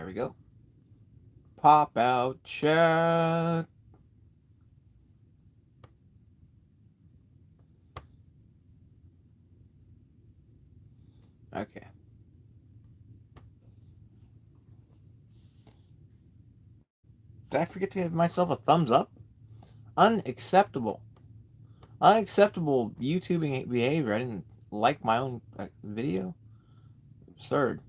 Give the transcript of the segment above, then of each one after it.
we go. Pop out chat. Okay. Did I forget to give myself a thumbs up? Unacceptable. Unacceptable YouTubing behavior. I didn't like my own video. Absurd.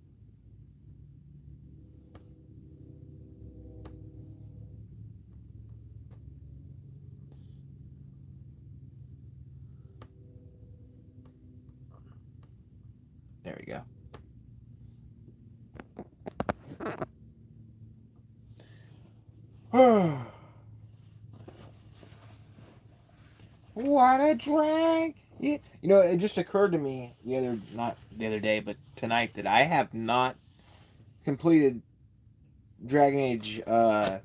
There we go. What a drag! Yeah. You know, it just occurred to me not the other day, but tonight that I have not completed Dragon Age, the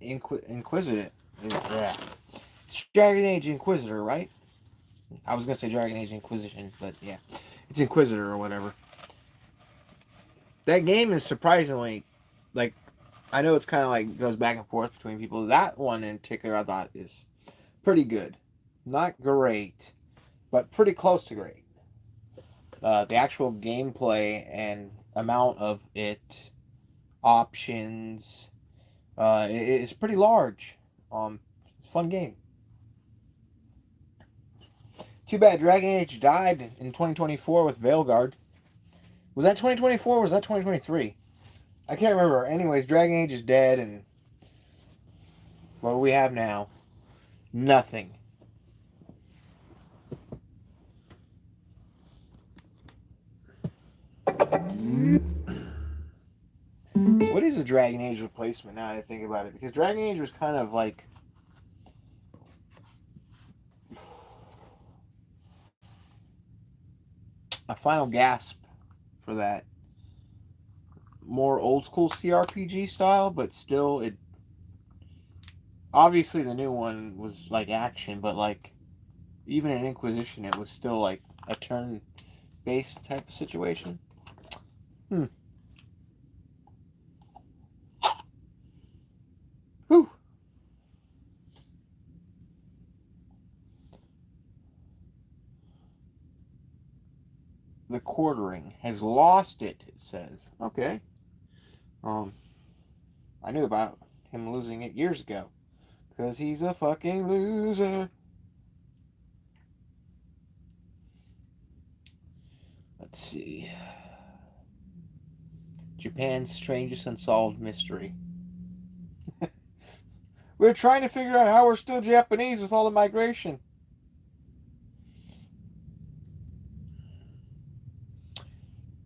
Inquisitor. It's Dragon Age Inquisitor, right? I was gonna say Dragon Age Inquisition, but yeah, it's Inquisitor or whatever. That game is surprisingly, like, I know it's kind of like goes back and forth between people. That one in particular, I thought is pretty good. Not great, but pretty close to great. The actual gameplay and amount of it, options, it's pretty large. Fun game. Too bad Dragon Age died in 2024 with Veilguard. Was that 2024 or was that 2023? I can't remember. Anyways, Dragon Age is dead, and what do we have now? Nothing. What is a Dragon Age replacement now that I think about it? Because Dragon Age was kind of like a final gasp for that more old school CRPG style, but still, it obviously the new one was like action, but like even in Inquisition, it was still like a turn-based type of situation. Whew. The quartering has lost it. It says, okay. I knew about him losing it years ago because he's a fucking loser. Let's see. Japan's strangest unsolved mystery. We're trying to figure out how we're still Japanese with all the migration.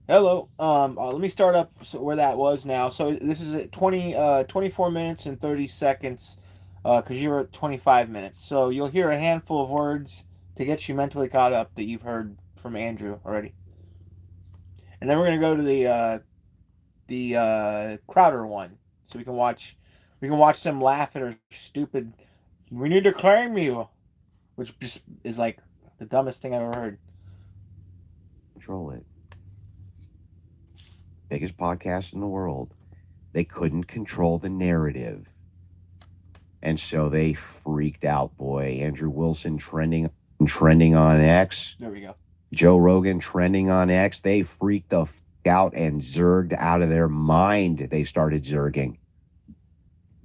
Hello. Let me start up where that was now. So this is at 24 minutes and 30 seconds, because you were at 25 minutes. So you'll hear a handful of words to get you mentally caught up that you've heard from Andrew already, and then we're gonna go to the Crowder one, so we can watch them laugh at her stupid. We need to claim you, which just is like the dumbest thing I've ever heard. Control it. Biggest podcast in the world. They couldn't control the narrative. And so they freaked out, boy. Andrew Wilson trending on X. There we go. Joe Rogan trending on X. They freaked the out and zerged out of their mind. They started zerging.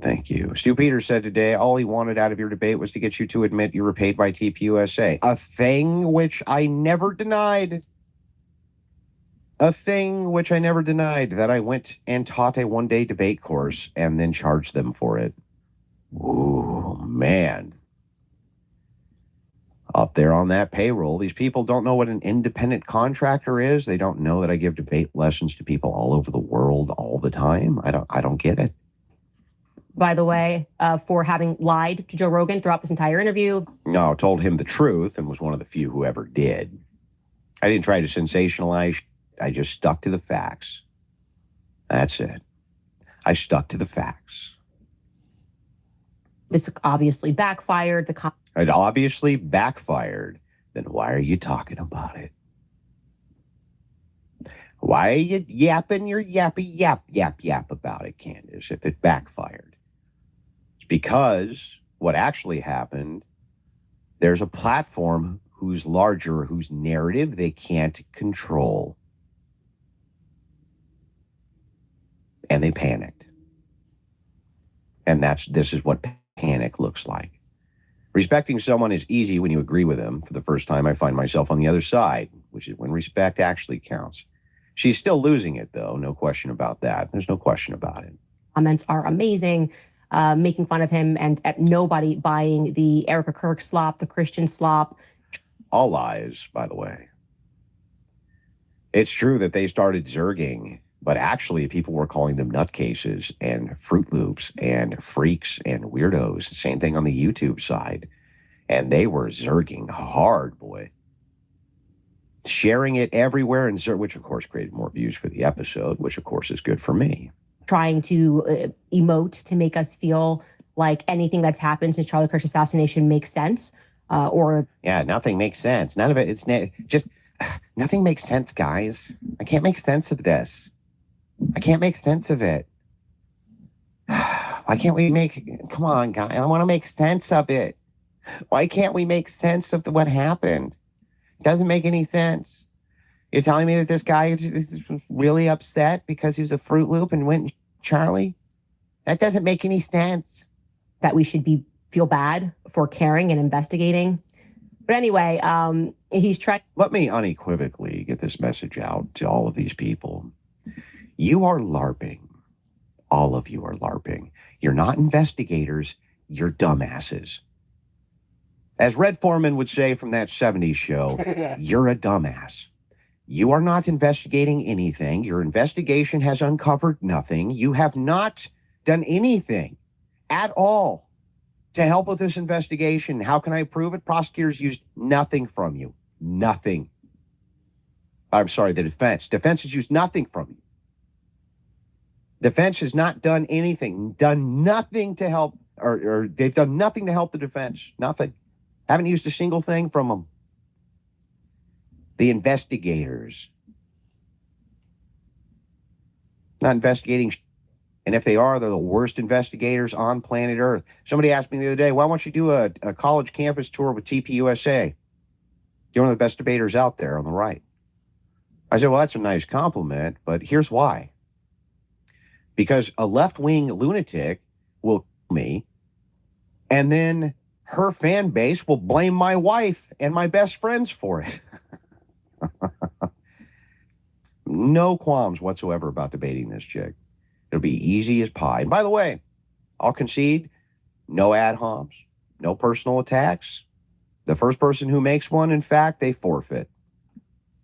Thank you. Stu Peters said today, all he wanted out of your debate was to get you to admit you were paid by TPUSA. A thing which I never denied. A thing which I never denied, that I went and taught a one-day debate course and then charged them for it. Ooh, man. Up there on that payroll, these people don't know what an independent contractor is. They don't know that I give debate lessons to people all over the world all the time. I don't get it. By the way, for having lied to Joe Rogan throughout this entire interview. No, told him the truth and was one of the few who ever did. I didn't try to sensationalize. I just stuck to the facts. That's it. I stuck to the facts. This obviously backfired. It obviously backfired. Then why are you talking about it? Why are you yapping your yappy yap about it, Candace, if it backfired? It's because what actually happened, there's a platform who's larger, whose narrative they can't control. And they panicked. And this is what panic looks like. Respecting someone is easy when you agree with them. For the first time, I find myself on the other side, which is when respect actually counts. She's still losing it, though. No question about that. There's no question about it. Comments are amazing, making fun of him, and nobody buying the Erica Kirk slop, the Christian slop. All lies, by the way. It's true that they started zerging, but actually people were calling them nutcases and Fruit Loops and freaks and weirdos. Same thing on the YouTube side. And they were zerging hard, boy. Sharing it everywhere, and which of course created more views for the episode, which of course is good for me. Trying to emote to make us feel like anything that's happened since Charlie Kirk's assassination makes sense. Yeah, nothing makes sense. None of it. It's just nothing makes sense, guys. I can't make sense of this. I can't make sense of it. Why can't we come on, guys. I want to make sense of it. Why can't we make sense of what happened? It doesn't make any sense. You're telling me that this guy is really upset because he was a Fruit Loop and went Charlie? That doesn't make any sense. That we should feel bad for caring and investigating. But anyway, he's trying. Let me unequivocally get this message out to all of these people. You are LARPing. All of you are LARPing. You're not investigators. You're dumbasses. As Red Foreman would say from that 70s show, you're a dumbass. You are not investigating anything. Your investigation has uncovered nothing. You have not done anything at all to help with this investigation. How can I prove it? Prosecutors used nothing from you. Nothing. I'm sorry, the defense. Defense has used nothing from you. Defense has not done anything, done nothing to help, or they've done nothing to help the defense. Nothing. Haven't used a single thing from them. The investigators. Not investigating. And if they are, they're the worst investigators on planet Earth. Somebody asked me the other day, why don't you do a college campus tour with TPUSA? You're one of the best debaters out there on the right. I said, well, that's a nice compliment, but here's why. Because a left-wing lunatic will kill me, and then her fan base will blame my wife and my best friends for it. No qualms whatsoever about debating this chick. It'll be easy as pie. And by the way, I'll concede, no ad homs, no personal attacks. The first person who makes one, in fact, they forfeit.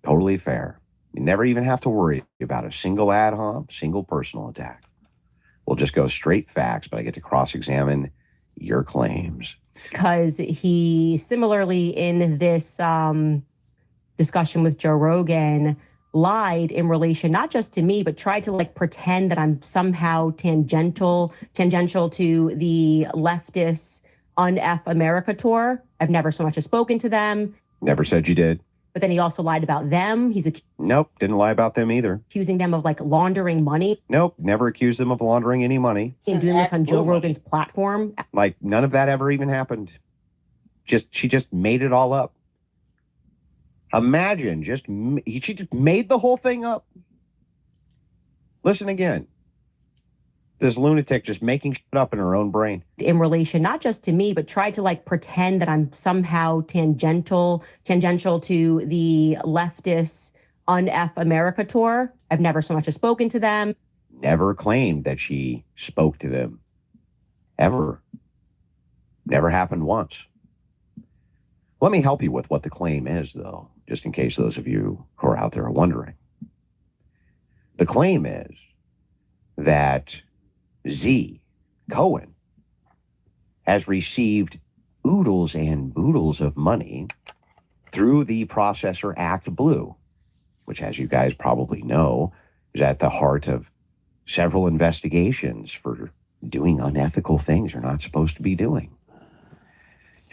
Totally fair. You never even have to worry about a single ad hom, single personal attack. We'll just go straight facts, but I get to cross-examine your claims. Because he similarly in this discussion with Joe Rogan lied in relation not just to me, but tried to pretend that I'm somehow tangential to the leftist Un-F America tour. I've never so much as spoken to them. Never said you did. But then he also lied about them. Nope, didn't lie about them either. Accusing them of laundering money. Nope, never accused them of laundering any money. And doing this on Joe Rogan's platform. None of that ever even happened. She just made it all up. Imagine, she just made the whole thing up. Listen again. This lunatic just making shit up in her own brain. In relation, not just to me, but tried to pretend that I'm somehow tangential to the leftist Un-F America tour. I've never so much as spoken to them. Never claimed that she spoke to them. Ever. Never happened once. Let me help you with what the claim is, though, just in case those of you who are out there are wondering. The claim is that Z, Cohen, has received oodles and boodles of money through the Processor Act Blue, which, as you guys probably know, is at the heart of several investigations for doing unethical things you're not supposed to be doing.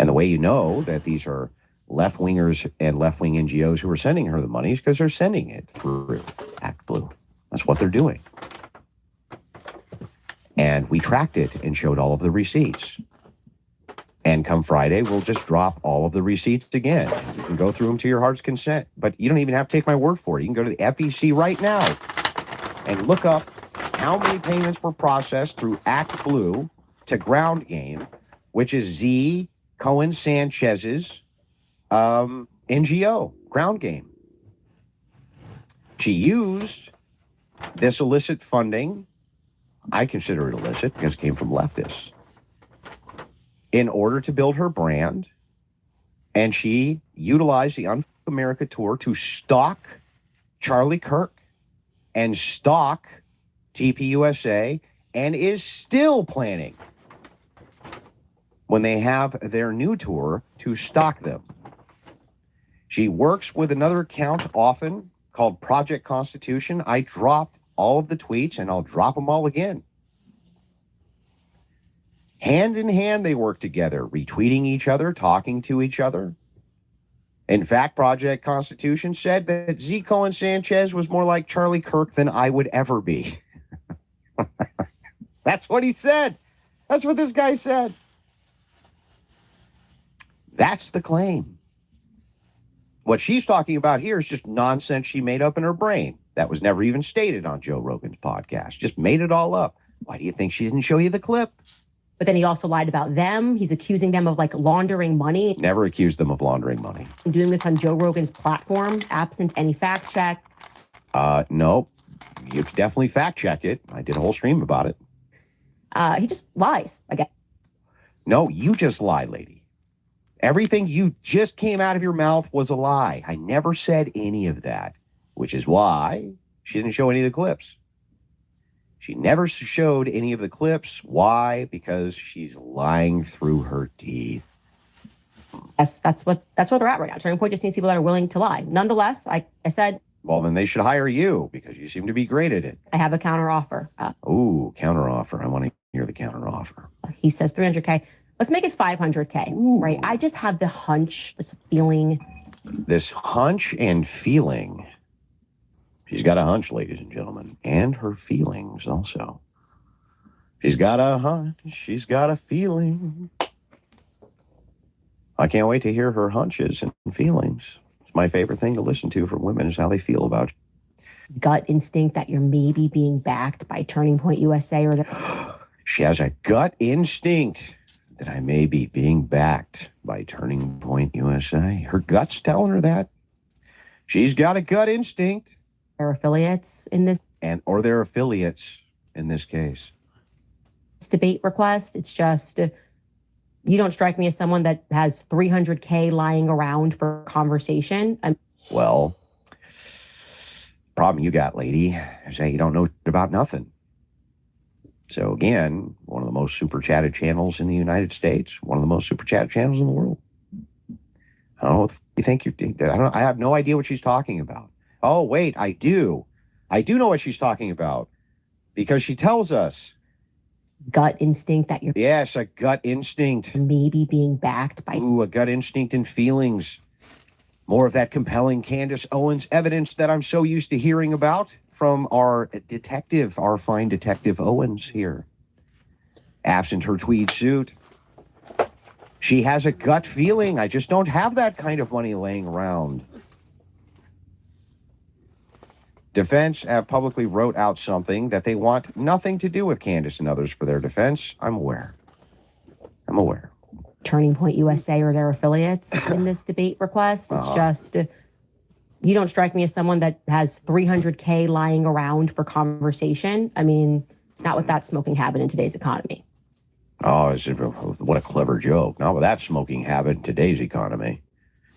And the way you know that these are left-wingers and left-wing NGOs who are sending her the money is because they're sending it through Act Blue. That's what they're doing. And we tracked it and showed all of the receipts. And come Friday, we'll just drop all of the receipts again. You can go through them to your heart's consent. But you don't even have to take my word for it. You can go to the FEC right now and look up how many payments were processed through Act Blue to Ground Game, which is Z. Cohen Sanchez's NGO, Ground Game. She used this illicit funding, I consider it illicit because it came from leftists, in order to build her brand, and she utilized the Unfuck America tour to stalk Charlie Kirk and stalk TPUSA, and is still planning, when they have their new tour, to stalk them. She works with another account often called Project Constitution. I dropped all of the tweets, and I'll drop them all again. Hand in hand, they work together, retweeting each other, talking to each other. In fact, Project Constitution said that Z. Cohen Sanchez was more like Charlie Kirk than I would ever be. That's what he said. That's what this guy said. That's the claim. What she's talking about here is just nonsense she made up in her brain. That was never even stated on Joe Rogan's podcast. Just made it all up. Why do you think she didn't show you the clip? But then he also lied about them. He's accusing them of like laundering money. Never accused them of laundering money. And doing this on Joe Rogan's platform, absent any fact check. No, you can definitely fact check it. I did a whole stream about it. He just lies, I guess. No, you just lie, lady. Everything you just came out of your mouth was a lie. I never said any of that, which is why she didn't show any of the clips. She never showed any of the clips. Why? Because she's lying through her teeth. Yes, that's what they're at right now. Turning Point just needs people that are willing to lie. Nonetheless, I said, well, then they should hire you because you seem to be great at it. I have a counter offer. Ooh, counter offer. I want to hear the counter offer. He says 300K. Let's make it 500K. Ooh. Right? I just have the hunch, this feeling. This hunch and feeling. She's got a hunch, ladies and gentlemen, and her feelings also. She's got a hunch. She's got a feeling. I can't wait to hear her hunches and feelings. It's my favorite thing to listen to from women is how they feel about you. Gut instinct that you're maybe being backed by Turning Point USA or She has a gut instinct that I may be being backed by Turning Point USA. Her gut's telling her that. She's got a gut instinct. Their affiliates in this. Or their affiliates in this case. Debate request. It's just, you don't strike me as someone that has 300K lying around for conversation. Well, problem you got, lady, is that you don't know about nothing. So again, one of the most super chatted channels in the United States, one of the most super chatted channels in the world. I don't know what you think you're thinking. I have no idea what she's talking about. Oh, wait, I do. I do know what she's talking about because she tells us. Gut instinct that you're. Yes, a gut instinct. Maybe being backed by. Ooh, a gut instinct and feelings. More of that compelling Candace Owens evidence that I'm so used to hearing about from our detective, our fine Detective Owens here. Absent her tweed suit. She has a gut feeling. I just don't have that kind of money laying around. Defense publicly wrote out something that they want nothing to do with Candace and others for their defense. I'm aware. Turning Point USA or their affiliates in this debate request. It's just, you don't strike me as someone that has 300K lying around for conversation. I mean, not with that smoking habit in today's economy. Oh, what a clever joke. Not with that smoking habit in today's economy.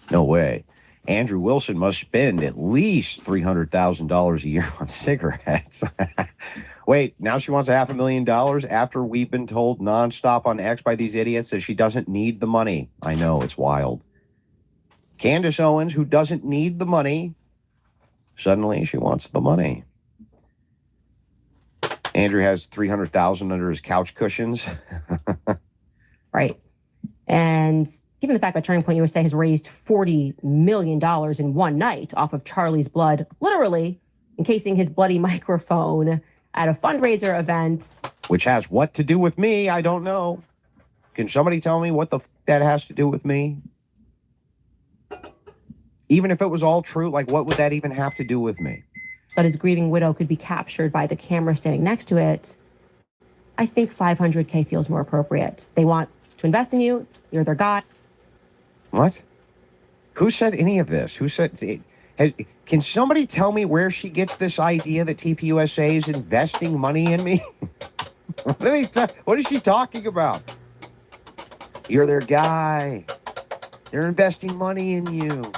No way. Andrew Wilson must spend at least $300,000 a year on cigarettes. Wait, now she wants $500,000 after we've been told nonstop on X by these idiots that she doesn't need the money. I know, it's wild. Candace Owens, who doesn't need the money, suddenly she wants the money. Andrew has $300,000 under his couch cushions. Right. And given the fact that Turning Point USA has raised $40 million in one night off of Charlie's blood, literally encasing his bloody microphone at a fundraiser event. Which has what to do with me? I don't know. Can somebody tell me what the that has to do with me? Even if it was all true, like what would that even have to do with me? But his grieving widow could be captured by the camera standing next to it. I think $500K feels more appropriate. They want to invest in you. You're their guy. What? Who said any of this? Who said... Can somebody tell me where she gets this idea that TPUSA is investing money in me? What is she talking about? You're their guy. They're investing money in you.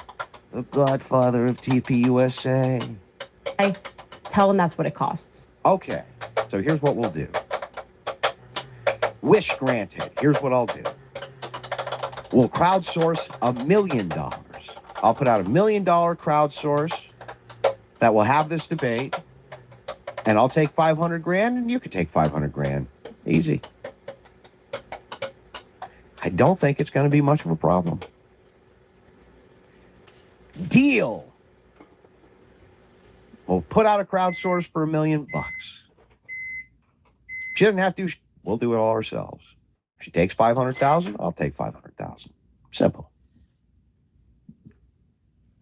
The godfather of TPUSA. I tell them that's what it costs. Okay, so here's what we'll do. Wish granted. Here's what I'll do. We'll crowdsource $1 million. I'll put out $1 million crowdsource that will have this debate, and I'll take 500 grand, and you could take 500 grand. Easy. I don't think it's going to be much of a problem. Deal. We'll put out a crowdsource for $1 million. She doesn't have to. We'll do it all ourselves. If she takes 500,000, I'll take 500,000. Simple.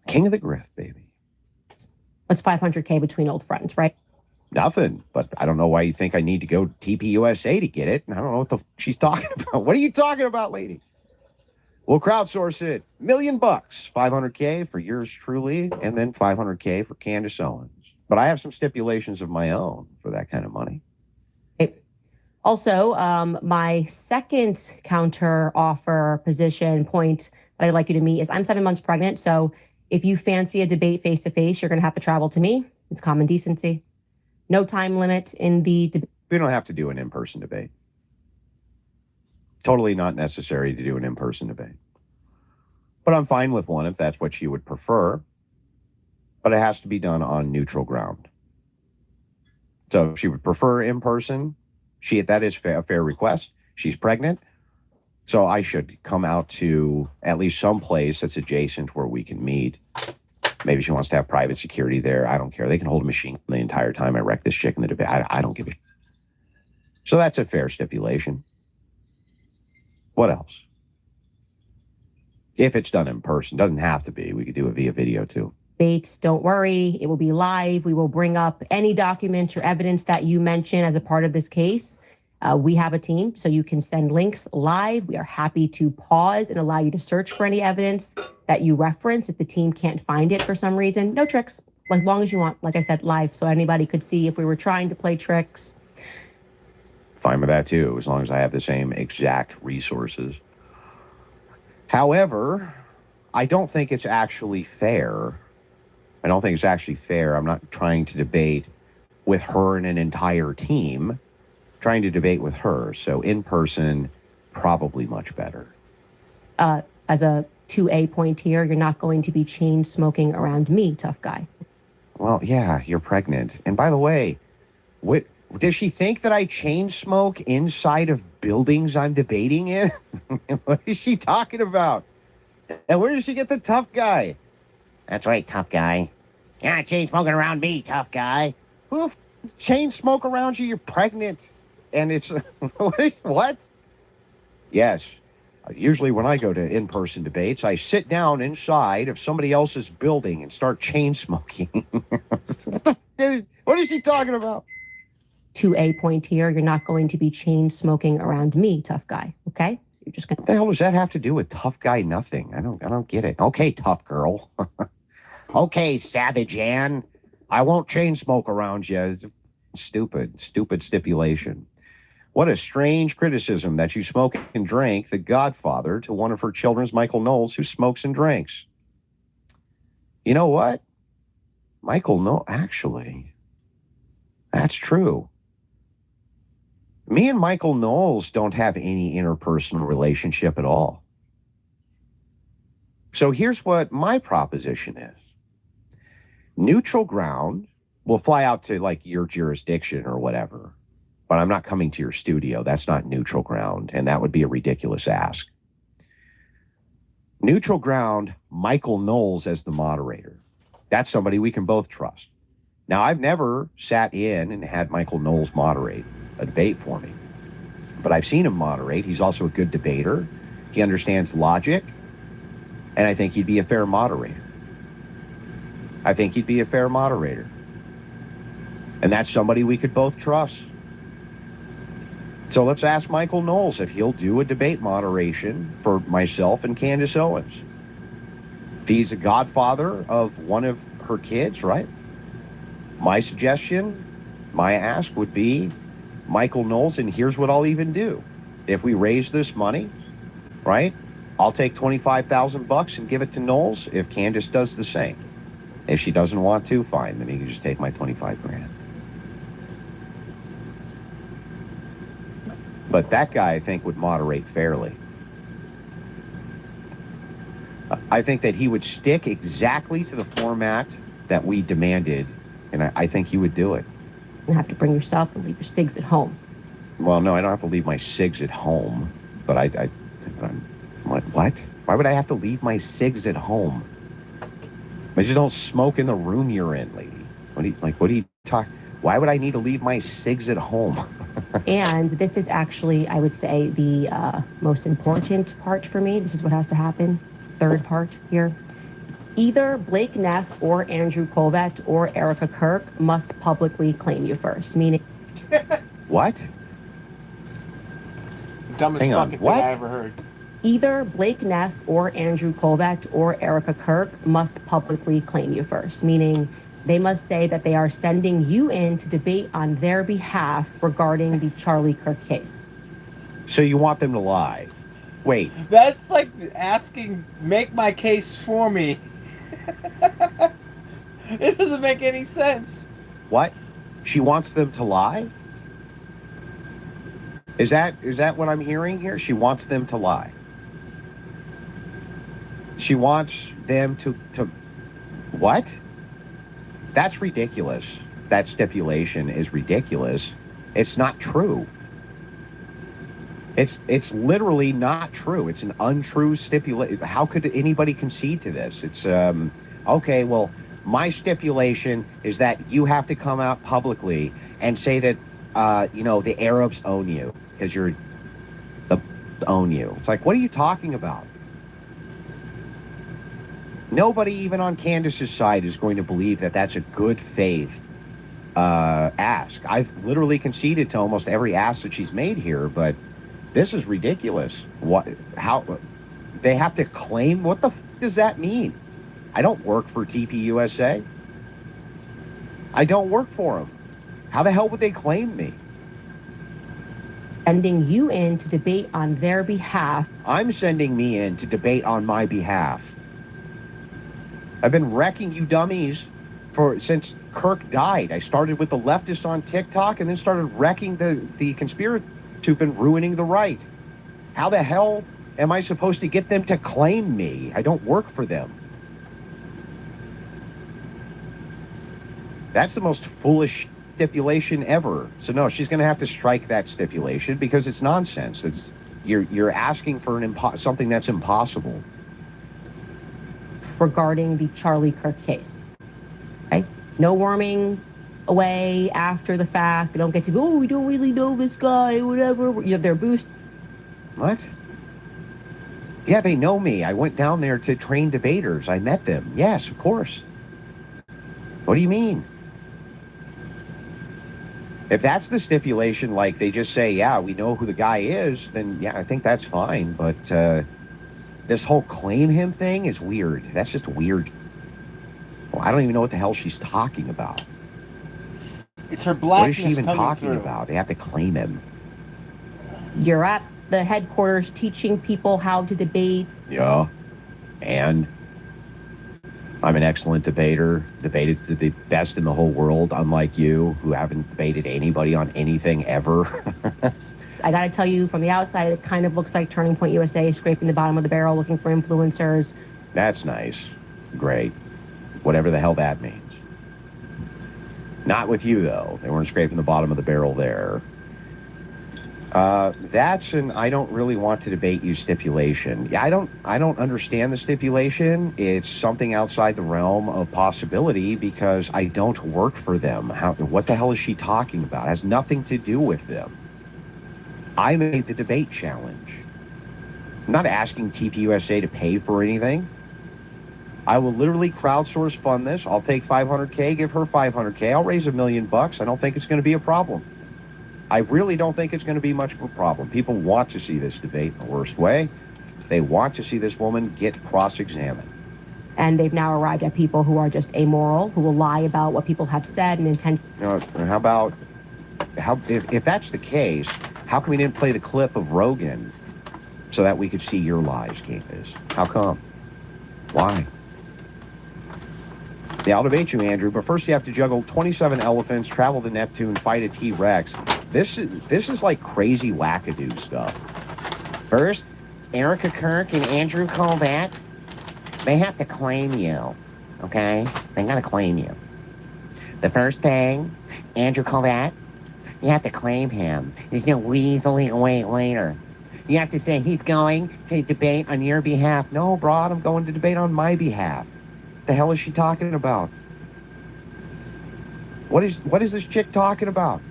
King of the grift, baby. What's 500K between old friends, right? Nothing, but I don't know why you think I need to go to TPUSA to get it. I don't know what she's talking about. What are you talking about, lady? We'll crowdsource it. $1 million, 500K for yours truly, and then 500K for Candace Owens. But I have some stipulations of my own for that kind of money. Also, my second counter offer position point that I'd like you to meet is I'm 7 months pregnant. So if you fancy a debate face to face, you're going to have to travel to me. It's common decency. No time limit in the debate. We don't have to do an in-person debate. Totally not necessary to do an in-person debate. But I'm fine with one if that's what she would prefer. But it has to be done on neutral ground. So if she would prefer in-person, that is a fair request. She's pregnant. So I should come out to at least some place that's adjacent where we can meet. Maybe she wants to have private security there. I don't care. They can hold a machine the entire time I wreck this chick in the debate. I don't give a shit. So that's a fair stipulation. What else? If it's done in person, doesn't have to be. We could do it via video too. Debates, don't worry. It will be live. We will bring up any documents or evidence that you mention as a part of this case. We have a team, so you can send links live. We are happy to pause and allow you to search for any evidence that you reference if the team can't find it for some reason. No tricks, as long as you want. Like I said, live, so anybody could see if we were trying to play tricks. Fine with that too, as long as I have the same exact resources. However, I don't think it's actually fair. I'm not trying to debate with her and an entire team. Trying to debate with her. So in person, probably much better. As a 2A point here, you're not going to be chain smoking around me, tough guy. Well, yeah, you're pregnant. And by the way, what does she think that I chain smoke inside of buildings I'm debating in? What is she talking about? And where does she get the tough guy? That's right, tough guy. You're not chain smoking around me, tough guy. Who chain smoke around you? You're pregnant. And it's, what? Yes. Usually when I go to in-person debates, I sit down inside of somebody else's building and start chain smoking. What is she talking about? 2A point here, you're not going to be chain smoking around me, tough guy. Okay? You're just gonna. What the hell does that have to do with tough guy? Nothing. I don't get it. Okay, tough girl. Okay, Savage Ann. I won't chain smoke around you. Stupid stipulation. What a strange criticism that you smoke and drink the godfather to one of her children's Michael Knowles who smokes and drinks. You know what? Michael Knowles, actually, that's true. Me and Michael Knowles don't have any interpersonal relationship at all. So here's what my proposition is. Neutral ground, we'll fly out to like your jurisdiction or whatever. But I'm not coming to your studio. That's not neutral ground, and that would be a ridiculous ask. Neutral ground, Michael Knowles as the moderator. That's somebody we can both trust. Now, I've never sat in and had Michael Knowles moderate a debate for me, but I've seen him moderate. He's also a good debater. He understands logic, and I think he'd be a fair moderator. And that's somebody we could both trust. So let's ask Michael Knowles if he'll do a debate moderation for myself and Candace Owens. If he's a godfather of one of her kids, right? My suggestion, my ask would be Michael Knowles, and here's what I'll even do. If we raise this money, right, I'll take $25,000 and give it to Knowles if Candace does the same. If she doesn't want to, fine, then he can just take my 25 grand. But that guy, I think, would moderate fairly. I think that he would stick exactly to the format that we demanded, and I think he would do it. You have to bring yourself and leave your cigs at home. Well, no, I don't have to leave my cigs at home, but I'm what? Why would I have to leave my cigs at home? I just don't smoke in the room you're in, lady. What do you talk? Why would I need to leave my cigs at home? And this is actually, I would say, the most important part for me. This is what has to happen. Third part here. Either Blake Neff or Andrew Colvett or Erica Kirk must publicly claim you first, meaning... What? Dumbest Hang on, fucking what? thing I ever heard. Either Blake Neff or Andrew Colvett or Erica Kirk must publicly claim you first, meaning they must say that they are sending you in to debate on their behalf regarding the Charlie Kirk case. So you want them to lie? Wait. That's like asking, make my case for me. It doesn't make any sense. What? She wants them to lie? Is that what I'm hearing here? She wants them to lie. She wants them to what? That's ridiculous. That stipulation is ridiculous. It's not true. It's literally not true. It's an untrue stipulation. How could anybody concede to this? It's okay, well, my stipulation is that you have to come out publicly and say that the Arabs own you because you're own you. It's like, what are you talking about? Nobody even on Candace's side is going to believe that that's a good faith ask. I've literally conceded to almost every ask that she's made here, but this is ridiculous. What? How? They have to claim? What the f does that mean? I don't work for TPUSA. I don't work for them. How the hell would they claim me? Sending you in to debate on their behalf. I'm sending me in to debate on my behalf. I've been wrecking you dummies since Kirk died. I started with the leftists on TikTok and then started wrecking the conspiracy who've been ruining the right. How the hell am I supposed to get them to claim me? I don't work for them. That's the most foolish stipulation ever. So no, she's going to have to strike that stipulation because it's nonsense. You're asking for something that's impossible. Regarding the Charlie Kirk case. Okay? No worming away after the fact. They don't get to go, oh, we don't really know this guy, whatever. You have their boost. What? Yeah, they know me. I went down there to train debaters. I met them. Yes, of course. What do you mean? If that's the stipulation, like they just say, yeah, we know who the guy is, then yeah, I think that's fine. But this whole claim him thing is weird. That's just weird. Well, I don't even know what the hell she's talking about. It's her blackness. What is she even talking through. about? They have to claim him. You're at the headquarters teaching people how to debate. Yeah. And I'm an excellent debater. Debated to the best in the whole world, unlike you, who haven't debated anybody on anything ever. I got to tell you, from the outside, it kind of looks like Turning Point USA scraping the bottom of the barrel looking for influencers. That's nice. Great. Whatever the hell that means. Not with you, though. They weren't scraping the bottom of the barrel there. That's an I don't really want to debate you stipulation. Yeah, I don't understand the stipulation. It's something outside the realm of possibility because I don't work for them. What the hell is she talking about? It has nothing to do with them. I made the debate challenge. I'm not asking TPUSA to pay for anything. I will literally crowdsource fund this. I'll take 500K, give her 500K. I'll raise $1 million. I don't think it's going to be a problem. I really don't think it's going to be much of a problem. People want to see this debate in the worst way. They want to see this woman get cross-examined. And they've now arrived at people who are just amoral, who will lie about what people have said and intend. If that's the case, how come we didn't play the clip of Rogan so that we could see your lies, Campus? How come? Why? Yeah, I'll debate you, Andrew, but first you have to juggle 27 elephants, travel to Neptune, fight a T-Rex. This is like crazy wackadoo stuff. First, Erica Kirk and Andrew Colvett, they have to claim you, okay? They gotta claim you. The first thing, Andrew Colvett, you have to claim him. He's gonna weaseling away later. You have to say he's going to debate on your behalf. No, Broad, I'm going to debate on my behalf. The hell is she talking about? What is this chick talking about?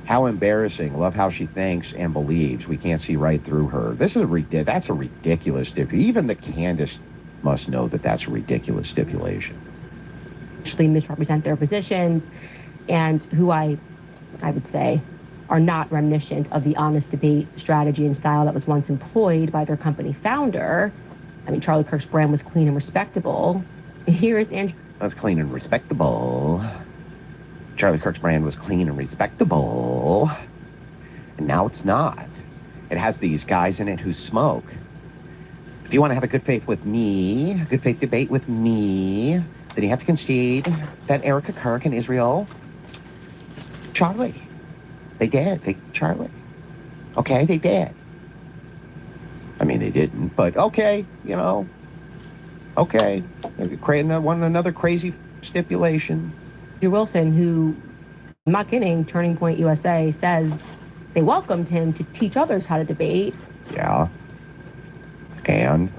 How embarrassing. Love how she thinks and believes. We can't see right through her. That's a ridiculous stipulation. Even the Candace must know that that's a ridiculous stipulation. Actually misrepresent their positions, and who I would say are not reminiscent of the honest debate strategy and style that was once employed by their company founder. I mean, Charlie Kirk's brand was clean and respectable. Here is Andrew. That's clean and respectable. Charlie Kirk's brand was clean and respectable. And now it's not. It has these guys in it who smoke. If you want to have a good faith with me, a good faith debate with me, then you have to concede that Erica Kirk and Israel, Charlie. They did. Charlie. Okay, they did. I mean, they didn't, but okay, you know. Okay. Another crazy stipulation. Andrew Wilson, who, I'm not kidding, Turning Point USA says they welcomed him to teach others how to debate. Yeah. And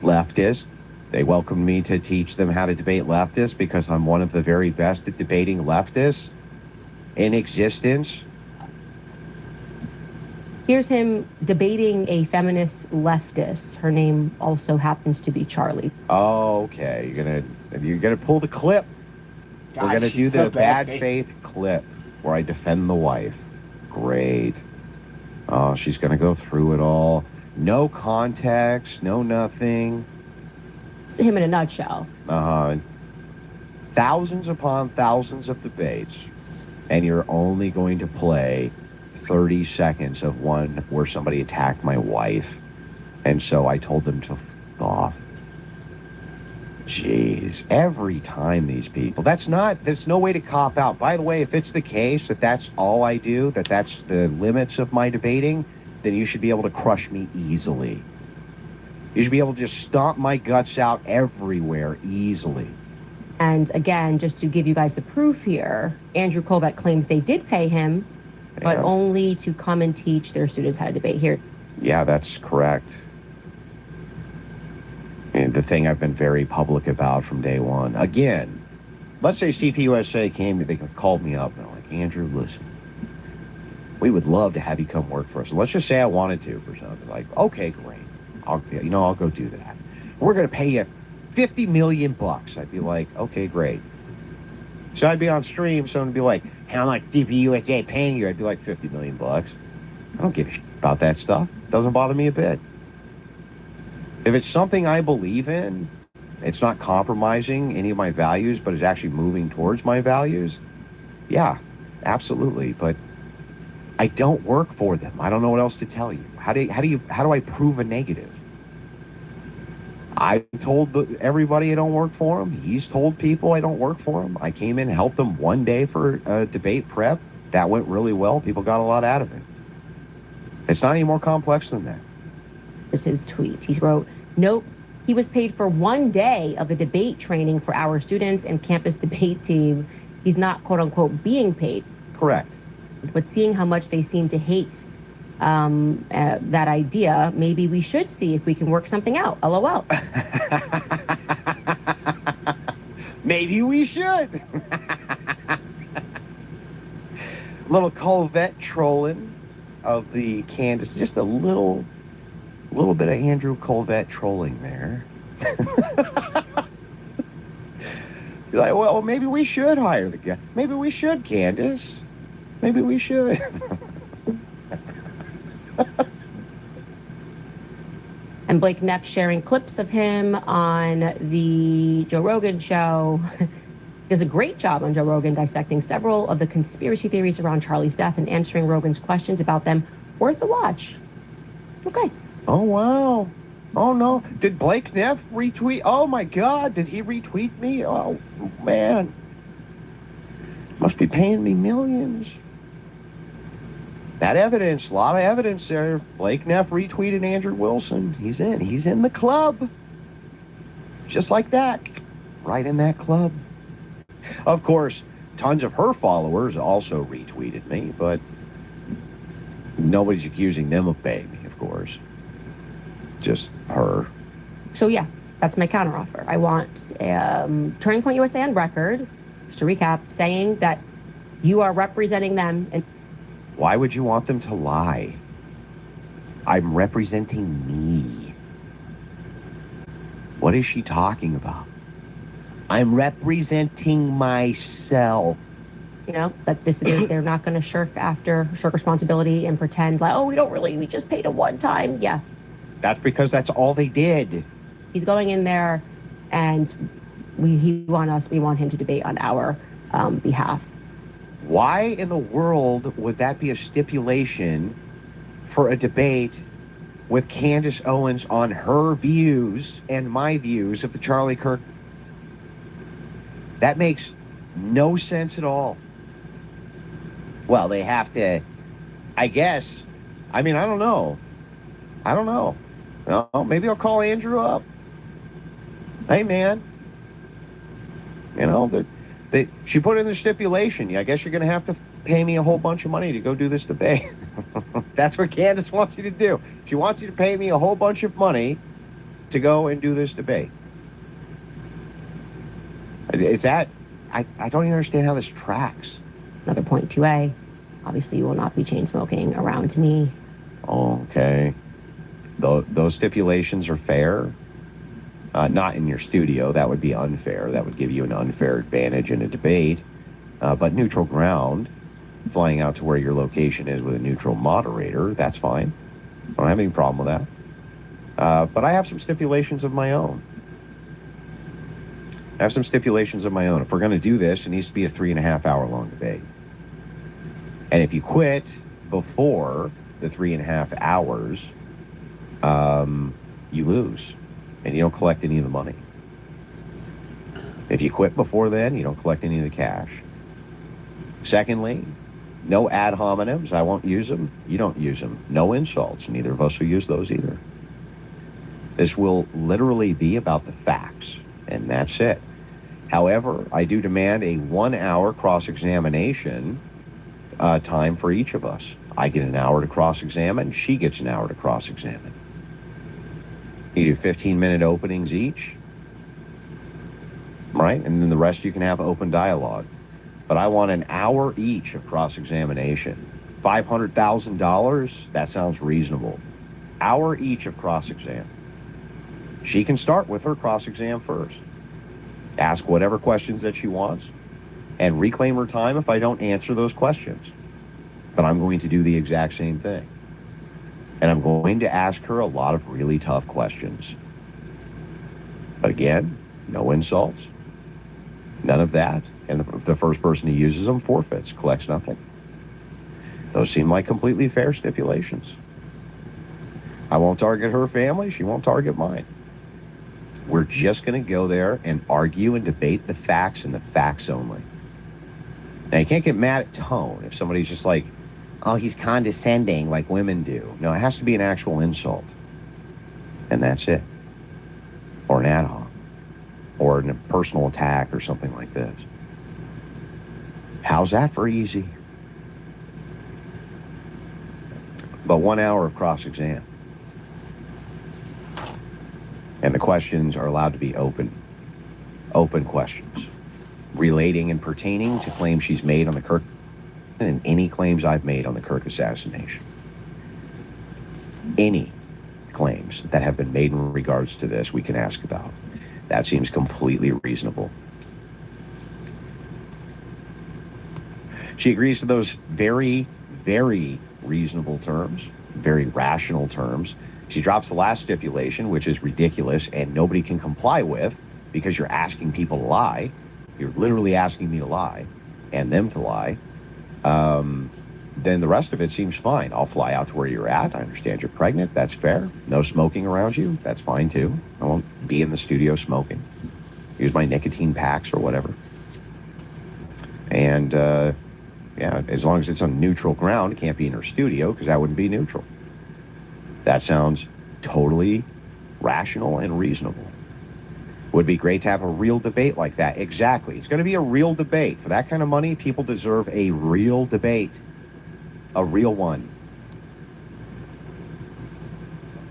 leftists, they welcomed me to teach them how to debate leftists because I'm one of the very best at debating leftists in existence. Here's him debating a feminist leftist. Her name also happens to be Charlie. Oh, okay. You're gonna pull the clip. Gosh, we're gonna do the so bad faith clip where I defend the wife. Great. Oh, she's gonna go through it all. No context, no nothing. It's him in a nutshell. Thousands upon thousands of debates, and you're only going to play 30 seconds of one where somebody attacked my wife, and so I told them to f off. Jeez, every time these people. There's no way to cop out. By the way, if it's the case that that's all I do, that's the limits of my debating, then you should be able to crush me easily. You should be able to just stomp my guts out everywhere easily. And again, just to give you guys the proof here, Andrew Colvett claims they did pay him, but only to come and teach their students how to debate here. Yeah, that's correct. And the thing I've been very public about from day one. Again, let's say TPUSA came, they called me up and they're like, Andrew, listen, we would love to have you come work for us. Let's just say I wanted to for something. Like, okay, great. I'll go do that. We're going to pay you $50 million. I'd be like, okay, great. So I'd be on stream, someone would be like, how much TPUSA paying you? I'd be like, $50 million. I don't give a shit about that stuff. Doesn't bother me a bit. If it's something I believe in, it's not compromising any of my values, but is actually moving towards my values, yeah, absolutely. But I don't work for them. I don't know what else to tell you. How do I prove a negative? I told everybody I don't work for him. He's told people I don't work for him. I came in and helped them one day for debate prep. That went really well. People got a lot out of it. It's not any more complex than that. Here's his tweet. He wrote, nope, he was paid for 1 day of the debate training for our students and campus debate team. He's not, quote unquote, being paid. Correct. but seeing how much they seem to hate that idea, maybe we should see if we can work something out. LOL. Maybe we should. Little Colvette trolling of the Candace. Just a little bit of Andrew Colvette trolling there. You're like, well, maybe we should hire the guy. Maybe we should, Candace. Maybe we should. And Blake Neff sharing clips of him on the Joe Rogan show. Does a great job on Joe Rogan dissecting several of the conspiracy theories around Charlie's death and answering Rogan's questions about them. Worth the watch. Okay. Oh, wow. Oh, no. Did Blake Neff retweet? Oh, my God. Did he retweet me? Oh, man. Must be paying me millions. That evidence, a lot of evidence there. Blake Neff retweeted Andrew Wilson. He's in. He's in the club. Just like that. Right in that club. Of course, tons of her followers also retweeted me, but nobody's accusing them of paying me, of course. Just her. So, yeah, that's my counteroffer. I want Turning Point USA on record, just to recap, saying that you are representing them. And why would you want them to lie? I'm representing me. What is she talking about? I'm representing myself. You know, that they're not going to shirk responsibility and pretend like, oh, we just paid a one time. Yeah. That's because that's all they did. He's going in there and we want him to debate on our behalf. Why in the world would that be a stipulation for a debate with Candace Owens on her views and my views of the Charlie Kirk? That makes no sense at all. Well, they have to, I guess. I mean, I don't know. Well, maybe I'll call Andrew up. Hey, man. You know, she put in the stipulation. I guess you're going to have to pay me a whole bunch of money to go do this debate. That's what Candace wants you to do. She wants you to pay me a whole bunch of money to go and do this debate. Is that... I don't even understand how this tracks. Another point 2A. Obviously, you will not be chain smoking around me. Okay. Those stipulations are fair. Not in your studio. That would be unfair. That would give you an unfair advantage in a debate. But neutral ground, flying out to where your location is with a neutral moderator, that's fine. I don't have any problem with that. But I have some stipulations of my own. If we're going to do this, it needs to be a 3.5 hour long debate. And if you quit before the 3.5 hours, you lose. And you don't collect any of the money. If you quit before then, you don't collect any of the cash. Secondly, no ad hominems. I won't use them. You don't use them. No insults. Neither of us will use those either. This will literally be about the facts, and that's it. However, I do demand a 1 hour cross-examination time for each of us. I get an hour to cross-examine. She gets an hour to cross-examine. You do 15-minute openings each, right? And then the rest you can have open dialogue. But I want an hour each of cross-examination. $500,000, that sounds reasonable. Hour each of cross-exam. She can start with her cross-exam first. Ask whatever questions that she wants and reclaim her time if I don't answer those questions. But I'm going to do the exact same thing. And I'm going to ask her a lot of really tough questions. But again, no insults. None of that. And the first person who uses them forfeits, collects nothing. Those seem like completely fair stipulations. I won't target her family. She won't target mine. We're just going to go there and argue and debate the facts and the facts only. Now, you can't get mad at tone if somebody's just like, oh, he's condescending like women do. No, it has to be an actual insult. And that's it. Or an ad hoc. Or a personal attack or something like this. How's that for easy? but 1 hour of cross-exam. And the questions are allowed to be open questions, relating and pertaining to claims she's made on the Kirk and any claims I've made on the Kirk assassination. Any claims that have been made in regards to this, we can ask about. That seems completely reasonable. She agrees to those very, very reasonable terms, very rational terms. She drops the last stipulation, which is ridiculous and nobody can comply with because you're asking people to lie. You're literally asking me to lie and them to lie. Then the rest of it seems fine. I'll fly out to where you're at. I understand you're pregnant. That's fair. No smoking around you. That's fine too. I won't be in the studio smoking. Use my nicotine packs or whatever. And yeah, as long as it's on neutral ground, it can't be in her studio because that wouldn't be neutral. That sounds totally rational and reasonable. Would be great to have a real debate like that. Exactly. It's going to be a real debate. For that kind of money, people deserve a real debate. A real one.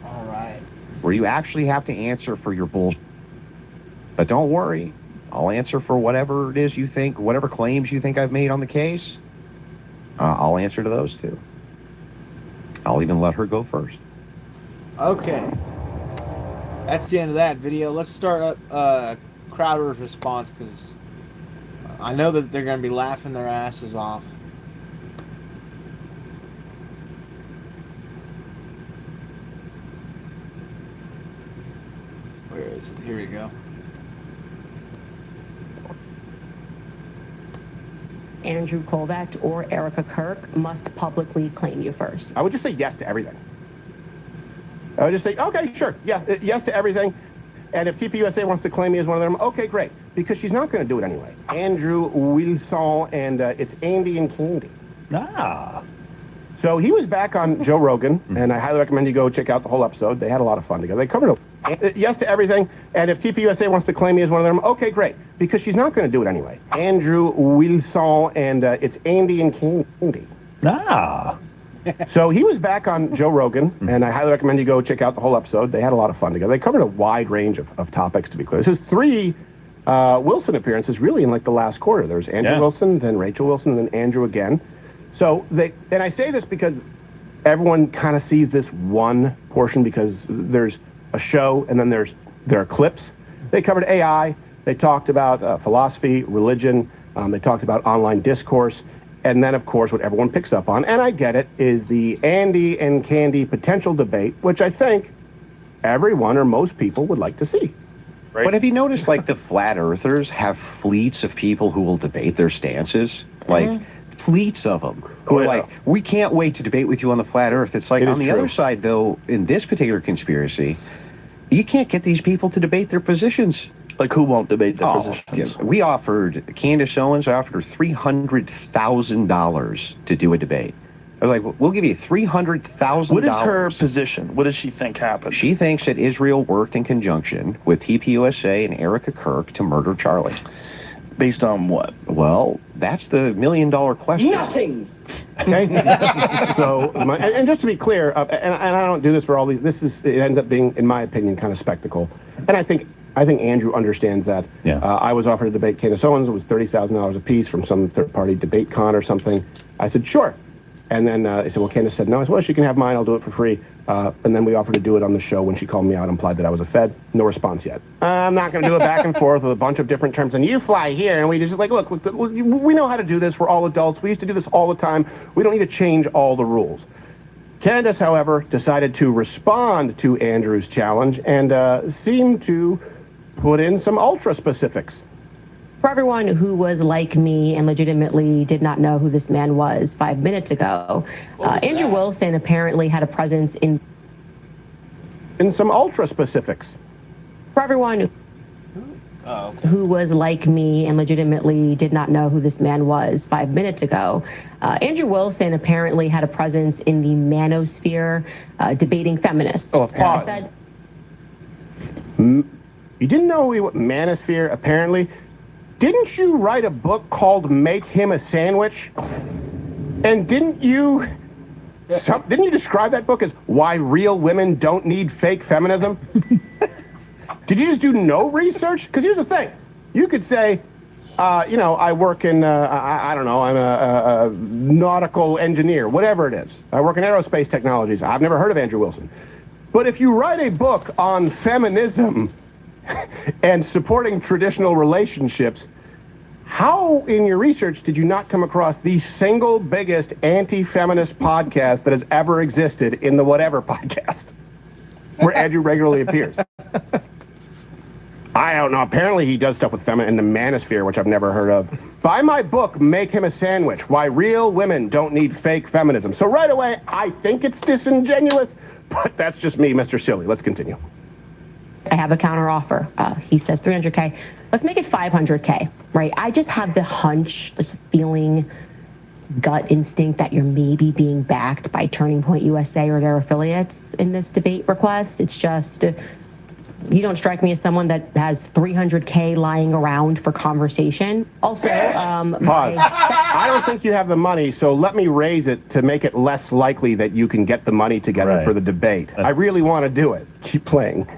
All right. Where you actually have to answer for your bullshit. But don't worry. I'll answer for whatever it is you think, whatever claims you think I've made on the case. I'll answer to those too. I'll even let her go first. Okay. That's the end of that video. Let's start up Crowder's response because I know that they're going to be laughing their asses off. Where is it? Here we go. Andrew Colvett or Erica Kirk must publicly claim you first. I would just say yes to everything. I would just say, okay, sure, yeah, yes to everything. And if TPUSA wants to claim me as one of them, okay, great. Because she's not going to do it anyway. Andrew Wilson, and it's Andy and Candy. Ah. So he was back on Joe Rogan, and I highly recommend you go check out the whole episode. They had a lot of fun together. They covered yes to everything. And if TPUSA wants to claim me as one of them, okay, great. Because she's not going to do it anyway. Andrew Wilson, and it's Andy and Candy. Ah. So he was back on Joe Rogan, and I highly recommend you go check out the whole episode. They had a lot of fun together. They covered a wide range of topics, to be clear. This is 3 Wilson appearances really in like the last quarter. There was Andrew Wilson, then Rachel Wilson, and then Andrew again. So and I say this because everyone kind of sees this one portion because there's a show and then there are clips. They covered AI. They talked about philosophy, religion. They talked about online discourse. And then, of course, what everyone picks up on, and I get it, is the Andy and Candy potential debate, which I think everyone or most people would like to see. Right? But have you noticed, like, the flat earthers have fleets of people who will debate their stances? Like, fleets of them who are like, we can't wait to debate with you on the flat earth. It's like, on the other side, though, in this particular conspiracy, you can't get these people to debate their positions. Like, who won't debate their positions? Yeah. We offered, Candace Owens offered her $300,000 to do a debate. I was like, we'll give you $300,000. What is her position? What does she think happened? She thinks that Israel worked in conjunction with TPUSA and Erica Kirk to murder Charlie. Based on what? Well, that's the million-dollar question. Nothing. Okay. So, and just to be clear, and I don't do this for all these. It ends up being, in my opinion, kind of spectacle. And I think Andrew understands that. Yeah. I was offered to debate Candace Owens. It was $30,000 a piece from some third-party debate con or something. I said, sure. And then they said, well, Candace said no. I said, well, she can have mine. I'll do it for free. And then we offered to do it on the show. When she called me out, implied that I was a Fed. No response yet. I'm not going to do it back and forth with a bunch of different terms. And you fly here. And we just like, look, we know how to do this. We're all adults. We used to do this all the time. We don't need to change all the rules. Candace, however, decided to respond to Andrew's challenge and seemed to put in some ultra specifics. For everyone who was like me and legitimately did not know who this man was 5 minutes ago, Andrew Wilson apparently had a presence in some ultra specifics. For everyone who was like me and legitimately did not know who this man was 5 minutes ago, Andrew Wilson apparently had a presence in the manosphere debating feminists. Oh, pause. You didn't know what manosphere apparently? Didn't you write a book called Make Him a Sandwich? And didn't you Didn't you describe that book as Why Real Women Don't Need Fake Feminism? Did you just do no research? Because here's the thing. You could say, I work in, I don't know, I'm a nautical engineer, whatever it is. I work in aerospace technologies. I've never heard of Andrew Wilson. But if you write a book on feminism and supporting traditional relationships, how in your research did you not come across the single biggest anti-feminist podcast that has ever existed in the Whatever podcast, where Andrew regularly appears? I don't know. Apparently he does stuff with feminine in the manosphere, which I've never heard of. Buy my book, Make Him a Sandwich, Why Real Women Don't Need Fake Feminism. So right away, I think it's disingenuous, but that's just me, Mr. Silly. Let's continue. I have a counter offer. He says 300K. Let's make it 500K, right? I just have the hunch, this feeling, gut instinct that you're maybe being backed by Turning Point USA or their affiliates in this debate request. It's just, you don't strike me as someone that has 300K lying around for conversation. Also, Pause. I don't think you have the money, so let me raise it to make it less likely that you can get the money together for the debate. I really want to do it. Keep playing.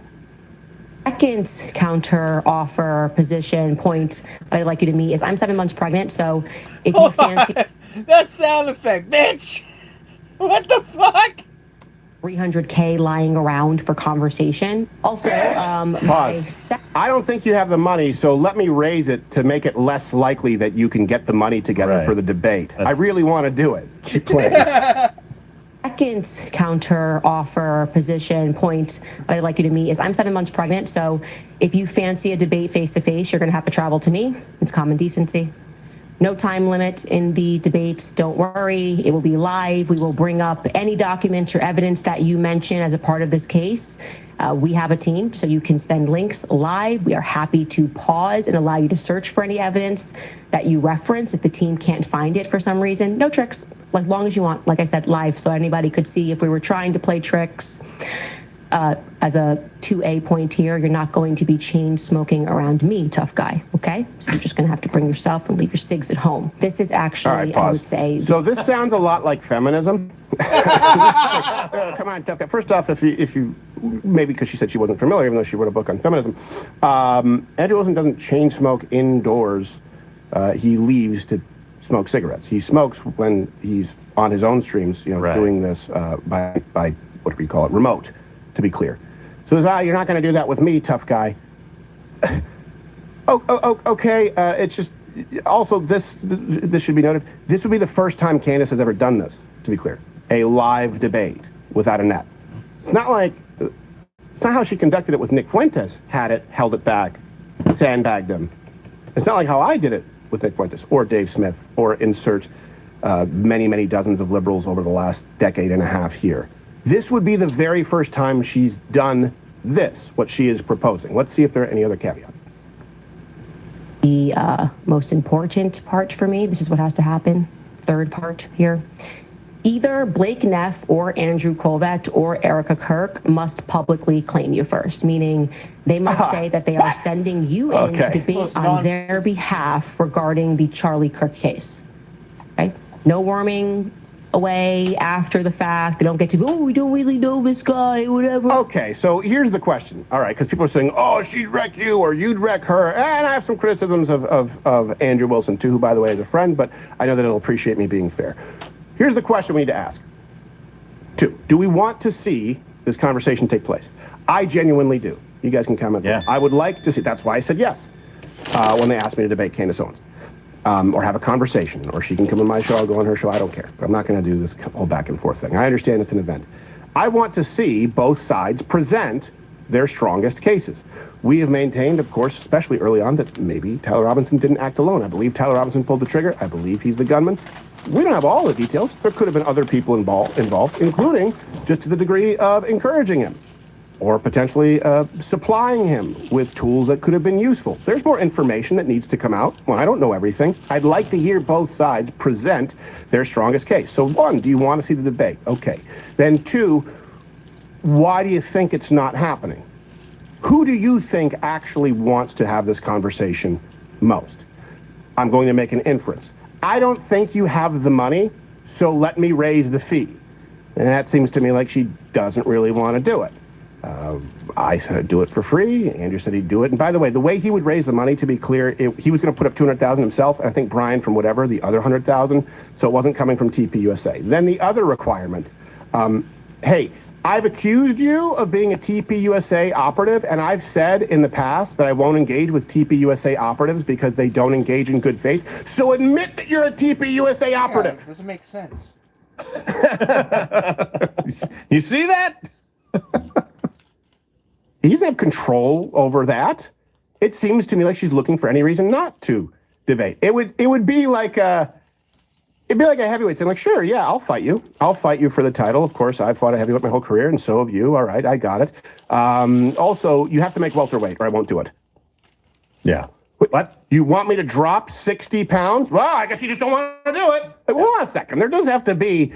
Second counter offer position point that I'd like you to meet is I'm 7 months pregnant, so if you fancy that sound effect, bitch. What the fuck? 300K lying around for conversation. Also, Pause. I don't think you have the money, so let me raise it to make it less likely that you can get the money together for the debate. I really want to do it. Keep playing. Second counter offer position point that I'd like you to meet is I'm 7 months pregnant, so if you fancy a debate face-to-face, you're going to have to travel to me. It's common decency. No time limit in the debates. Don't worry. It will be live. We will bring up any documents or evidence that you mention as a part of this case. We have a team, so you can send links live. We are happy to pause and allow you to search for any evidence that you reference if the team can't find it for some reason. No tricks, as long as you want. Like I said, live, so anybody could see if we were trying to play tricks. As a 2A point here, you're not going to be chain smoking around me, tough guy, okay? So you're just going to have to bring yourself and leave your cigs at home. This is actually, right, pause. I would say... So this sounds a lot like feminism. Come on, tough guy. First off, if you maybe because she said she wasn't familiar, even though she wrote a book on feminism, Andrew Wilson doesn't chain smoke indoors. He leaves to smoke cigarettes. He smokes when he's on his own streams, doing this by what do we call it, remote. To be clear. So you're not going to do that with me, tough guy. Okay, it's just, also this should be noted, this would be the first time Candace has ever done this, to be clear. A live debate without a net. It's not how she conducted it with Nick Fuentes, held it back, sandbagged him. It's not like how I did it with Nick Fuentes, or Dave Smith, or insert many, many dozens of liberals over the last decade and a half here. This would be the very first time she's done this, what she is proposing. Let's see if there are any other caveats. The most important part for me, this is what has to happen, third part here. Either Blake Neff or Andrew Colvett or Erica Kirk must publicly claim you first, meaning they must say that they are sending you in to debate on their behalf regarding the Charlie Kirk case. Okay? No worming away after the fact. They don't get to be, we don't really know this guy, whatever. Okay, so here's the question. All right, because people are saying, she'd wreck you or you'd wreck her. And I have some criticisms of Andrew Wilson, too, who, by the way, is a friend, but I know that he'll appreciate me being fair. Here's the question we need to ask. 2, do we want to see this conversation take place? I genuinely do. You guys can comment. Yeah. I would like to see, that's why I said yes when they asked me to debate Candace Owens. Or have a conversation, or she can come on my show, I'll go on her show, I don't care. But I'm not going to do this whole back and forth thing. I understand it's an event. I want to see both sides present their strongest cases. We have maintained, of course, especially early on, that maybe Tyler Robinson didn't act alone. I believe Tyler Robinson pulled the trigger. I believe he's the gunman. We don't have all the details. There could have been other people involved, including just to the degree of encouraging him, or potentially supplying him with tools that could have been useful. There's more information that needs to come out. Well, I don't know everything. I'd like to hear both sides present their strongest case. So 1, do you want to see the debate? Okay. Then 2, why do you think it's not happening? Who do you think actually wants to have this conversation most? I'm going to make an inference. I don't think you have the money, so let me raise the fee. And that seems to me like she doesn't really want to do it. I said I'd do it for free. Andrew said he'd do it. And by the way, the way he would raise the money, to be clear, he was going to put up $200,000 himself, and I think Brian from whatever, the other $100,000. So it wasn't coming from TPUSA. Then the other requirement, hey, I've accused you of being a TPUSA operative, and I've said in the past that I won't engage with TPUSA operatives because they don't engage in good faith. So admit that you're a TPUSA operative. Yeah, it doesn't make sense. You see that? He doesn't have control over that. It seems to me like she's looking for any reason not to debate. It would be like a heavyweight saying, like, sure, yeah, I'll fight you. I'll fight you for the title. Of course, I've fought a heavyweight my whole career, and so have you. All right, I got it. Also, you have to make welterweight, or I won't do it. Yeah. What? You want me to drop 60 pounds? Well, I guess you just don't want to do it. Like, well, hold on a second. There does have to be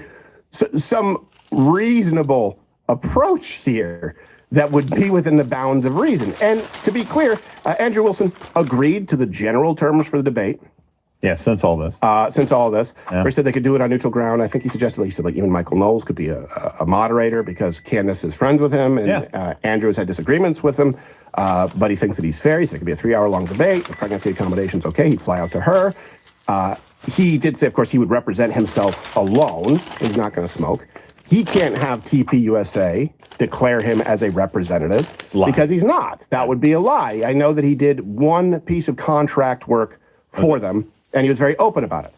some reasonable approach here that would be within the bounds of reason. And to be clear, Andrew Wilson agreed to the general terms for the debate. Yeah, since all this. Where he said they could do it on neutral ground. I think he suggested, like, he said, like, even Michael Knowles could be a moderator because Candace is friends with him, and Andrew has had disagreements with him, but he thinks that he's fair. He said it could be a 3-hour-long debate. The pregnancy accommodation's okay. He'd fly out to her. He did say, of course, he would represent himself alone. He's not going to smoke. He can't have TPUSA declare him as a representative because he's not. That would be a lie. I know that he did one piece of contract work for them, and he was very open about it.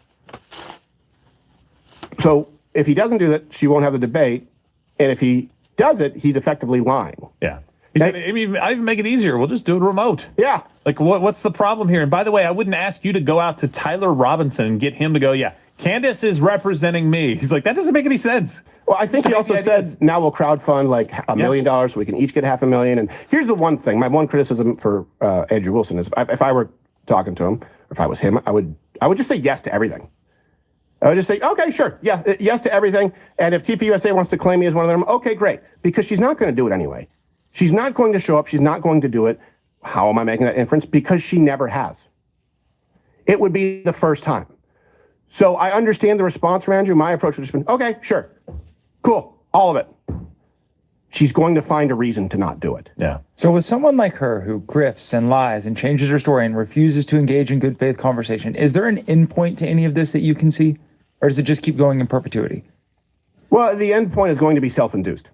So if he doesn't do that, she won't have the debate. And if he does it, he's effectively lying. Yeah. I even make it easier. We'll just do it remote. Yeah. Like, what's the problem here? And by the way, I wouldn't ask you to go out to Tyler Robinson and get him to go, yeah, Candace is representing me. He's like, that doesn't make any sense. Well, I think he also said, now we'll crowdfund like $1 million so we can each get $500,000. And here's the one thing, my one criticism for Andrew Wilson is if I were talking to him, or if I was him, I would just say yes to everything. I would just say, okay, sure, yeah, yes to everything. And if TPUSA wants to claim me as one of them, okay, great. Because she's not going to do it anyway. She's not going to show up. She's not going to do it. How am I making that inference? Because she never has. It would be the first time. So I understand the response from Andrew. My approach would have been, okay, sure, cool, all of it. She's going to find a reason to not do it. Yeah. So with someone like her who grifts and lies and changes her story and refuses to engage in good faith conversation, is there an end point to any of this that you can see? Or does it just keep going in perpetuity? Well, the end point is going to be self-induced.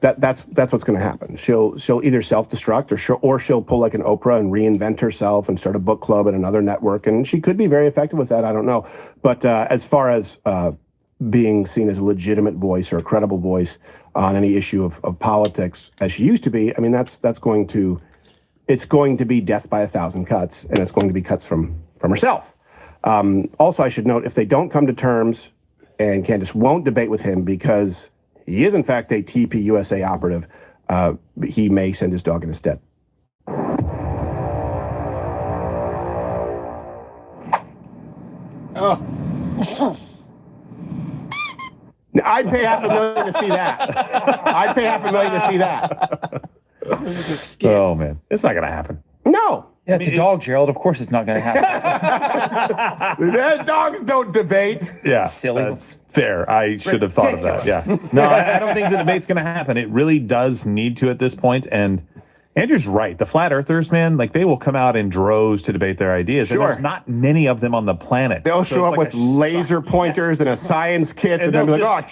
That's what's going to happen. She'll either self-destruct or she'll pull like an Oprah and reinvent herself and start a book club at another network, and she could be very effective with that. I don't know, but as far as being seen as a legitimate voice or a credible voice on any issue of politics as she used to be, I mean it's going to be death by 1,000 cuts, and it's going to be cuts from herself. Also, I should note, if they don't come to terms, and Candace won't debate with him because he is, in fact, a TPUSA operative, he may send his dog in his stead. Oh. Now, I'd pay $500,000 to see that. I'd pay $500,000 to see that. Oh, man. It's not going to happen. No. Yeah, it's a dog, Gerald. Of course it's not going to happen. Dogs don't debate. Yeah, Silly. that's fair. I should have thought of that. Yeah. No, I don't think the debate's going to happen. It really does need to at this point. And Andrew's right. The flat earthers, man, like they will come out in droves to debate their ideas. Sure. And there's not many of them on the planet. They'll So show it's up like with laser pointers and a science kit, and they'll be like,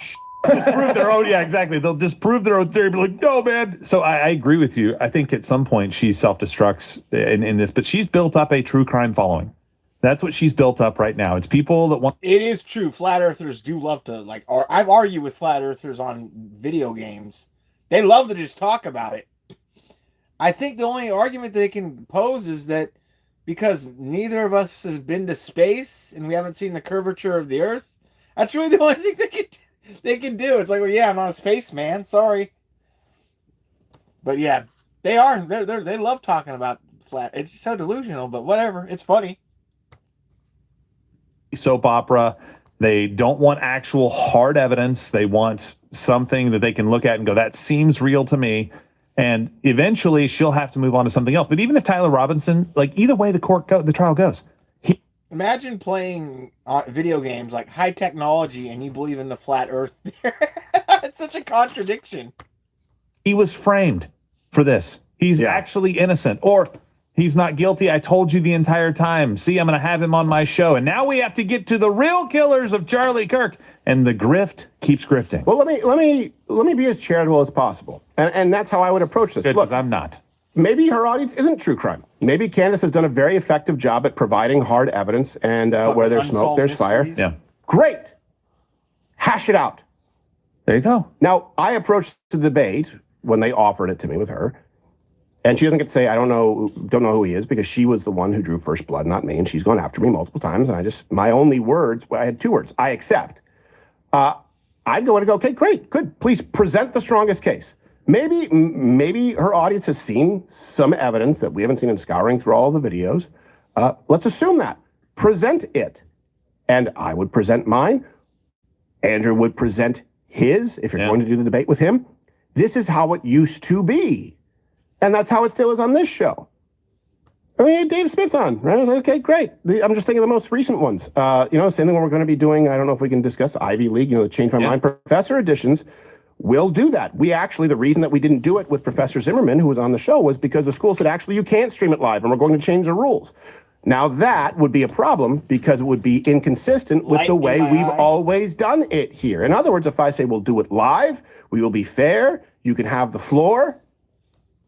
disprove their own. Yeah, exactly. They'll disprove their own theory. Be like, no, man. So I agree with you. I think at some point she self-destructs in this, but she's built up a true crime following. That's what she's built up right now. It's people that want. It is true. Flat earthers do love to I've argued with flat earthers on video games. They love to just talk about it. I think the only argument they can pose is that because neither of us has been to space and we haven't seen the curvature of the Earth, that's really the only thing they can do. It's like, well, yeah, I'm not a spaceman. Sorry. But yeah, they love talking about flat. It's so delusional, but whatever. It's funny. Soap opera. They don't want actual hard evidence. They want something that they can look at and go, that seems real to me. And eventually she'll have to move on to something else. But even if Tyler Robinson, like either way the trial goes, Imagine playing video games like high technology and you believe in the flat Earth. It's such a contradiction. He was framed for this. He's actually innocent, or he's not guilty. I told you the entire time. See, I'm going to have him on my show. And now we have to get to the real killers of Charlie Kirk. And the grift keeps grifting. Well, let me be as charitable as possible, and that's how I would approach this. Good, Look, because I'm not. maybe her audience isn't true crime. Maybe Candace has done a very effective job at providing hard evidence, and where there's smoke, there's fire. Yeah. Great. Hash it out. There you go. Now, I approached the debate when they offered it to me with her, and she doesn't get to say, I don't know who he is, because she was the one who drew first blood, not me, and she's gone after me multiple times, and my only words, I had 2 words, I accept. I'd go in and go, okay, great, good. Please present the strongest case. Maybe her audience has seen some evidence that we haven't seen in scouring through all the videos. Let's assume that. Present it. And I would present mine. Andrew would present his, if you're going to do the debate with him. This is how it used to be. And that's how it still is on this show. I mean, Dave Smith on, right? Okay, great. I'm just thinking of the most recent ones. Same thing we're going to be doing. I don't know if we can discuss Ivy League, the Change My Mind Professor editions. We'll do that. The reason that we didn't do it with Professor Zimmerman, who was on the show, was because the school said, actually, you can't stream it live, and we're going to change the rules. Now, that would be a problem because it would be inconsistent with the way we've always done it here. In other words, if I say we'll do it live, we will be fair, you can have the floor,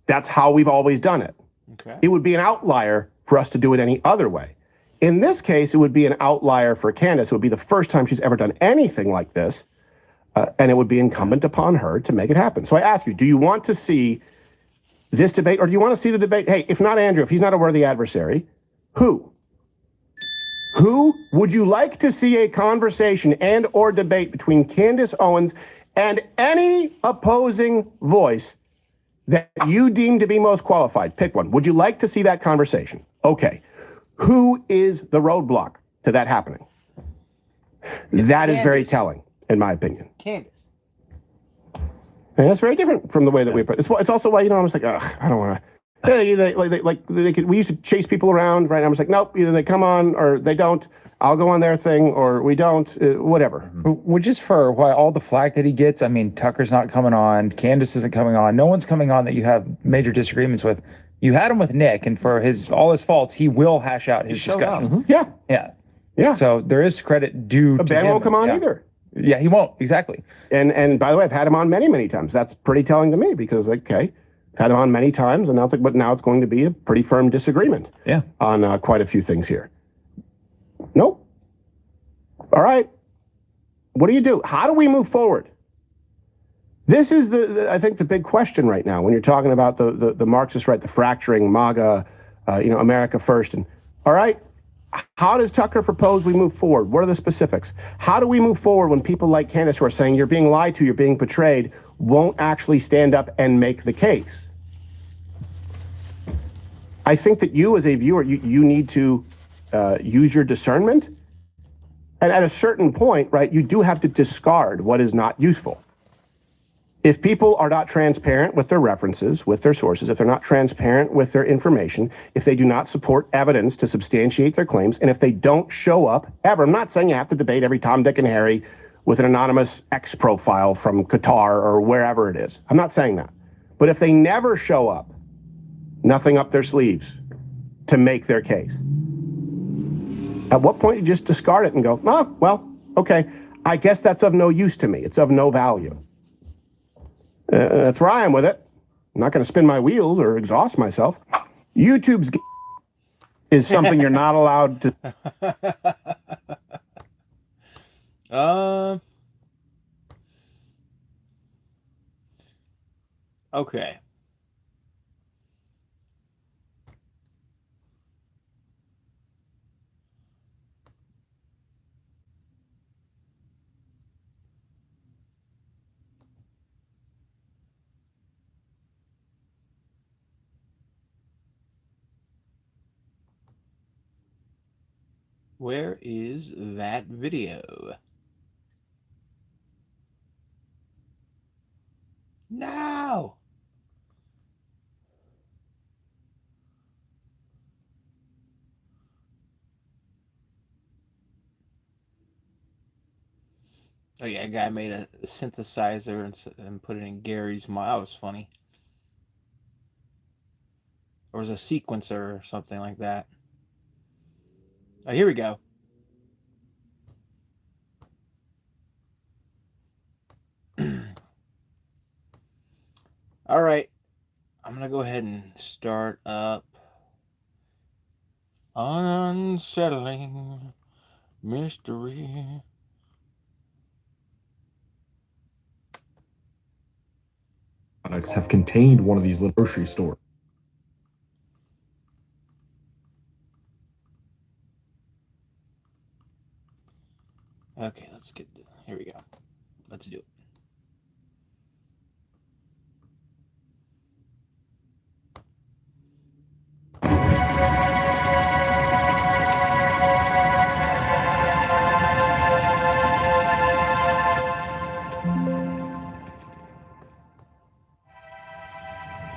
that's how we've always done it. Okay. It would be an outlier for us to do it any other way. In this case, it would be an outlier for Candace. It would be the first time she's ever done anything like this, and it would be incumbent upon her to make it happen. So I ask you, do you want to see this debate, or do you want to see the debate? Hey, if not Andrew, if he's not a worthy adversary, who? Who would you like to see a conversation and or debate between Candace Owens and any opposing voice that you deem to be most qualified? Pick one. Would you like to see that conversation? Okay. Who is the roadblock to that happening? That is very telling, in my opinion. Candace. And that's very different from the way that we approach. It's also why, I was like, I don't want to. We used to chase people around, right? I was like, nope, either they come on or they don't. I'll go on their thing or we don't, whatever. Which is for why all the flack that he gets. I mean, Tucker's not coming on. Candace isn't coming on. No one's coming on that you have major disagreements with. You had him with Nick, and for all his faults, he will hash out his discussion. Yeah. So there is credit due to Ben him. won't come on either. Yeah, he won't. Exactly. And by the way, I've had him on many, many times. That's pretty telling to me because, okay, I've had him on many times, and now it's like, but now it's going to be a pretty firm disagreement on quite a few things here. Nope. All right. What do you do? How do we move forward? This is I think the big question right now when you're talking about the Marxist right, the fracturing, MAGA, America first. And all right, how does Tucker propose we move forward? What are the specifics? How do we move forward when people like Candace who are saying you're being lied to, you're being betrayed, won't actually stand up and make the case? I think that you as a viewer, you need to use your discernment. And at a certain point, right, you do have to discard what is not useful. If people are not transparent with their references, with their sources, if they're not transparent with their information, if they do not support evidence to substantiate their claims, and if they don't show up ever, I'm not saying you have to debate every Tom, Dick, and Harry with an anonymous X profile from Qatar or wherever it is. I'm not saying that. But if they never show up, nothing up their sleeves to make their case, at what point you just discard it and go, oh, well, okay, I guess that's of no use to me. It's of no value. That's where I am with it. I'm not going to spin my wheels or exhaust myself. YouTube's is something you're not allowed to. Okay. Where is that video? No! Oh yeah, a guy made a synthesizer and put it in Gary's mind. That was funny. Or was a sequencer or something like that. Oh, here we go. All right, I'm gonna go ahead and start up Unsettling Mystery. Products have contained one of these little grocery stores. Okay, let's get here we go. Let's do it.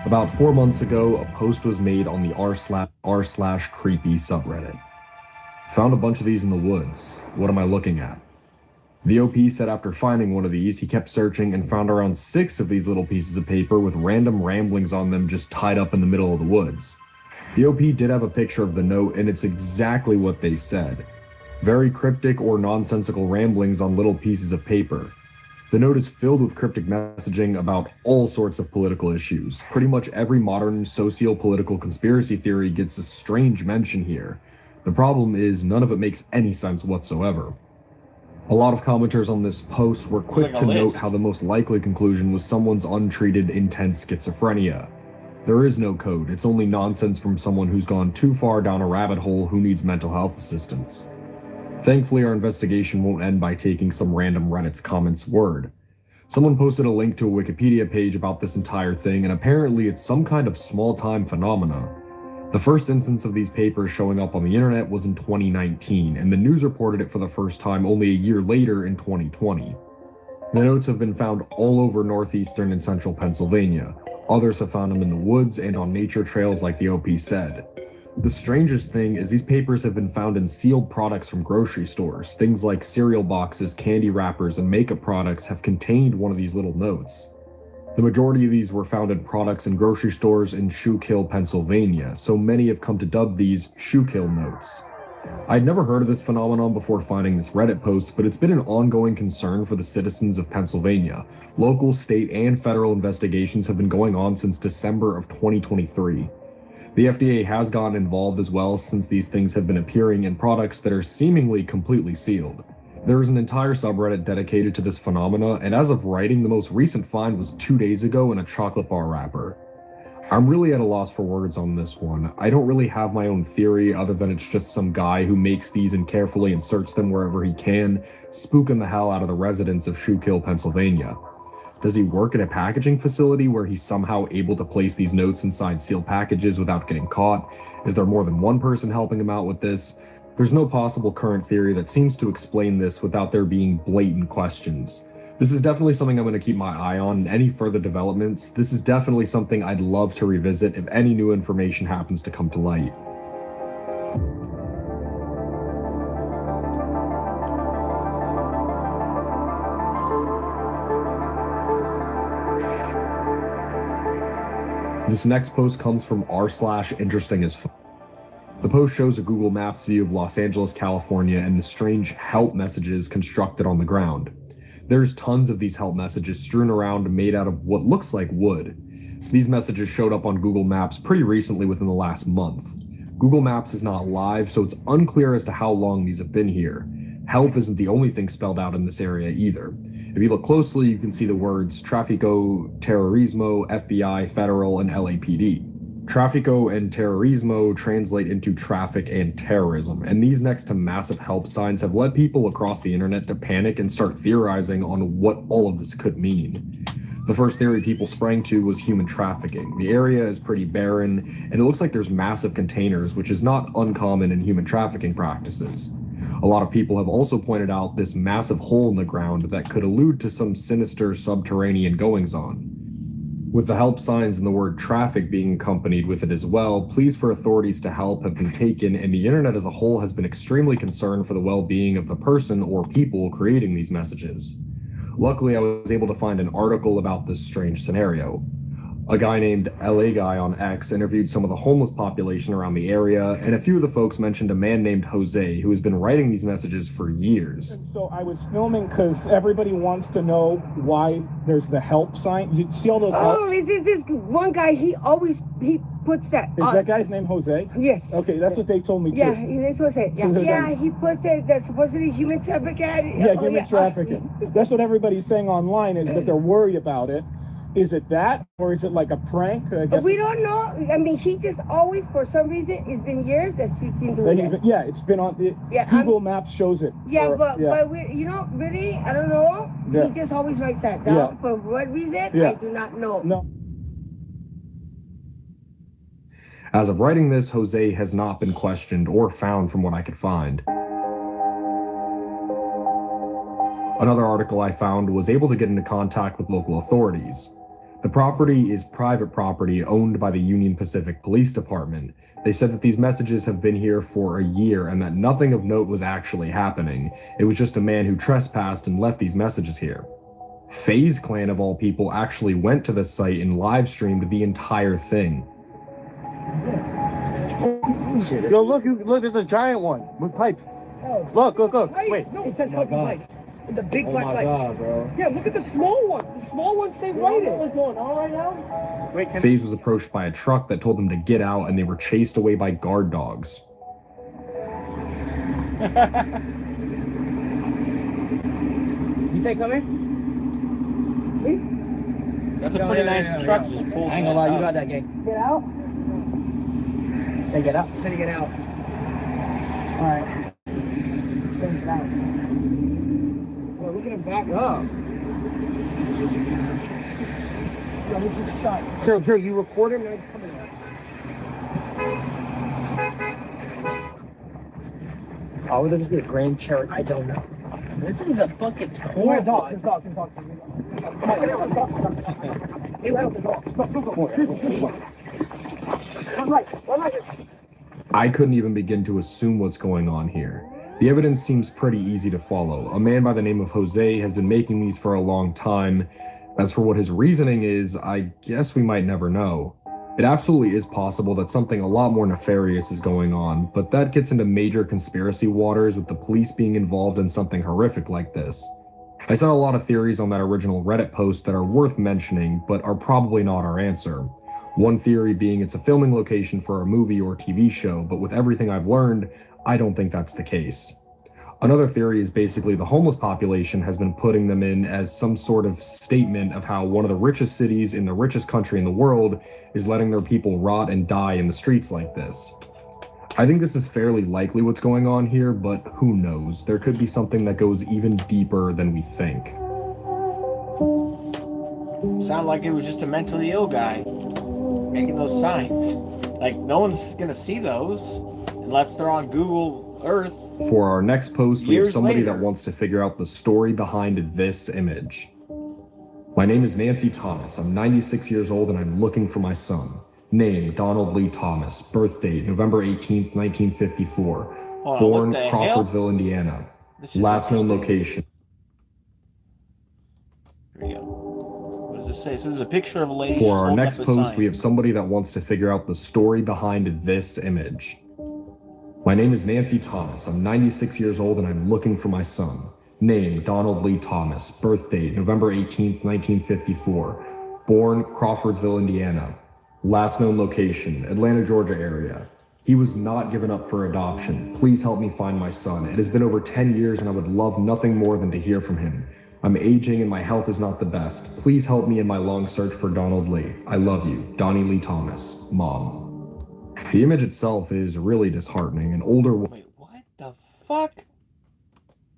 About 4 months ago, a post was made on the r/creepy subreddit. Found a bunch of these in the woods. What am I looking at? The OP said after finding one of these, he kept searching and found around 6 of these little pieces of paper with random ramblings on them just tied up in the middle of the woods. The OP did have a picture of the note, and it's exactly what they said. Very cryptic or nonsensical ramblings on little pieces of paper. The note is filled with cryptic messaging about all sorts of political issues. Pretty much every modern socio-political conspiracy theory gets a strange mention here. The problem is none of it makes any sense whatsoever. A lot of commenters on this post were quick to note how the most likely conclusion was someone's untreated intense schizophrenia. There is no code, it's only nonsense from someone who's gone too far down a rabbit hole who needs mental health assistance. Thankfully, our investigation won't end by taking some random Reddit's comments word. Someone posted a link to a Wikipedia page about this entire thing, and apparently it's some kind of small-time phenomena. The first instance of these papers showing up on the internet was in 2019, and the news reported it for the first time only a year later in 2020. The notes have been found all over northeastern and central Pennsylvania. Others have found them in the woods and on nature trails like the OP said. The strangest thing is these papers have been found in sealed products from grocery stores. Things like cereal boxes, candy wrappers, and makeup products have contained one of these little notes. The majority of these were found in products in grocery stores in Schuylkill, Pennsylvania, so many have come to dub these Schuylkill notes. I'd never heard of this phenomenon before finding this Reddit post, but it's been an ongoing concern for the citizens of Pennsylvania. Local, state, and federal investigations have been going on since December of 2023. The FDA has gotten involved as well, since these things have been appearing in products that are seemingly completely sealed. There is an entire subreddit dedicated to this phenomena, and as of writing, the most recent find was 2 days ago in a chocolate bar wrapper. I'm really at a loss for words on this one. I don't really have my own theory other than it's just some guy who makes these and carefully inserts them wherever he can, spooking the hell out of the residents of Schuylkill, Pennsylvania. Does he work at a packaging facility where he's somehow able to place these notes inside sealed packages without getting caught? Is there more than one person helping him out with this? There's no possible current theory that seems to explain this without there being blatant questions. This is definitely something I'm going to keep my eye on, and any further developments, this is definitely something I'd love to revisit if any new information happens to come to light. This next post comes from r/interesting-as-fuck. The post shows a Google Maps view of Los Angeles, California, and the strange help messages constructed on the ground. There's tons of these help messages strewn around made out of what looks like wood. These messages showed up on Google Maps pretty recently within the last month. Google Maps is not live, so it's unclear as to how long these have been here. Help isn't the only thing spelled out in this area either. If you look closely, you can see the words Tráfico, Terrorismo, FBI, Federal, and LAPD. Tráfico and Terrorismo translate into traffic and terrorism, and these next to massive help signs have led people across the internet to panic and start theorizing on what all of this could mean. The first theory people sprang to was human trafficking. The area is pretty barren, and it looks like there's massive containers, which is not uncommon in human trafficking practices. A lot of people have also pointed out this massive hole in the ground that could allude to some sinister subterranean goings-on. With the help signs and the word traffic being accompanied with it as well, pleas for authorities to help have been taken, and the internet as a whole has been extremely concerned for the well-being of the person or people creating these messages. Luckily, I was able to find an article about this strange scenario. A guy named LA Guy on X interviewed some of the homeless population around the area, and a few of the folks mentioned a man named Jose who has been writing these messages for years. So I was filming because everybody wants to know why there's the help sign. You see all those helps? Oh, is this one guy? He puts that. Is that guy's name Jose? Yes. Okay, that's what they told me too. Yeah, that's Jose. Yeah, So yeah, he puts it. That's supposedly human trafficking. Yeah, human trafficking. That's what everybody's saying online, is that they're worried about it. Is it that, or is it like a prank? I guess we don't know. I mean, he just always, for some reason, it's been years that he's been doing it. Yeah, it's been on. Google Maps shows it. Yeah, but we, really, I don't know. Yeah. He just always writes that down. Yeah. For what reason? Yeah. I do not know. No. As of writing this, Jose has not been questioned or found from what I could find. Another article I found was able to get into contact with local authorities. The property is private property owned by the Union Pacific Police Department. They said that these messages have been here for a year and that nothing of note was actually happening. It was just a man who trespassed and left these messages here. FaZe Clan, of all people, actually went to the site and live streamed the entire thing. Yo, look, there's a giant one with pipes. Look. Wait. No, it says fucking pipes. The big black pipes. God, bro. Yeah, look at the small one. The small one say writing. What's going on right now? Wait, FaZe was approached by a truck that told them to get out, and they were chased away by guard dogs. You say come here? That's a pretty nice truck just pulled. I ain't gonna lie, you got that gang. Get out? Say get out. Say get out. Alright. Say get out. Well, look at him back up. Yo, this is shot. Joe, you record him and I'm coming out. Oh, would there just be a Grand Cherokee? I don't know. This is a fucking tour. Dog. I couldn't even begin to assume what's going on here. The evidence seems pretty easy to follow. A man by the name of Jose has been making these for a long time. As for what his reasoning is, I guess we might never know. It absolutely is possible that something a lot more nefarious is going on, but that gets into major conspiracy waters with the police being involved in something horrific like this. I saw a lot of theories on that original Reddit post that are worth mentioning, but are probably not our answer. One theory being it's a filming location for a movie or TV show, but with everything I've learned, I don't think that's the case. Another theory is basically the homeless population has been putting them in as some sort of statement of how one of the richest cities in the richest country in the world is letting their people rot and die in the streets like this. I think this is fairly likely what's going on here, but who knows? There could be something that goes even deeper than we think. Sound like it was just a mentally ill guy making those signs. Like, no one's gonna see those unless they're on Google Earth. For our next post, we have somebody later. that wants to figure out the story behind this image. My name is Nancy Thomas. I'm 96 years old and I'm looking for my son. Name, Donald Lee Thomas. Birth date, November 18th, 1954. Hold on, Born, what the Crawfordsville, Indiana. This is Last known interesting. location. Here we go. What does it say? So this is a picture of a lady. For our holding next up a post, sign. we have somebody that wants to figure out the story behind this image. My name is Nancy Thomas. I'm 96 years old and I'm looking for my son. Name, Donald Lee Thomas. Birth date, November 18th, 1954. Born, Crawfordsville, Indiana. Last known location, Atlanta, Georgia area. He was not given up for adoption. Please help me find my son. It has been over 10 years and I would love nothing more than to hear from him. I'm aging and my health is not the best. Please help me in my long search for Donald Lee. I love you, Donnie Lee Thomas, Mom. The image itself is really disheartening. An older Wait, what the fuck?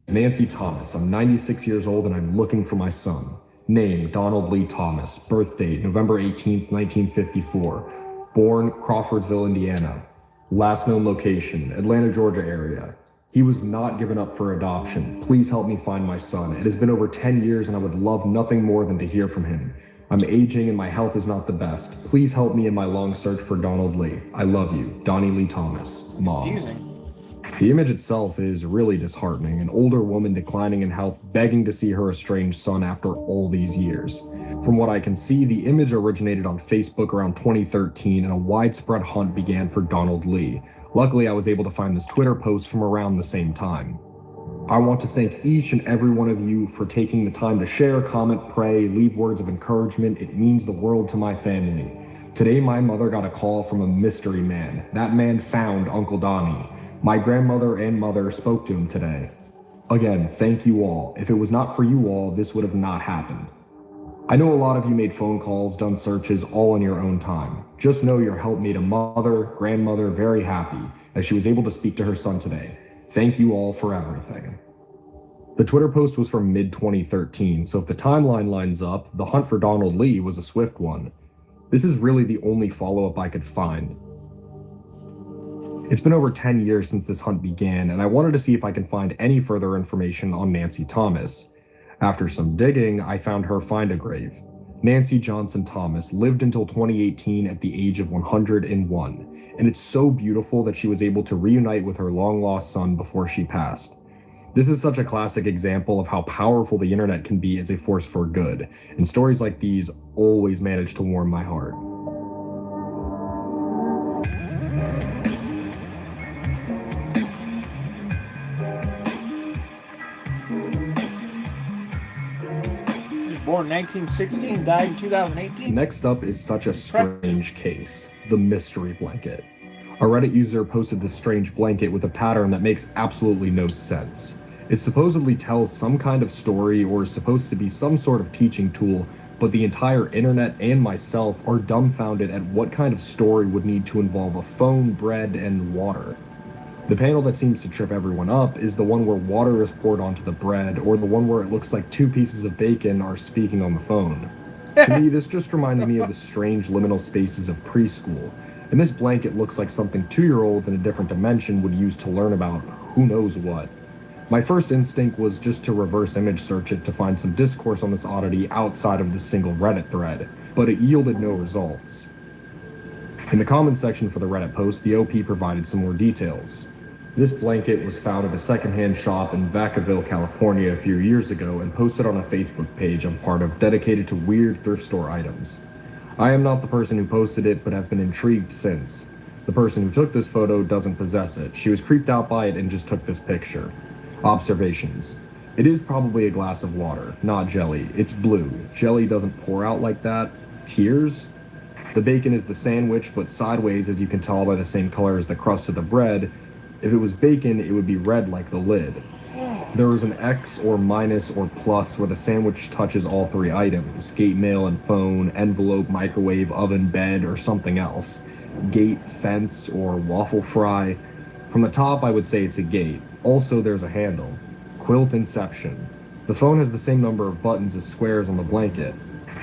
Nancy Thomas. I'm 96 years old and I'm looking for my son. Name, Donald Lee Thomas. Birth date, November 18th, 1954. Born, Crawfordsville, Indiana. Last known location, Atlanta, Georgia area. He was not given up for adoption. Please help me find my son. It has been over 10 years and I would love nothing more than to hear from him. I'm aging and my health is not the best. Please help me in my long search for Donald Lee. I love you, Donnie Lee Thomas, Mom. Confusing. The image itself is really disheartening. An older woman declining in health, begging to see her estranged son after all these years. From what I can see, the image originated on Facebook around 2013 and a widespread hunt began for Donald Lee. Luckily, I was able to find this Twitter post from around the same time. I want to thank each and every one of you for taking the time to share, comment, pray, leave words of encouragement. It means the world to my family. Today, my mother got a call from a mystery man. That man found Uncle Donnie. My grandmother and mother spoke to him today. Again, thank you all. If it was not for you all, this would have not happened. I know a lot of you made phone calls, done searches, all in your own time. Just know your help made a mother, grandmother very happy as she was able to speak to her son today. Thank you all for everything. The Twitter post was from mid-2013, so if the timeline lines up, the hunt for Donald Lee was a swift one. This is really the only follow-up I could find. It's been over 10 years since this hunt began, and I wanted to see if I can find any further information on Nancy Thomas. After some digging, I found her find-a-grave. Nancy Johnson Thomas lived until 2018 at the age of 101, and it's so beautiful that she was able to reunite with her long-lost son before she passed. This is such a classic example of how powerful the internet can be as a force for good, and stories like these always manage to warm my heart. Born 1916, died in 2018. Next up is such a strange case, the mystery blanket. A Reddit user posted this strange blanket with a pattern that makes absolutely no sense. It supposedly tells some kind of story or is supposed to be some sort of teaching tool, but the entire internet and myself are dumbfounded at what kind of story would need to involve a phone, bread, and water. The panel that seems to trip everyone up is the one where water is poured onto the bread, or the one where it looks like two pieces of bacon are speaking on the phone. To me, this just reminds me of the strange liminal spaces of preschool, and this blanket looks like something 2-year-olds in a different dimension would use to learn about who knows what. My first instinct was just to reverse image search it to find some discourse on this oddity outside of this single Reddit thread, but it yielded no results. In the comments section for the Reddit post, the OP provided some more details. This blanket was found at a secondhand shop in Vacaville, California a few years ago and posted on a Facebook page I'm part of dedicated to weird thrift store items. I am not the person who posted it, but have been intrigued since. The person who took this photo doesn't possess it. She was creeped out by it and just took this picture. Observations. It is probably a glass of water, not jelly. It's blue. Jelly doesn't pour out like that. Tears? The bacon is the sandwich, but sideways, as you can tell by the same color as the crust of the bread. If it was bacon, it would be red like the lid. There is an X or minus or plus where the sandwich touches all three items: gate, mail, and phone, envelope, microwave, oven, bed, or something else. Gate, fence, or waffle fry. From the top, I would say it's a gate. Also, there's a handle. Quilt inception. The phone has the same number of buttons as squares on the blanket.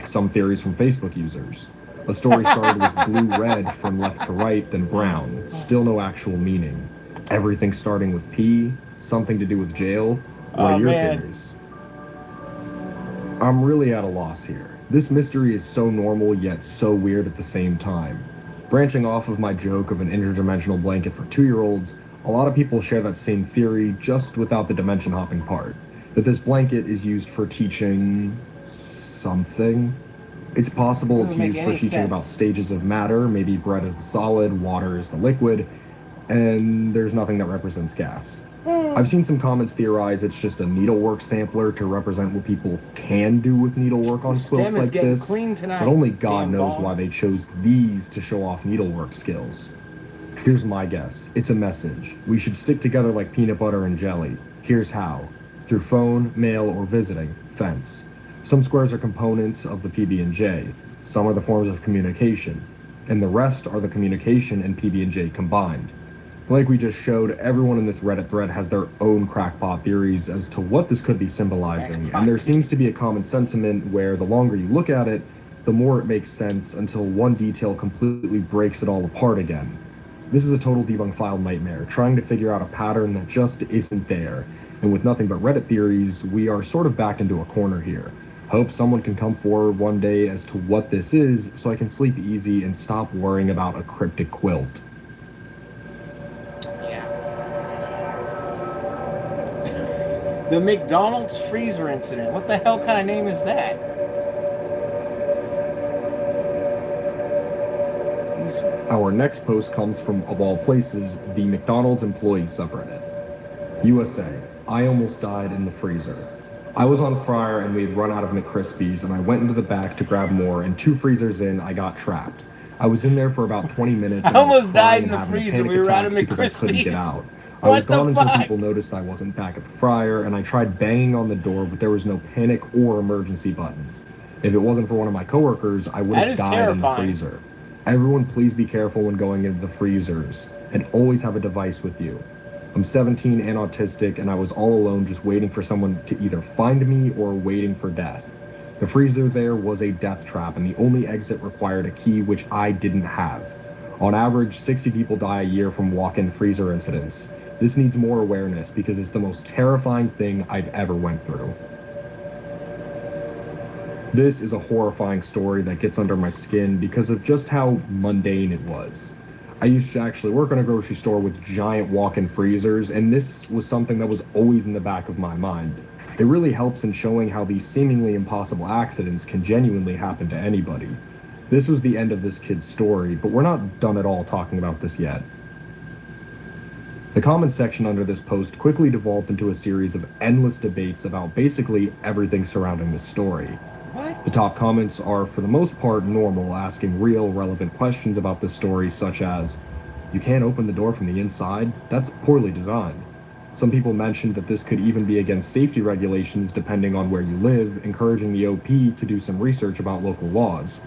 Some theories from Facebook users. A story started with blue-red from left to right, then brown. Still no actual meaning. Everything starting with P, something to do with jail. What are your theories? I'm really at a loss here. This mystery is so normal yet so weird at the same time. Branching off of my joke of an interdimensional blanket for 2-year-olds, a lot of people share that same theory just without the dimension hopping part, that this blanket is used for teaching something. It's possible it's used for teaching about stages of matter, maybe bread is the solid, water is the liquid, and there's nothing that represents gas. I've seen some comments theorize it's just a needlework sampler to represent what people can do with needlework on quilts like this, but only God knows why they chose these to show off needlework skills. Here's my guess. It's a message. We should stick together like peanut butter and jelly. Here's how. Through phone, mail, or visiting. Fence. Some squares are components of the PB&J. Some are the forms of communication. And the rest are the communication and PB&J combined. Like we just showed, everyone in this Reddit thread has their own crackpot theories as to what this could be symbolizing, and there seems to be a common sentiment where the longer you look at it, the more it makes sense until one detail completely breaks it all apart again. This is a total debunk file nightmare, trying to figure out a pattern that just isn't there, and with nothing but Reddit theories, we are sort of back into a corner here. Hope someone can come forward one day as to what this is so I can sleep easy and stop worrying about a cryptic quilt. The McDonald's freezer incident. What the hell kind of name is that? Our next post comes from, of all places, the McDonald's employee subreddit. USA, I almost died in the freezer. I was on fryer and we had run out of McCrispies and I went into the back to grab more and 2 freezers in, I got trapped. I was in there for about 20 minutes and I almost was died crying in and the having a freezer. panic We were out attack of because I couldn't McCrispies. get out. I was What the gone until fuck? people noticed I wasn't back at the fryer and I tried banging on the door, but there was no panic or emergency button. If it wasn't for one of my coworkers, I would That have is died in the terrifying. freezer. Everyone please be careful when going into the freezers and always have a device with you. I'm 17 and autistic and I was all alone just waiting for someone to either find me or waiting for death. The freezer there was a death trap and the only exit required a key which I didn't have. On average, 60 people die a year from walk-in freezer incidents. This needs more awareness because it's the most terrifying thing I've ever went through. This is a horrifying story that gets under my skin because of just how mundane it was. I used to actually work in a grocery store with giant walk-in freezers, and this was something that was always in the back of my mind. It really helps in showing how these seemingly impossible accidents can genuinely happen to anybody. This was the end of this kid's story, but we're not done at all talking about this yet. The comment section under this post quickly devolved into a series of endless debates about basically everything surrounding this story. What? The top comments are, for the most part, normal, asking real, relevant questions about the story, such as, "You can't open the door from the inside? That's poorly designed." Some people mentioned that this could even be against safety regulations depending on where you live, encouraging the OP to do some research about local laws.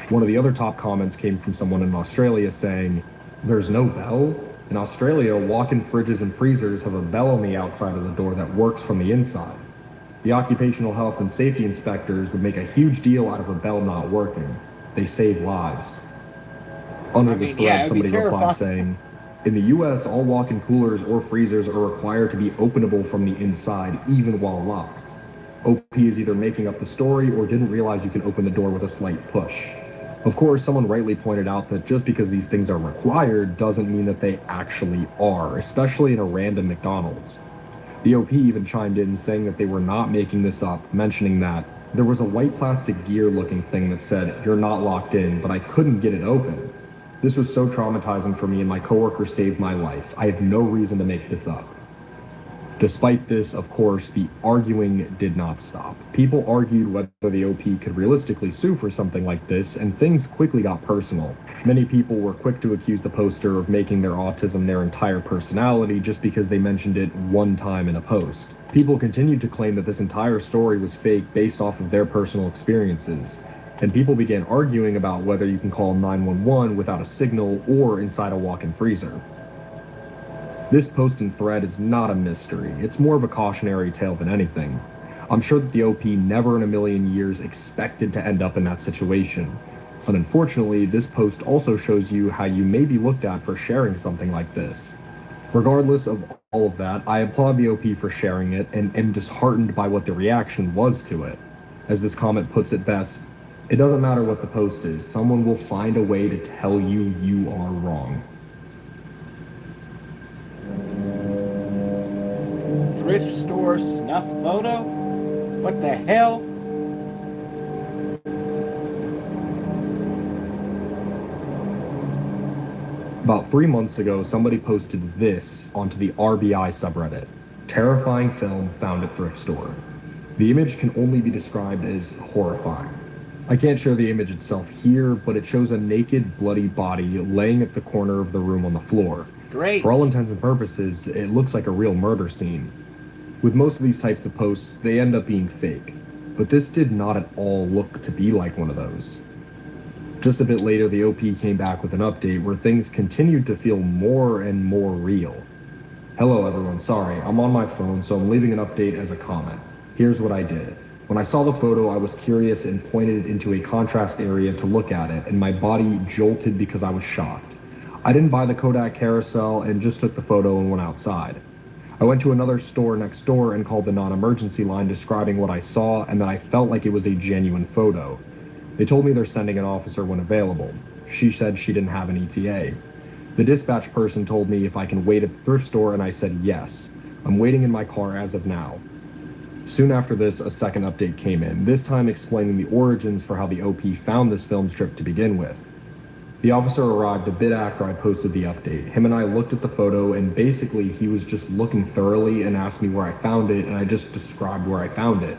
One of the other top comments came from someone in Australia saying, "There's no bell? In Australia, walk-in fridges and freezers have a bell on the outside of the door that works from the inside. The occupational health and safety inspectors would make a huge deal out of a bell not working. They save lives." Under this thread, somebody replied saying, "In the US, all walk-in coolers or freezers are required to be openable from the inside, even while locked. OP is either making up the story or didn't realize you can open the door with a slight push." Of course, someone rightly pointed out that just because these things are required doesn't mean that they actually are, especially in a random McDonald's. The OP even chimed in saying that they were not making this up, mentioning that there was a white plastic gear looking thing that said, "You're not locked in," but I couldn't get it open. This was so traumatizing for me and my coworker saved my life. I have no reason to make this up. Despite this, of course, the arguing did not stop. People argued whether the OP could realistically sue for something like this, and things quickly got personal. Many people were quick to accuse the poster of making their autism their entire personality just because they mentioned it one time in a post. People continued to claim that this entire story was fake based off of their personal experiences. And people began arguing about whether you can call 911 without a signal or inside a walk-in freezer. This post and thread is not a mystery, it's more of a cautionary tale than anything. I'm sure that the OP never in a million years expected to end up in that situation. But unfortunately, this post also shows you how you may be looked at for sharing something like this. Regardless of all of that, I applaud the OP for sharing it and am disheartened by what the reaction was to it. As this comment puts it best, it doesn't matter what the post is, someone will find a way to tell you you are wrong. Thrift store snuff photo? What the hell? About 3 months ago, somebody posted this onto the RBI subreddit. Terrifying film found at thrift store. The image can only be described as horrifying. I can't share the image itself here, but it shows a naked, bloody body laying at the corner of the room on the floor. Great. For all intents and purposes, it looks like a real murder scene. With most of these types of posts, they end up being fake, but this did not at all look to be like one of those. Just a bit later, the OP came back with an update where things continued to feel more and more real. "Hello everyone, sorry, I'm on my phone, so I'm leaving an update as a comment. Here's what I did. When I saw the photo, I was curious and pointed into a contrast area to look at it, and my body jolted because I was shocked. I didn't buy the Kodak carousel and just took the photo and went outside. I went to another store next door and called the non-emergency line describing what I saw and that I felt like it was a genuine photo. They told me they're sending an officer when available. She said she didn't have an ETA. The dispatch person told me if I can wait at the thrift store and I said yes. I'm waiting in my car as of now. Soon after this, a second update came in, this time explaining the origins for how the OP found this film strip to begin with. The officer arrived a bit after I posted the update. Him and I looked at the photo, and basically he was just looking thoroughly and asked me where I found it, and I just described where I found it.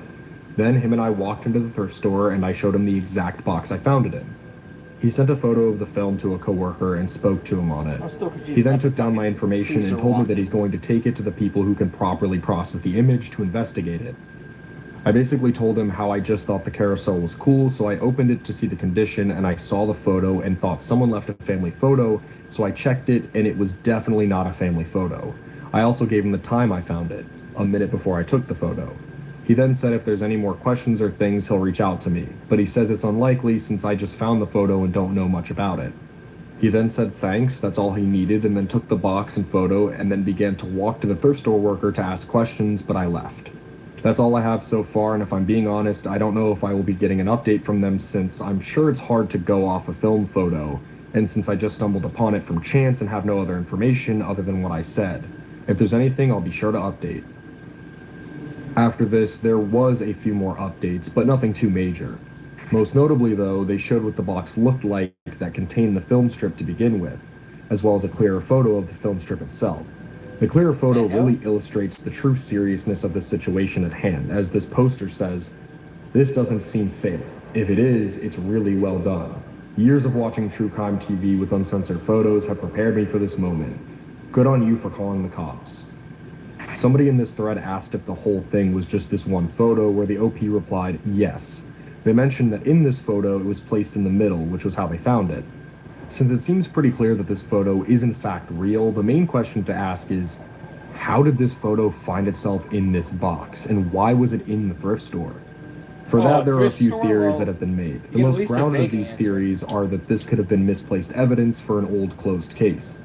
Then him and I walked into the thrift store, and I showed him the exact box I found it in. He sent a photo of the film to a coworker and spoke to him on it. He then took down my information and told me that he's going to take it to the people who can properly process the image to investigate it. I basically told him how I just thought the carousel was cool, so I opened it to see the condition, and I saw the photo and thought someone left a family photo, so I checked it, and it was definitely not a family photo. I also gave him the time I found it, a minute before I took the photo. He then said if there's any more questions or things, he'll reach out to me, but he says it's unlikely since I just found the photo and don't know much about it. He then said thanks, that's all he needed, and then took the box and photo, and then began to walk to the thrift store worker to ask questions, but I left. That's all I have so far, and if I'm being honest, I don't know if I will be getting an update from them since I'm sure it's hard to go off a film photo, and since I just stumbled upon it from chance and have no other information other than what I said. If there's anything, I'll be sure to update. After this, there was a few more updates, but nothing too major. Most notably though, they showed what the box looked like that contained the film strip to begin with, as well as a clearer photo of the film strip itself. The clearer photo really illustrates the true seriousness of the situation at hand, as this poster says, "This doesn't seem fake. If it is, it's really well done. Years of watching true crime TV with uncensored photos have prepared me for this moment. Good on you for calling the cops." Somebody in this thread asked if the whole thing was just this one photo, where the OP replied, yes. They mentioned that in this photo it was placed in the middle, which was how they found it. Since it seems pretty clear that this photo is in fact real, the main question to ask is, how did this photo find itself in this box, and why was it in the thrift store? For that, there are a few theories that have been made. The most grounded of these theories are that this could have been misplaced evidence for an old closed case.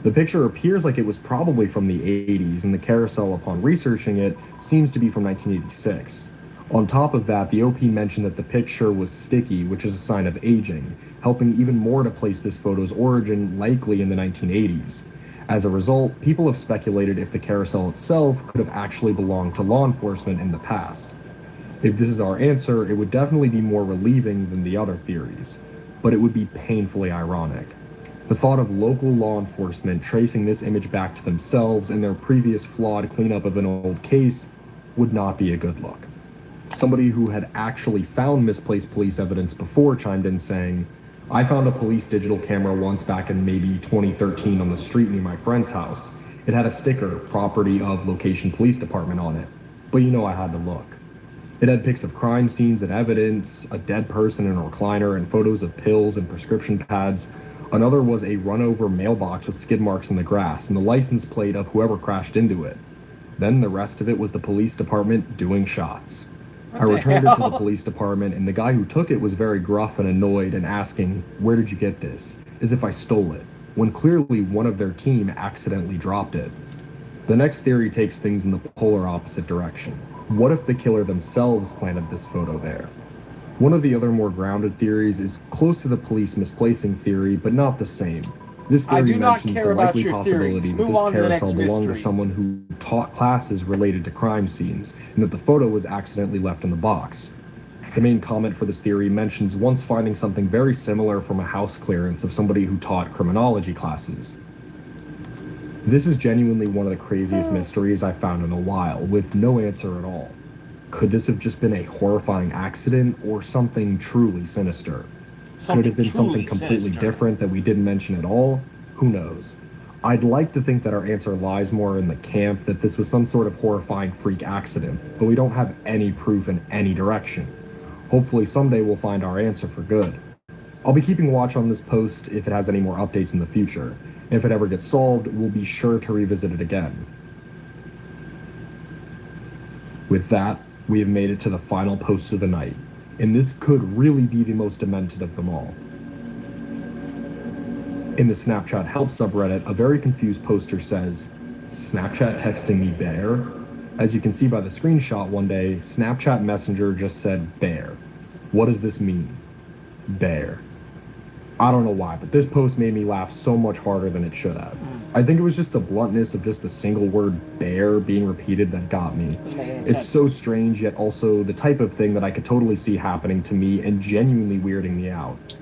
The picture appears like it was probably from the 80s, and the carousel, upon researching it, seems to be from 1986. On top of that, the OP mentioned that the picture was sticky, which is a sign of aging, helping even more to place this photo's origin likely in the 1980s. As a result, people have speculated if the carousel itself could have actually belonged to law enforcement in the past. If this is our answer, it would definitely be more relieving than the other theories, but it would be painfully ironic. The thought of local law enforcement tracing this image back to themselves and their previous flawed cleanup of an old case would not be a good look. Somebody who had actually found misplaced police evidence before chimed in saying, "I found a police digital camera once back in maybe 2013 on the street near my friend's house. It had a sticker, property of location police department on it, but you know I had to look. It had pics of crime scenes and evidence, a dead person in a recliner, and photos of pills and prescription pads. Another was a run-over mailbox with skid marks in the grass and the license plate of whoever crashed into it. Then the rest of it was the police department doing shots." I returned it to the police department, and the guy who took it was very gruff and annoyed and asking, "Where did you get this?" as if I stole it, when clearly one of their team accidentally dropped it. The next theory takes things in the polar opposite direction. What if the killer themselves planted this photo there? One of the other more grounded theories is close to the police misplacing theory, but not the same. This theory mentions the likely possibility that this carousel belonged to someone who taught classes related to crime scenes, and that the photo was accidentally left in the box. The main comment for this theory mentions once finding something very similar from a house clearance of somebody who taught criminology classes. This is genuinely one of the craziest mysteries I've found in a while, with no answer at all. Could this have just been a horrifying accident, or something truly sinister? Could it have been something completely different that we didn't mention at all? Who knows? I'd like to think that our answer lies more in the camp that this was some sort of horrifying freak accident, but we don't have any proof in any direction. Hopefully someday we'll find our answer for good. I'll be keeping watch on this post if it has any more updates in the future. If it ever gets solved, we'll be sure to revisit it again. With that, we have made it to the final post of the night, and this could really be the most demented of them all. In the Snapchat help subreddit, a very confused poster says, "Snapchat texting me bear?" As you can see by the screenshot one day, Snapchat Messenger just said bear. What does this mean? Bear. I don't know why, but this post made me laugh so much harder than it should have. I think it was just the bluntness of just the single word bear being repeated that got me. It's so strange, yet also the type of thing that I could totally see happening to me and genuinely weirding me out.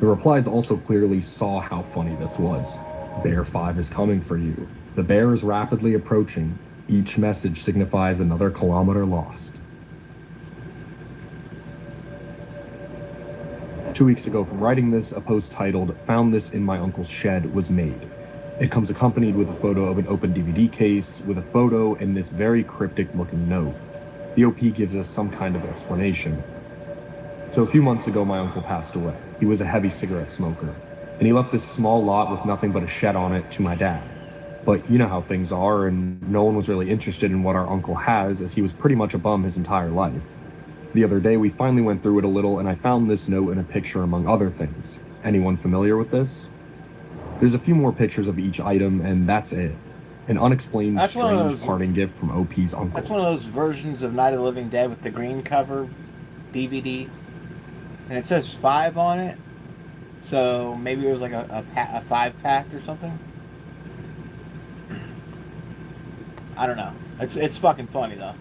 The replies also clearly saw how funny this was. Bear 5 is coming for you. The bear is rapidly approaching. Each message signifies another kilometer lost. 2 weeks ago from writing this, a post titled, "Found This in My Uncle's Shed" was made. It comes accompanied with a photo of an open DVD case, with a photo and this very cryptic looking note. The OP gives us some kind of explanation. So a few months ago, my uncle passed away. He was a heavy cigarette smoker, and he left this small lot with nothing but a shed on it to my dad. But you know how things are, and no one was really interested in what our uncle has, as he was pretty much a bum his entire life. The other day, we finally went through it a little, and I found this note and a picture among other things. Anyone familiar with this? There's a few more pictures of each item, and that's it. An unexplained, strange parting gift from OP's uncle. That's one of those versions of Night of the Living Dead with the green cover DVD. And it says 5 on it. So maybe it was like a 5-pack or something. I don't know. It's fucking funny though.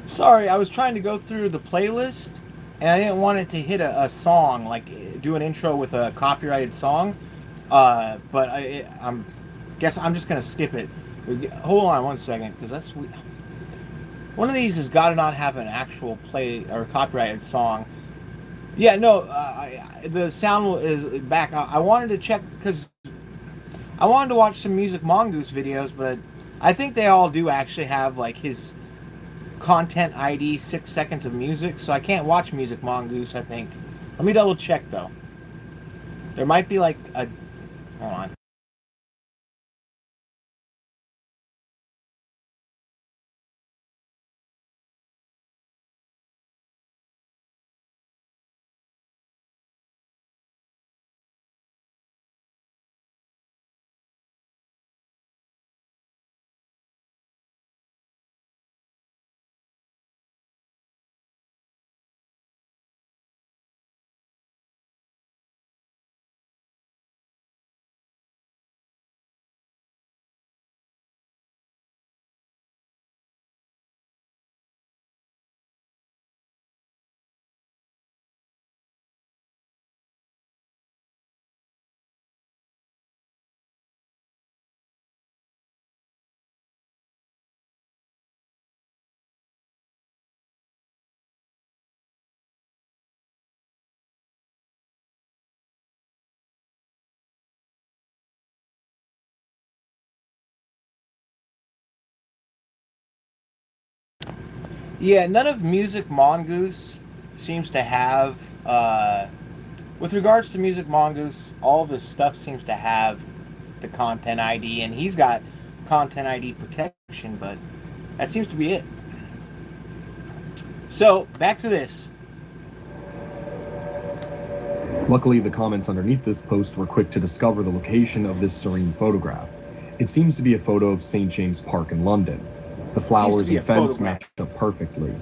Sorry, I was trying to go through the playlist, and I didn't want it to hit a song, like do an intro with a copyrighted song. But I'm guess I'm just gonna skip it. Hold on one second, because that's one of these has got to not have an actual play or copyrighted song. Yeah, no, the sound is back. I wanted to check because I wanted to watch some Music Mongoose videos, but I think they all do actually have like his content ID 6 seconds of music, so I can't watch Music Mongoose, I think. Let me double check though. There might be like a... Hold on. Yeah, none of Music Mongoose seems to have, with regards to Music Mongoose, all of his stuff seems to have the content ID, and he's got content ID protection, but that seems to be it. So, back to this. Luckily, the comments underneath this post were quick to discover the location of this serene photograph. It seems to be a photo of St. James Park in London. The flowers and fence match up perfectly.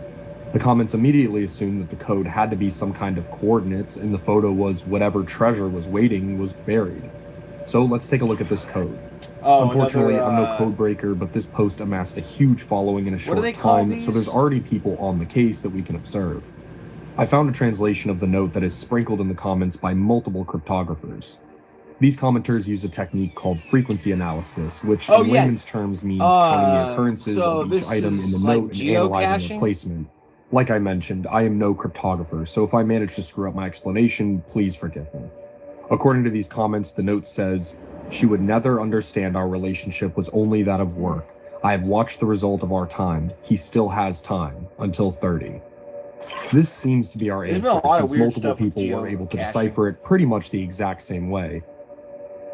The comments immediately assumed that the code had to be some kind of coordinates, and the photo was whatever treasure was waiting was buried. So let's take a look at this code. Unfortunately, I'm no code breaker, but this post amassed a huge following in a short time, so there's already people on the case that we can observe. I found a translation of the note that is sprinkled in the comments by multiple cryptographers. These commenters use a technique called frequency analysis, which in layman's terms means counting the occurrences of each item in the note and analyzing the placement. Like I mentioned, I am no cryptographer, so if I manage to screw up my explanation, please forgive me. According to these comments, the note says, "She would never understand our relationship was only that of work. I have watched the result of our time. He still has time, until 30. This seems to be our answer, since multiple people were able to decipher it pretty much the exact same way.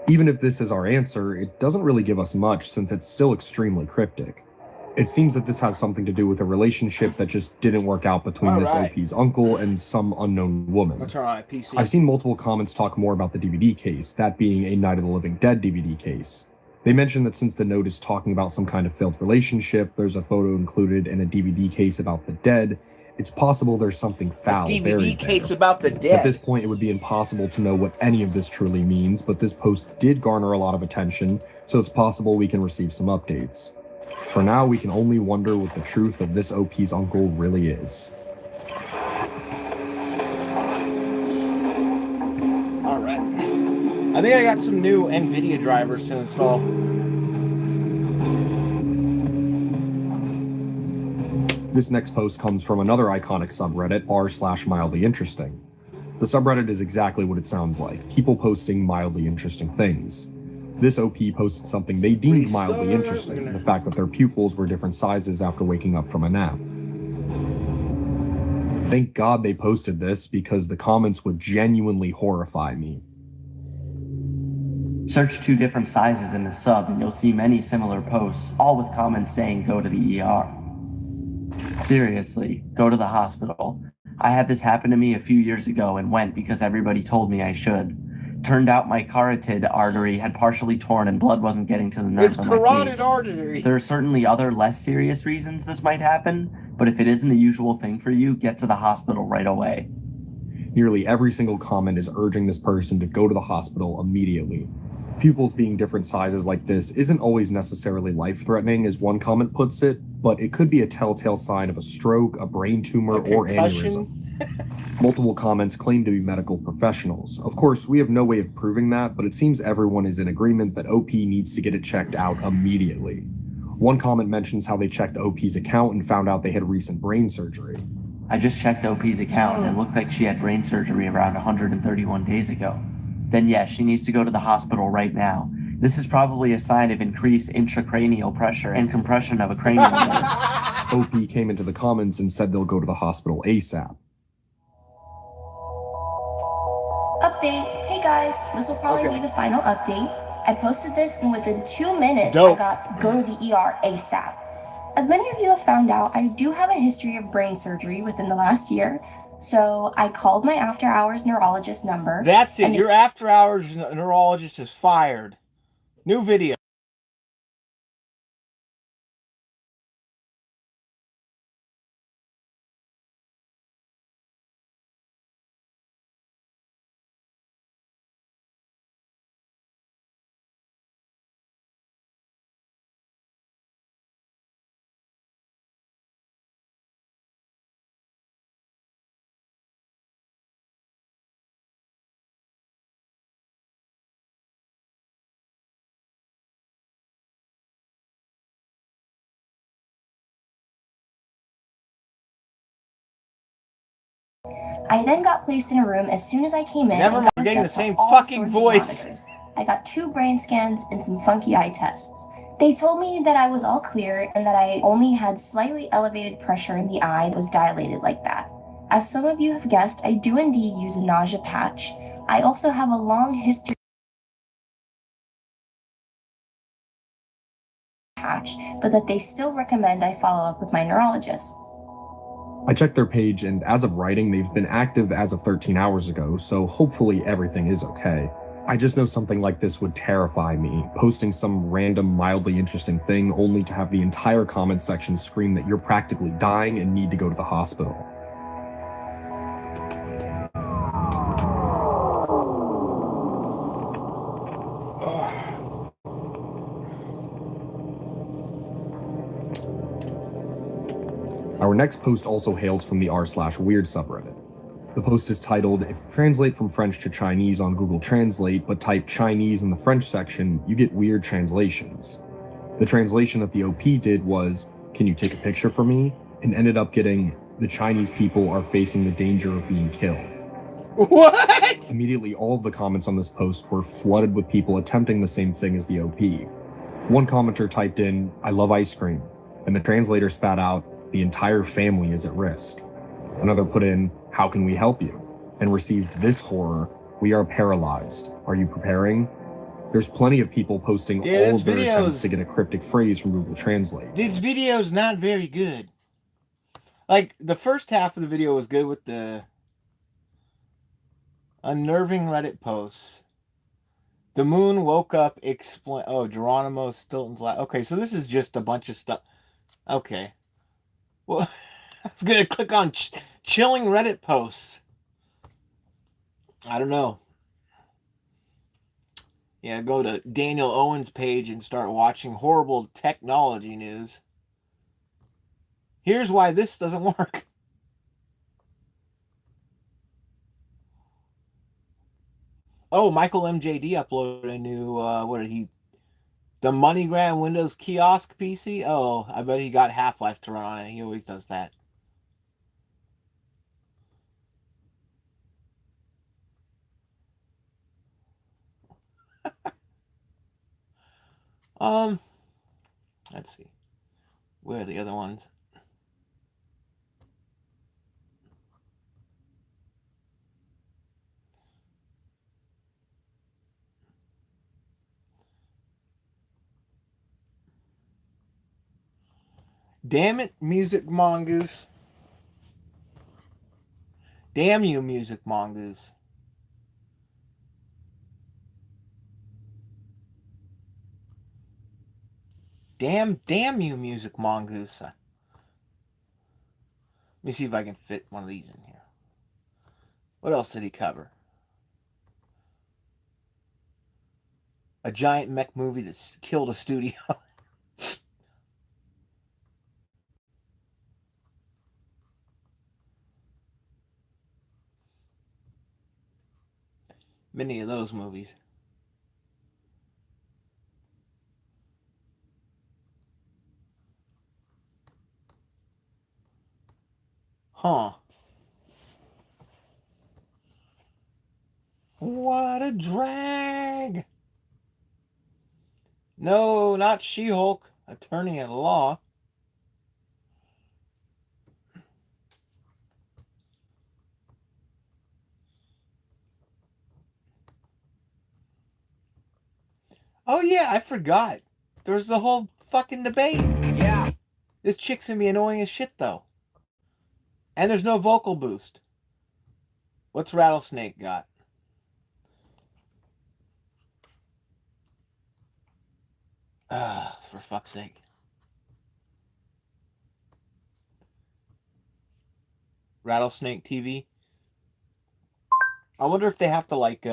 Even if this is our answer, it doesn't really give us much, since it's still extremely cryptic. It seems that this has something to do with a relationship that just didn't work out between this OP's uncle and some unknown woman. I've seen multiple comments talk more about the DVD case, that being a Night of the Living Dead DVD case. They mention that since the note is talking about some kind of failed relationship, there's a photo included in a DVD case about the dead. It's possible there's something foul buried there. About the dead. At this point, it would be impossible to know what any of this truly means, but this post did garner a lot of attention, so it's possible we can receive some updates. For now, we can only wonder what the truth of this OP's uncle really is. Alright. I think I got some new NVIDIA drivers to install. This next post comes from another iconic subreddit, r/mildly interesting. The subreddit is exactly what it sounds like, people posting mildly interesting things. This OP posted something they deemed mildly interesting, the fact that their pupils were different sizes after waking up from a nap. Thank God they posted this, because the comments would genuinely horrify me. Search 2 different sizes in the sub and you'll see many similar posts, all with comments saying go to the ER. Seriously, go to the hospital. I had this happen to me a few years ago and went because everybody told me I should. Turned out my carotid artery had partially torn and blood wasn't getting to the nerves on my face. Artery. There are certainly other less serious reasons this might happen, but if it isn't a usual thing for you, get to the hospital right away. Nearly every single comment is urging this person to go to the hospital immediately. Pupils being different sizes like this isn't always necessarily life-threatening, as one comment puts it, but it could be a telltale sign of a stroke, a brain tumor, or aneurysm. Multiple comments claim to be medical professionals. Of course, we have no way of proving that, but it seems everyone is in agreement that OP needs to get it checked out immediately. One comment mentions how they checked OP's account and found out they had recent brain surgery. I just checked OP's account and it looked like she had brain surgery around 131 days ago. Then yes, she needs to go to the hospital right now. This is probably a sign of increased intracranial pressure and compression of a cranial nerve. OP came into the comments and said they'll go to the hospital ASAP. Update. Hey guys, this will probably be the final update. I posted this and within 2 minutes I got go to the ER ASAP. As many of you have found out, I do have a history of brain surgery within the last year, so I called my after hours neurologist number. That's it. Your after hours neurologist is fired. New video. I then got placed in a room as soon as I came in. Never mind, you're getting the same fucking voice. I got 2 brain scans and some funky eye tests. They told me that I was all clear and that I only had slightly elevated pressure in the eye that was dilated like that. As some of you have guessed, I do indeed use a nausea patch. I also have a long history patch, but that they still recommend I follow up with my neurologist. I checked their page, and as of writing, they've been active as of 13 hours ago, so hopefully everything is okay. I just know something like this would terrify me, posting some random mildly interesting thing only to have the entire comment section scream that you're practically dying and need to go to the hospital. Our next post also hails from the r/weird subreddit. The post is titled, "If you translate from French to Chinese on Google Translate, but type Chinese in the French section, you get weird translations." The translation that the OP did was, "Can you take a picture for me?" and ended up getting, "The Chinese people are facing the danger of being killed." What? Immediately, all of the comments on this post were flooded with people attempting the same thing as the OP. One commenter typed in, "I love ice cream," and the translator spat out, "The entire family is at risk." Another put in, "How can we help you?" and received this horror, "We are paralyzed. Are you preparing?" There's plenty of people posting Yeah, all this of their video attempts is- to get a cryptic phrase from Google Translate. This video's not very good. Like, the first half of the video was good with the unnerving Reddit posts. The moon woke up, explain. Oh, Geronimo Stilton's last. Okay, so this is just a bunch of stuff. Okay. Well, I was going to click on chilling Reddit posts. I don't know. Yeah, go to Daniel Owen's page and start watching horrible technology news. Here's why this doesn't work. Oh, Michael MJD uploaded a new, the MoneyGram Windows kiosk PC? Oh, I bet he got Half-Life to run on it. He always does that. Let's see. Where are the other ones? Damn it, Music Mongoose. Damn you, Music Mongoose. Damn you, Music Mongoose. Let me see if I can fit one of these in here. What else did he cover? A giant mech movie that killed a studio. Many of those movies. Huh. What a drag. No, not She-Hulk. Attorney at law. Oh yeah, I forgot. There was the whole fucking debate. Yeah. This chick's gonna be annoying as shit though. And there's no vocal boost. What's Rattlesnake got? For fuck's sake. Rattlesnake TV. I wonder if they have to like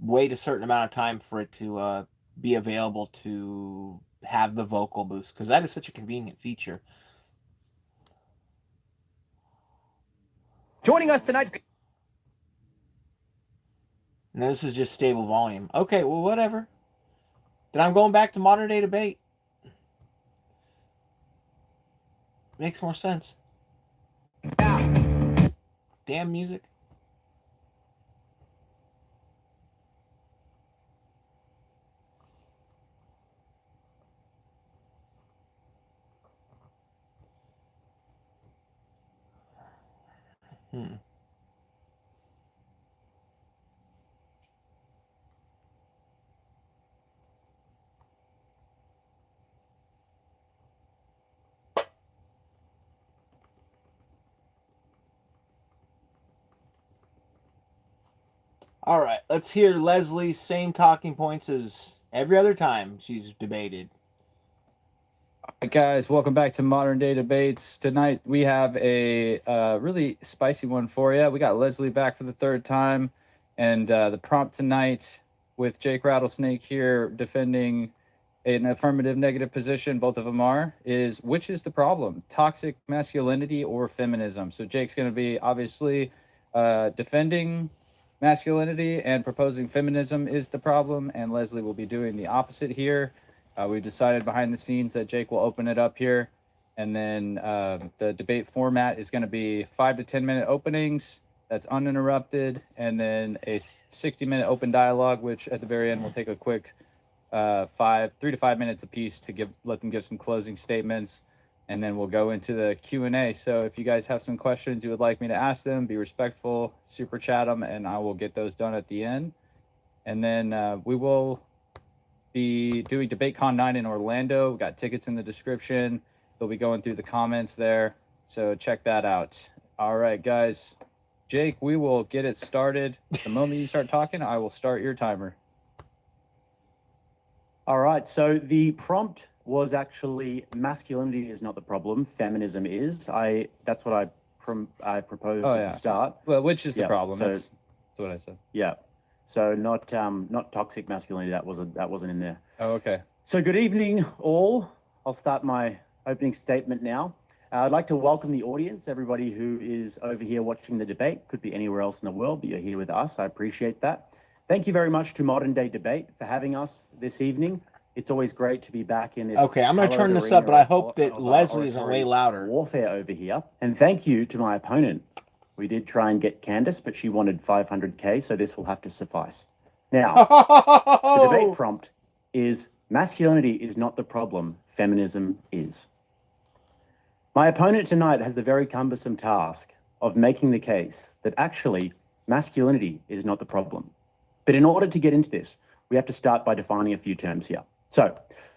wait a certain amount of time for it to be available to have the vocal boost, because that is such a convenient feature. Joining us tonight. Now this is just stable volume. Okay, well, whatever. Then I'm going back to modern day debate. Makes more sense. Damn music. All right, let's hear Leslie's same talking points as every other time she's debated. All right, guys, welcome back to Modern Day Debates. Tonight we have a really spicy one for you. We got Leslie back for the third time, and the prompt tonight with Jake Rattlesnake here defending an affirmative negative position, both of them are, is which is the problem, toxic masculinity or feminism? So Jake's going to be obviously defending masculinity and proposing feminism is the problem, and Leslie will be doing the opposite here. We decided behind the scenes that Jake will open it up here, and then the debate format is going to be 5 to 10 minute openings. That's uninterrupted, and then a 60-minute open dialogue, which at the very end will take a quick 3 to 5 minutes apiece to let them give some closing statements, and then we'll go into the Q&A. So if you guys have some questions you would like me to ask them, be respectful, super chat them, and I will get those done at the end. And then we will be doing DebateCon 9 in Orlando. We got tickets in the description. They'll be going through the comments there, so check that out. All right, guys. Jake, we will get it started. The moment you start talking, I will start your timer. All right, so the prompt was actually masculinity is not the problem, feminism is. That's what I proposed at the start. Well, which is the problem? So, that's what I said. Yeah. So not toxic masculinity, that wasn't in there. Oh, okay. So good evening all. I'll start my opening statement now. I'd like to welcome the audience, everybody who is over here watching the debate. Could be anywhere else in the world, but you're here with us. I appreciate that. Thank you very much to Modern Day Debate for having us this evening. It's always great to be back in this. Okay, I'm going to turn this up, but I hope that Leslie isn't way louder. Warfare over here. And thank you to my opponent. We did try and get Candace, but she wanted 500K, so this will have to suffice. Now, the debate prompt is masculinity is not the problem, feminism is. My opponent tonight has the very cumbersome task of making the case that actually masculinity is not the problem. But in order to get into this, we have to start by defining a few terms here. So,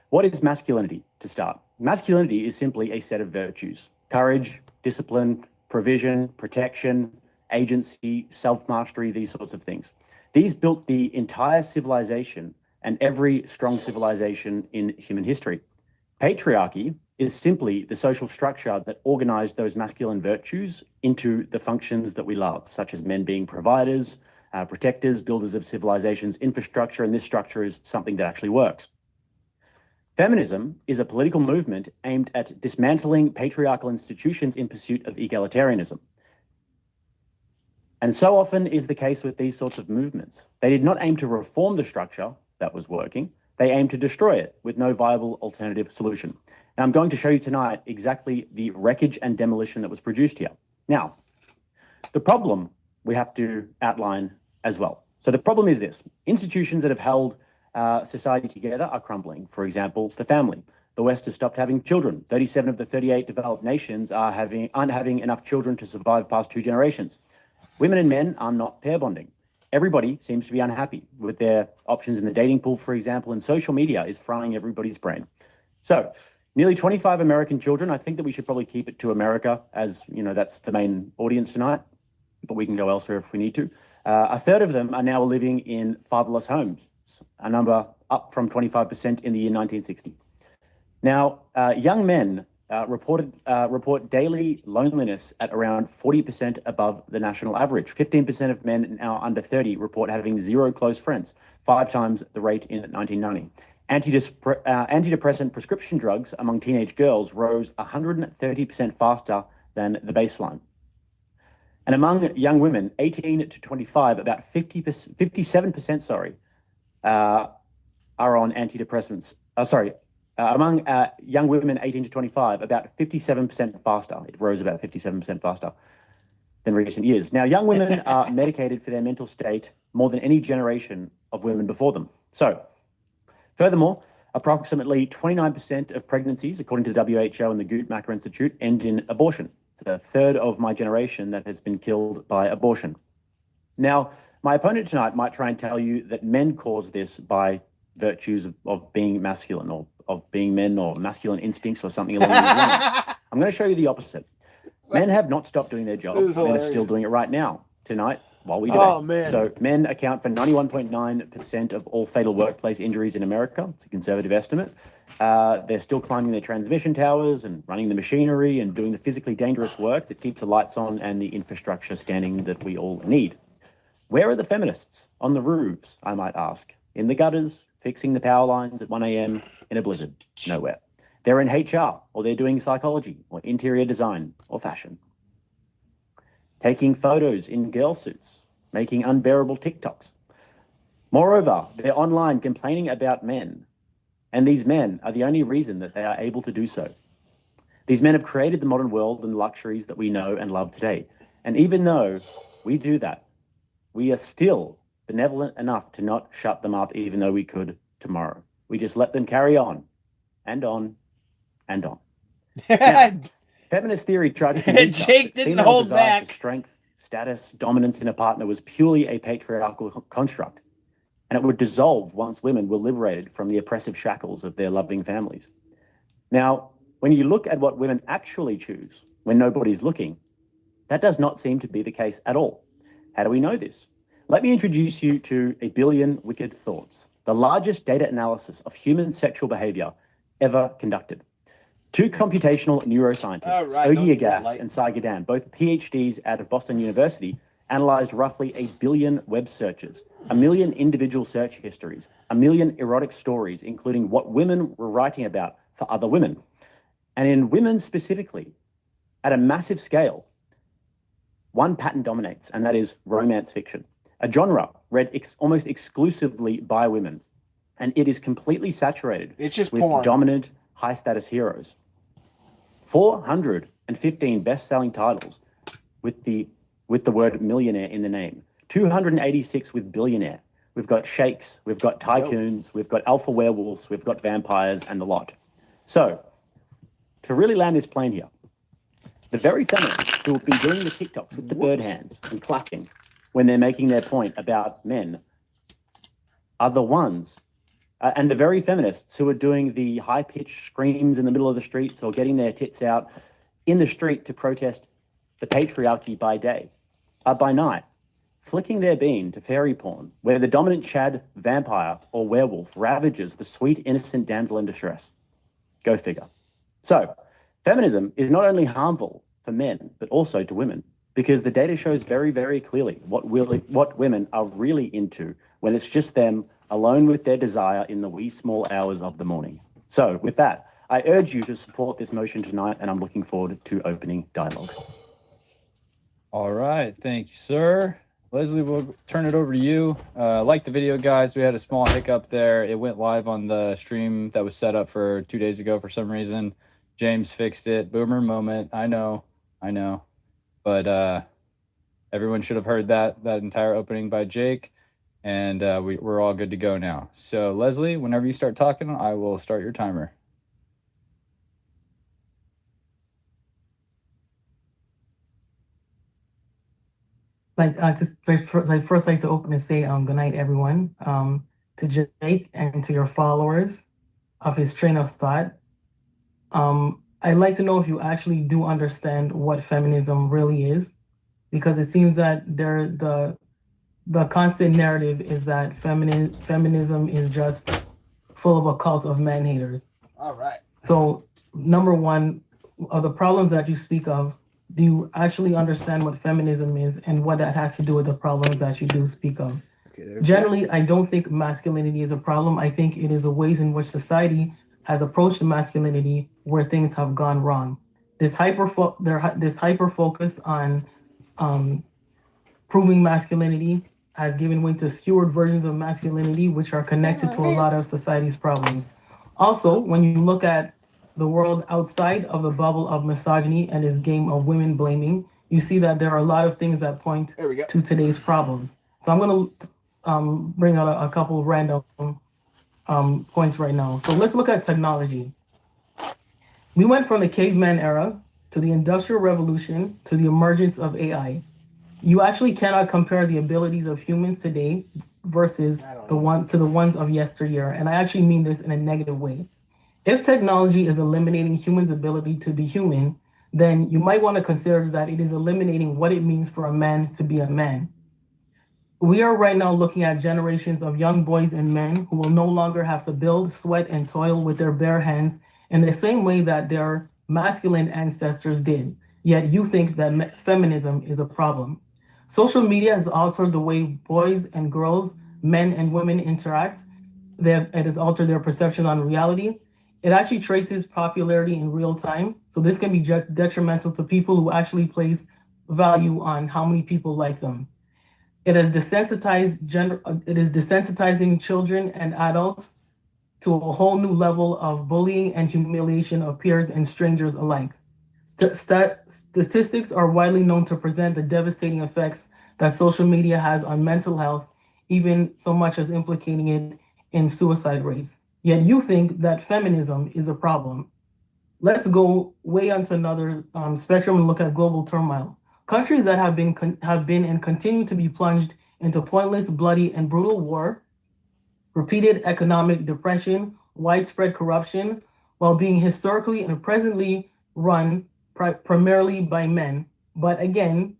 what is masculinity to start? Masculinity is simply a set of virtues: courage, discipline, provision, protection, agency, self-mastery, these sorts of things. These built the entire civilization and every strong civilization in human history. Patriarchy is simply the social structure that organized those masculine virtues into the functions that we love, such as men being providers, protectors, builders of civilization's infrastructure, and this structure is something that actually works. Feminism is a political movement aimed at dismantling patriarchal institutions in pursuit of egalitarianism. And so often is the case with these sorts of movements. They did not aim to reform the structure that was working. They aimed to destroy it with no viable alternative solution. And I'm going to show you tonight exactly the wreckage and demolition that was produced here. Now, the problem we have to outline as well. So the problem is this: institutions that have held society together are crumbling. For example, the family. The West has stopped having children. 37 of the 38 developed nations aren't having enough children to survive past 2 generations. Women and men are not pair bonding. Everybody seems to be unhappy with their options in the dating pool, for example, and social media is frying everybody's brain. So, nearly 25 American children. I think that we should probably keep it to America, as you know, that's the main audience tonight, but we can go elsewhere if we need to. A third of them are now living in fatherless homes, a number up from 25% in the year 1960. Now, young men report daily loneliness at around 40% above the national average. 15% of men now under 30 report having 0 close friends, 5 times the rate in 1990. Antidepressant prescription drugs among teenage girls rose 130% faster than the baseline. And among young women, 18 to 25, about 57%, are on antidepressants. Among young women 18 to 25, about 57% faster. It rose about 57% faster than recent years. Now, young women are medicated for their mental state more than any generation of women before them. So, furthermore, approximately 29% of pregnancies, according to the WHO and the Guttmacher Institute, end in abortion. It's a third of my generation that has been killed by abortion. Now, my opponent tonight might try and tell you that men cause this by virtues of being masculine, or of being men, or masculine instincts, or something along these lines. I'm going to show you the opposite. Men have not stopped doing their job. Men are still doing it right now, tonight, while we debate. Oh, man. So men account for 91.9% of all fatal workplace injuries in America. It's a conservative estimate. They're still climbing their transmission towers and running the machinery and doing the physically dangerous work that keeps the lights on and the infrastructure standing that we all need. Where are the feminists? On the roofs, I might ask. In the gutters, fixing the power lines at 1 a.m. in a blizzard? Nowhere. They're in HR, or they're doing psychology, or interior design, or fashion. taking photos in girl suits, making unbearable TikToks. Moreover, they're online complaining about men, and these men are the only reason that they are able to do so. These men have created the modern world and luxuries that we know and love today. And even though we do that, we are still benevolent enough to not shut them up, even though we could tomorrow. We just let them carry on and on and on. Now, feminist theory tried to convince us Jake that didn't female hold desire back. for strength, status, dominance in a partner was purely a patriarchal construct, and it would dissolve once women were liberated from the oppressive shackles of their loving families. Now, when you look at what women actually choose when nobody's looking, that does not seem to be the case at all. How do we know this? Let me introduce you to A Billion Wicked Thoughts, the largest data analysis of human sexual behavior ever conducted. Two computational neuroscientists, Ogi Agas and Sai Gadam, both PhDs out of Boston University, analyzed roughly 1 billion web searches, 1 million individual search histories, 1 million erotic stories, including what women were writing about for other women. And in women specifically, at a massive scale, one pattern dominates, and that is romance fiction, a genre read almost exclusively by women, and it is completely saturated with porn. dominant, high-status heroes. 415 best-selling titles with the word millionaire in the name. 286 with billionaire. We've got sheikhs, we've got tycoons, we've got alpha werewolves, we've got vampires, and the lot. So, to really land this plane here, the very feminists who have been doing the TikToks with the bird hands and clapping when they're making their point about men are the ones, and the very feminists who are doing the high-pitched screams in the middle of the streets or getting their tits out in the street to protest the patriarchy by day, are by night flicking their bean to fairy porn, where the dominant Chad vampire or werewolf ravages the sweet, innocent damsel in distress. Go figure. So, feminism is not only harmful for men, but also to women, because the data shows very, very clearly what women are really into when it's just them alone with their desire in the wee small hours of the morning. So, with that, I urge you to support this motion tonight, and I'm looking forward to opening dialogue. All right. Thank you, sir. Leslie, we'll turn it over to you. Like the video, guys. We had a small hiccup there. It went live on the stream that was set up for 2 days ago for some reason. James fixed it. Boomer moment. I know. But everyone should have heard that entire opening by Jake. And we're all good to go now. So, Leslie, whenever you start talking, I will start your timer. First like to open and say good night, everyone, to Jake and to your followers of his train of thought. I'd like to know if you actually do understand what feminism really is, because it seems that the constant narrative is that feminism is just full of a cult of man haters. All right. So, number one, of the problems that you speak of, do you actually understand what feminism is and what that has to do with the problems that you do speak of? Generally, I don't think masculinity is a problem. I think it is the ways in which society has approached masculinity where things have gone wrong. This hyper focus on proving masculinity has given way to skewered versions of masculinity, which are connected to a lot of society's problems. Also, when you look at the world outside of the bubble of misogyny and this game of women blaming, you see that there are a lot of things that point to today's problems. So I'm going to bring out a couple of random points right now. So let's look at technology. We went from the caveman era to the Industrial Revolution to the emergence of AI. You actually cannot compare the abilities of humans today versus the ones of yesteryear. And I actually mean this in a negative way. If technology is eliminating humans' ability to be human, then you might want to consider that it is eliminating what it means for a man to be a man. We are right now looking at generations of young boys and men who will no longer have to build, sweat, and toil with their bare hands in the same way that their masculine ancestors did. Yet you think that feminism is a problem. Social media has altered the way boys and girls, men and women interact. It has altered their perception on reality. It actually traces popularity in real time. So this can be detrimental to people who actually place value on how many people like them. It is desensitizing children and adults to a whole new level of bullying and humiliation of peers and strangers alike. Statistics are widely known to present the devastating effects that social media has on mental health, even so much as implicating it in suicide rates. Yet you think that feminism is a problem. Let's go way onto another spectrum and look at global turmoil. Countries that have been and continue to be plunged into pointless, bloody, and brutal war, repeated economic depression, widespread corruption, while being historically and presently run primarily by men. But again,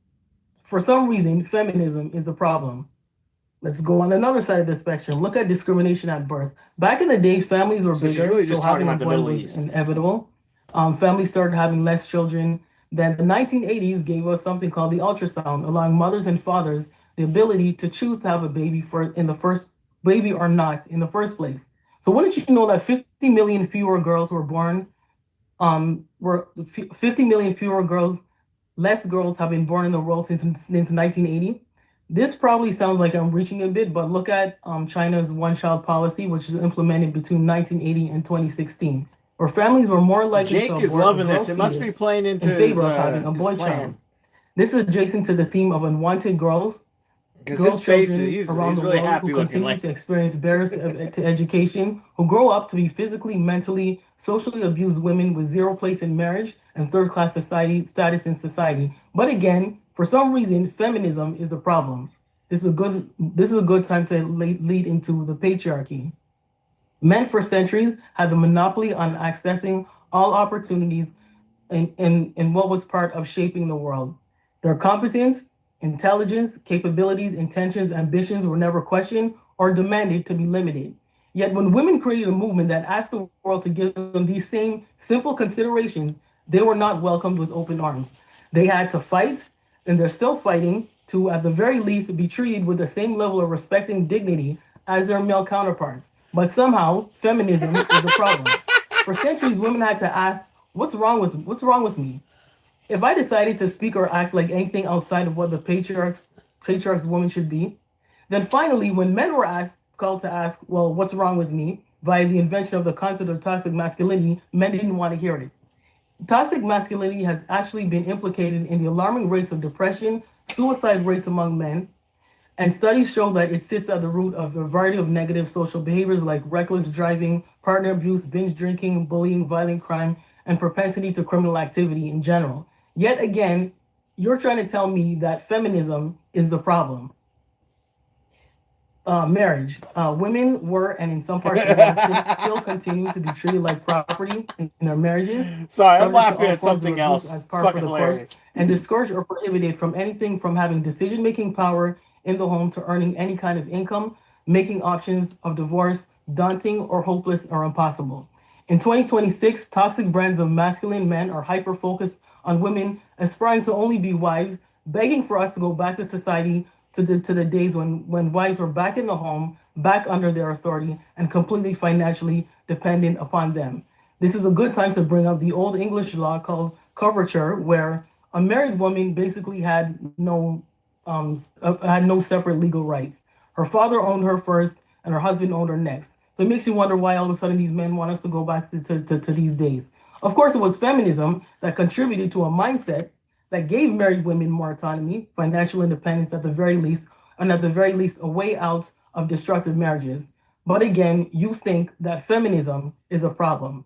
for some reason, feminism is the problem. Let's go on another side of the spectrum. Look at discrimination at birth. Back in the day, families were bigger, really just so having talking a about the boy Middle was East. inevitable. Families started having less children. Then the 1980s gave us something called the ultrasound, allowing mothers and fathers the ability to choose to have a baby in the first baby or not in the first place. So wouldn't you know that 50 million fewer girls were born? Were 50 million fewer girls, less girls have been born in the world since 1980. This probably sounds like I'm reaching a bit, but look at China's one-child policy, which was implemented between 1980 and 2016, where families were more likely Jake to is abort a loving girl this. It must be fetus playing in into favor his, of having a his boy plan. child. This is adjacent to the theme of unwanted girls. Because Girl his face, children he's around the really world happy who looking. continue Like, to experience barriers to education, who grow up to be physically, mentally, socially abused women with zero place in marriage and third-class society status in society. But again, for some reason, feminism is the problem. This is a good time to lead into the patriarchy. Men for centuries had the monopoly on accessing all opportunities in what was part of shaping the world. Their competence, intelligence, capabilities, intentions, ambitions were never questioned or demanded to be limited. Yet when women created a movement that asked the world to give them these same simple considerations, they were not welcomed with open arms. They had to fight, and they're still fighting to, at the very least, be treated with the same level of respect and dignity as their male counterparts. But somehow, feminism is a problem. For centuries, women had to ask, what's wrong with me? If I decided to speak or act like anything outside of what the patriarch's woman should be, then finally, when men were called to ask, well, what's wrong with me, via the invention of the concept of toxic masculinity, men didn't want to hear it. Toxic masculinity has actually been implicated in the alarming rates of depression, suicide rates among men, and studies show that it sits at the root of a variety of negative social behaviors like reckless driving, partner abuse, binge drinking, bullying, violent crime, and propensity to criminal activity in general. Yet again, you're trying to tell me that feminism is the problem. Marriage. Women were, and in some parts of the world, still continue to be treated like property in their marriages. sorry, I'm subject to laughing all at forms of something abuse else. as par for Fucking the hilarious. course, and discouraged or prohibited from anything from having decision-making power in the home to earning any kind of income, making options of divorce daunting or hopeless or impossible. In 2026, toxic brands of masculine men are hyper-focused on women aspiring to only be wives, begging for us to go back to society to the days when wives were back in the home, back under their authority, and completely financially dependent upon them. This is a good time to bring up the old English law called coverture, where a married woman basically had no separate legal rights. Her father owned her first, and her husband owned her next. So it makes you wonder why all of a sudden these men want us to go back to these days. Of course, it was feminism that contributed to a mindset that gave married women more autonomy, financial independence at the very least, and at the very least, a way out of destructive marriages. But again, you think that feminism is a problem.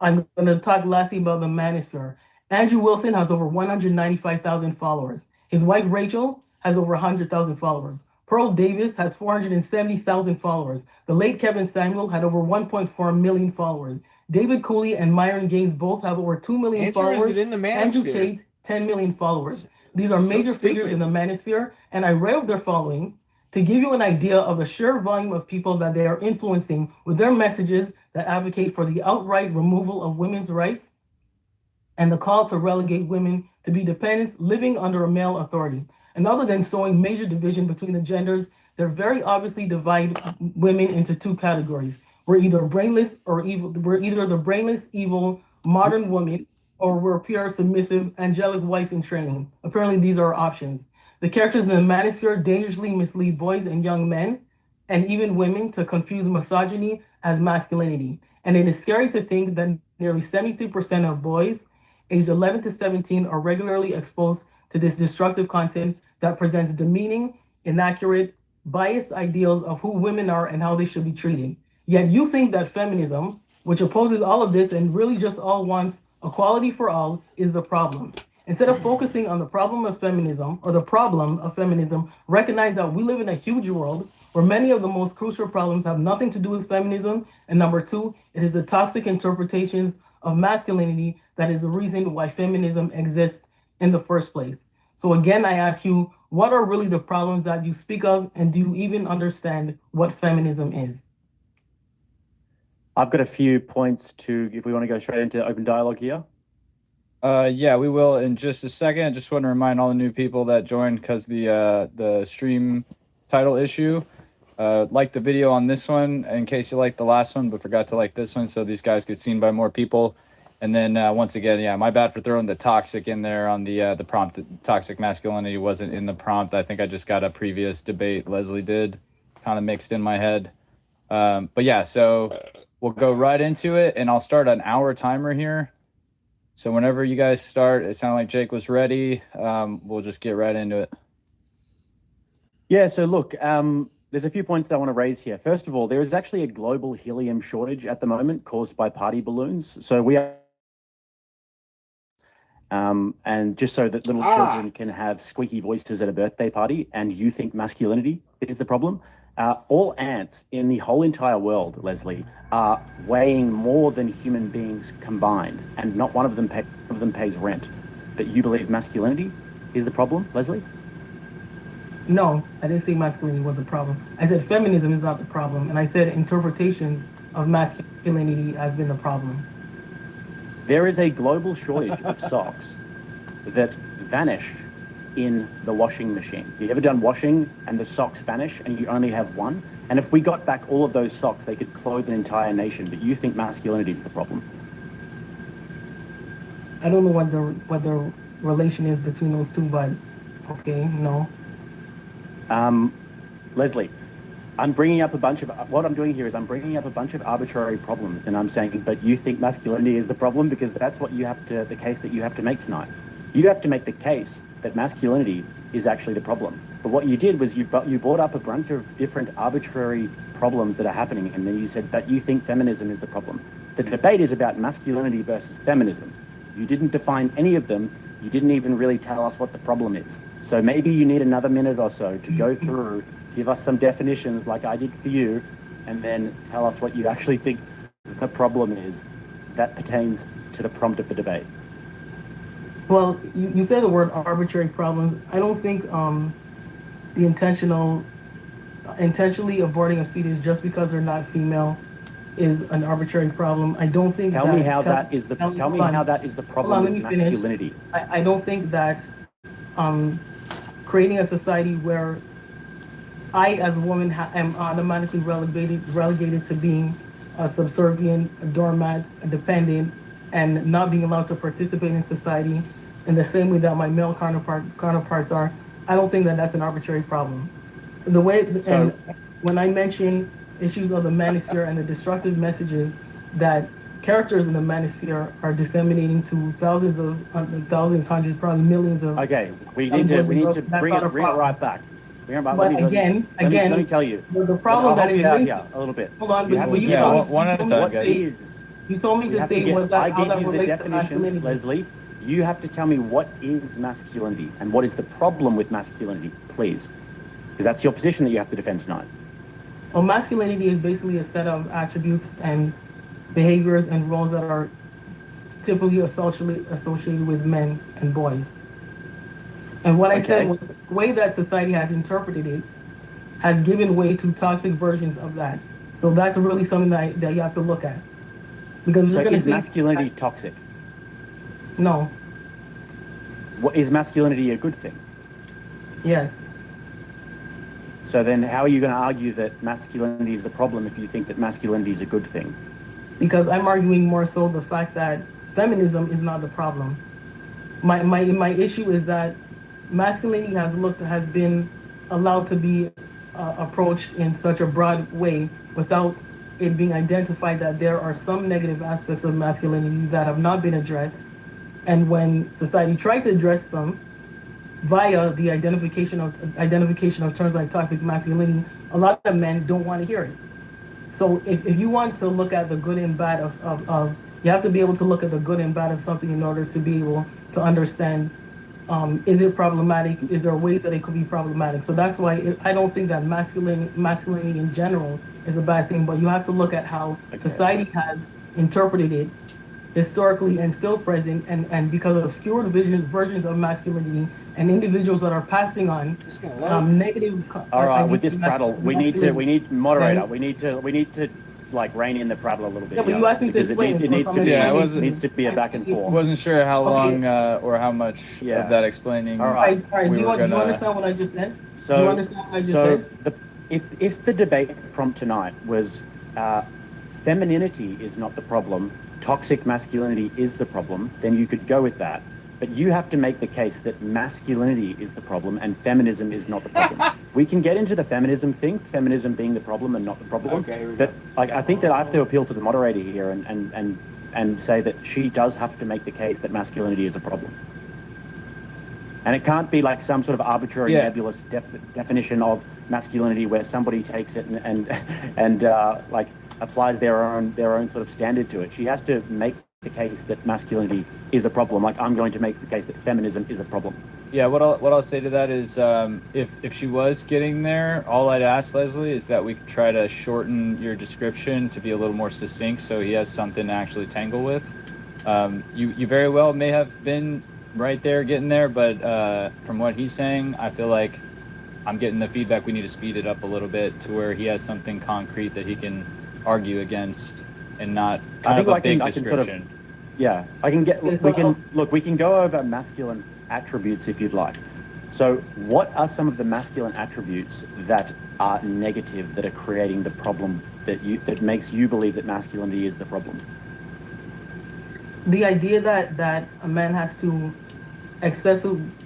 I'm going to talk lastly about the manosphere. Andrew Wilson has over 195,000 followers. His wife Rachel has over 100,000 followers. Pearl Davis has 470,000 followers. The late Kevin Samuel had over 1.4 million followers. David Cooley and Myron Gaines both have over 2 million followers. in the Andrew manosphere. Tate, 10 million followers. These are major figures in the manosphere, and I read up their following to give you an idea of the sheer volume of people that they are influencing with their messages that advocate for the outright removal of women's rights and the call to relegate women to be dependents living under a male authority. And other than sowing major division between the genders, they're very obviously divide women into two categories. We're either brainless or evil. We're either the brainless, evil, modern woman, or we're pure, submissive, angelic wife in training. Apparently, these are our options. The characters in the manosphere dangerously mislead boys and young men, and even women, to confuse misogyny as masculinity. And it is scary to think that nearly 73% of boys aged 11 to 17 are regularly exposed to this destructive content that presents demeaning, inaccurate, biased ideals of who women are and how they should be treated. Yet you think that feminism, which opposes all of this and really just all wants equality for all, is the problem. Instead of focusing on the problem of feminism or the problem of feminism, recognize that we live in a huge world where many of the most crucial problems have nothing to do with feminism. And number two, it is the toxic interpretations of masculinity that is the reason why feminism exists in the first place. So again, I ask you, what are really the problems that you speak of, and do you even understand what feminism is? I've got a few points if we want to go straight into open dialogue here. Yeah, we will in just a second. I just want to remind all the new people that joined because the stream title issue. Like the video on this one in case you liked the last one, but forgot to like this one, so these guys get seen by more people. And then once again, yeah, my bad for throwing the toxic in there on the prompt. Toxic masculinity wasn't in the prompt. I think I just got a previous debate Leslie did kind of mixed in my head. But yeah, so we'll go right into it, and I'll start an hour timer here. So whenever you guys start, it sounded like Jake was ready. We'll just get right into it. Yeah, so look, there's a few points that I want to raise here. First of all, there is actually a global helium shortage at the moment caused by party balloons. So we are, and just so that little children can have squeaky voices at a birthday party, and you think masculinity is the problem. All ants in the whole entire world, Leslie, are weighing more than human beings combined, and not one of them pays rent. But you believe masculinity is the problem, Leslie? No, I didn't say masculinity was a problem. I said feminism is not the problem, and I said interpretations of masculinity has been the problem. There is a global shortage of socks that vanish in the washing machine. Have you ever done washing and the socks vanish and you only have one? And if we got back all of those socks, they could clothe an entire nation, but you think masculinity is the problem? I don't know what the relation is between those two, but okay, no. Leslie, I'm bringing up what I'm doing here is I'm bringing up a bunch of arbitrary problems, and I'm saying, but you think masculinity is the problem, because that's what the case that you have to make tonight. You have to make the case that masculinity is actually the problem. But what you did was you brought up a bunch of different arbitrary problems that are happening, and then you said, but you think feminism is the problem. The debate is about masculinity versus feminism. You didn't define any of them. You didn't even really tell us what the problem is. So maybe you need another minute or so to go through, give us some definitions like I did for you, and then tell us what you actually think the problem is that pertains to the prompt of the debate. Well, you said the word arbitrary problems. I don't think the intentionally aborting a fetus just because they're not female is an arbitrary problem. I don't think. Tell me how that is the problem with masculinity. I don't think that creating a society where I, as a woman, am automatically relegated to being a subservient, a doormat, a dependent, and not being allowed to participate in society in the same way that my male counterparts are. I don't think that that's an arbitrary problem. And when I mention issues of the manosphere and the destructive messages that characters in the manosphere are disseminating to thousands, hundreds, probably millions of. Okay, we need to bring it right back. But again, let me tell you. The problem that is here a little bit. Hold on, one at a time, guys. You told me to say how that relates to masculinity. Leslie, you have to tell me what is masculinity and what is the problem with masculinity, please, because that's your position that you have to defend tonight. Well, masculinity is basically a set of attributes and behaviors and roles that are typically associated with men and boys. And what I said was the way that society has interpreted it has given way to toxic versions of that. So that's really something that you have to look at. Because so is masculinity toxic? No. Is masculinity a good thing? Yes. So then how are you going to argue that masculinity is the problem if you think that masculinity is a good thing? Because I'm arguing more so the fact that feminism is not the problem. My issue is that masculinity has been allowed to be approached in such a broad way without it being identified that there are some negative aspects of masculinity that have not been addressed. And when society tried to address them via the identification of terms like toxic masculinity, a lot of men don't want to hear it. So if you want to look at the good and bad of you have to be able to look at the good and bad of something in order to be able to understand, is it problematic? Is there ways that it could be problematic? So that's why I don't think that masculinity in general is a bad thing, but you have to look at how society has interpreted it historically and still present, and because of skewed versions of masculinity and individuals that are passing on negative. All right, with this prattle, we need moderator. We need to like rein in the prattle a little bit. Yeah, but you asked me to explain it needs to be a back and forth. Wasn't sure how long or how much of that explaining. All right. Do you understand what I just said? So, do you understand what I just said? If the debate prompt tonight was femininity is not the problem, toxic masculinity is the problem, then you could go with that. But you have to make the case that masculinity is the problem and feminism is not the problem. We can get into the feminism thing, feminism being the problem and not the problem. Okay, but like, I think that I have to appeal to the moderator here and say that she does have to make the case that masculinity is a problem. And it can't be like some sort of arbitrary nebulous definition of masculinity where somebody takes it and like applies their own sort of standard to it. She has to make the case that masculinity is a problem. Like I'm going to make the case that feminism is a problem. Yeah, what I'll say to that is, if she was getting there, all I'd ask Leslie is that we try to shorten your description to be a little more succinct, so he has something to actually tangle with. You very well may have been right there, getting there, but from what he's saying, I feel like I'm getting the feedback we need to speed it up a little bit to where he has something concrete that he can argue against and not kind of a big description. I can get. We can go over masculine attributes if you'd like. So, what are some of the masculine attributes that are negative that are creating the problem that makes you believe that masculinity is the problem? The idea that a man has to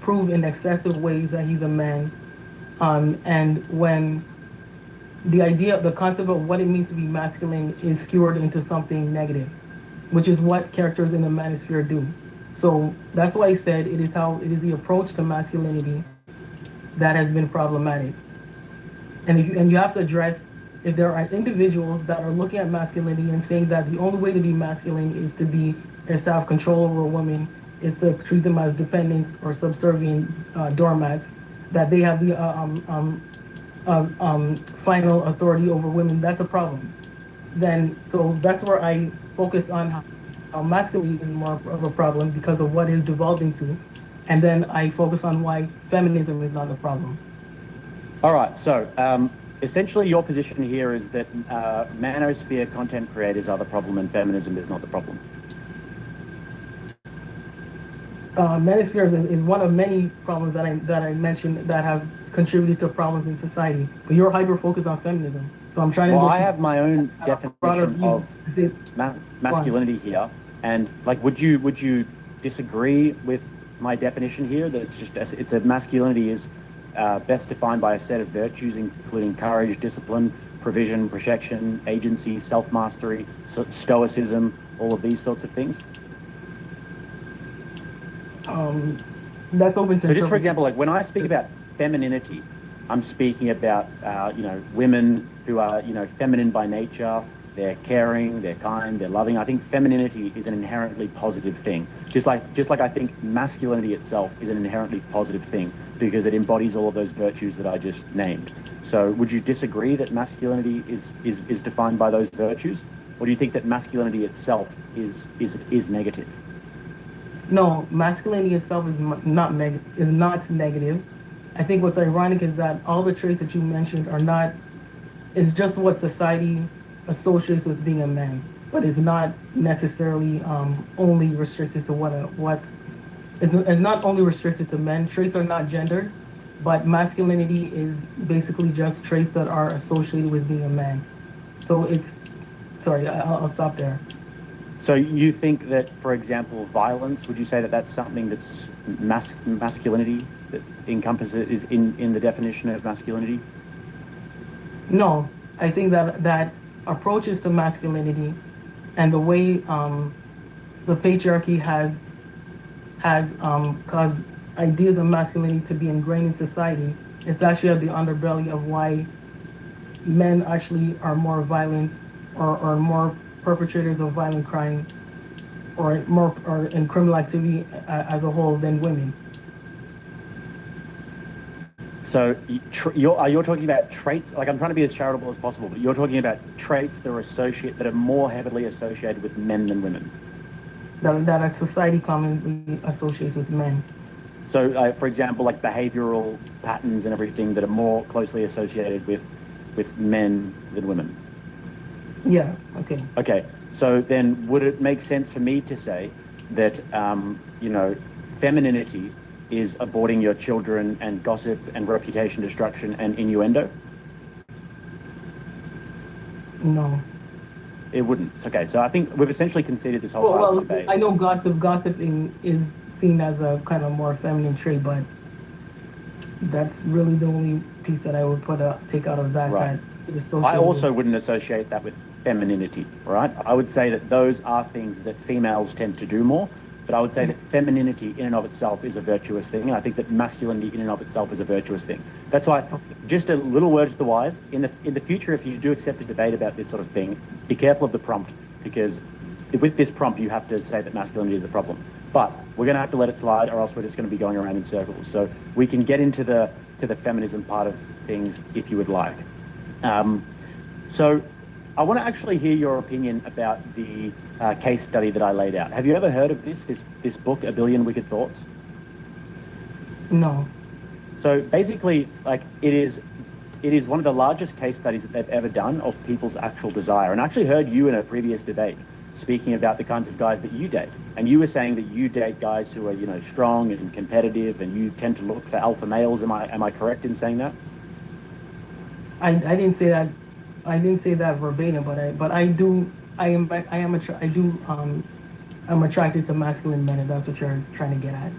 prove in excessive ways that he's a man, and when the concept of what it means to be masculine is skewered into something negative, which is what characters in the manosphere do. So that's why I said it is the approach to masculinity that has been problematic. And you have to address if there are individuals that are looking at masculinity and saying that the only way to be masculine is to have control over a woman, is to treat them as dependents or subservient doormats, that they have the final authority over women. That's a problem. So that's where I focus on how masculinity is more of a problem because of what it's devolved into, and then I focus on why feminism is not a problem. All right, so essentially your position here is that manosphere content creators are the problem and feminism is not the problem. Manosphere is one of many problems that I mentioned that have contributed to problems in society, but you're hyper-focused on feminism. So I'm trying to. Well, I have my own definition of masculinity here, and like, would you disagree with my definition here that it's a masculinity is best defined by a set of virtues including courage, discipline, provision, protection, agency, self-mastery, stoicism, all of these sorts of things? That's open to. So just for example, like when I speak about femininity, I'm speaking about women who are feminine by nature. They're caring, they're kind, they're loving. I think femininity is an inherently positive thing. Just like I think masculinity itself is an inherently positive thing because it embodies all of those virtues that I just named. So would you disagree that masculinity is defined by those virtues, or do you think that masculinity itself is negative? No, masculinity itself is not negative. I think what's ironic is that all the traits that you mentioned is just what society associates with being a man, but it's not necessarily only restricted to it's not only restricted to men. Traits are not gendered, but masculinity is basically just traits that are associated with being a man. So I'll stop there. So you think that, for example, violence, would you say that that's something that's masculinity, that encompasses, is in the definition of masculinity? No, I think that approaches to masculinity and the way the patriarchy has caused ideas of masculinity to be ingrained in society. It's actually at the underbelly of why men actually are more violent or more perpetrators of violent crime or in criminal activity as a whole than women. So you're talking about traits, like I'm trying to be as charitable as possible, but you're talking about traits that are more heavily associated with men than women. That a society commonly associates with men. So, for example, like behavioral patterns and everything that are more closely associated with men than women. Yeah. Okay. Okay. So then, would it make sense for me to say that femininity is aborting your children and gossip and reputation destruction and innuendo? No. It wouldn't. Okay, so I think we've essentially conceded this whole debate. I know gossiping is seen as a kind of more feminine trait, but that's really the only piece that I would take out of that. Right. That is associated. I also wouldn't associate that with femininity, right? I would say that those are things that females tend to do more, but I would say that femininity in and of itself is a virtuous thing, and I think that masculinity in and of itself is a virtuous thing. That's why, just a little word to the wise, in the future, if you do accept a debate about this sort of thing, be careful of the prompt, because with this prompt, you have to say that masculinity is the problem. But we're going to have to let it slide, or else we're just going to be going around in circles. So we can get into the feminism part of things if you would like. So I want to actually hear your opinion about the case study that I laid out. Have you ever heard of this book, A Billion Wicked Thoughts? No. So basically, like, it is one of the largest case studies that they've ever done of people's actual desire. And I actually heard you in a previous debate speaking about the kinds of guys that you date. And you were saying that you date guys who are, strong and competitive, and you tend to look for alpha males. Am I correct in saying that? I didn't say that. I didn't say that verbatim, but I'm attracted to masculine men, if that's what you're trying to get at.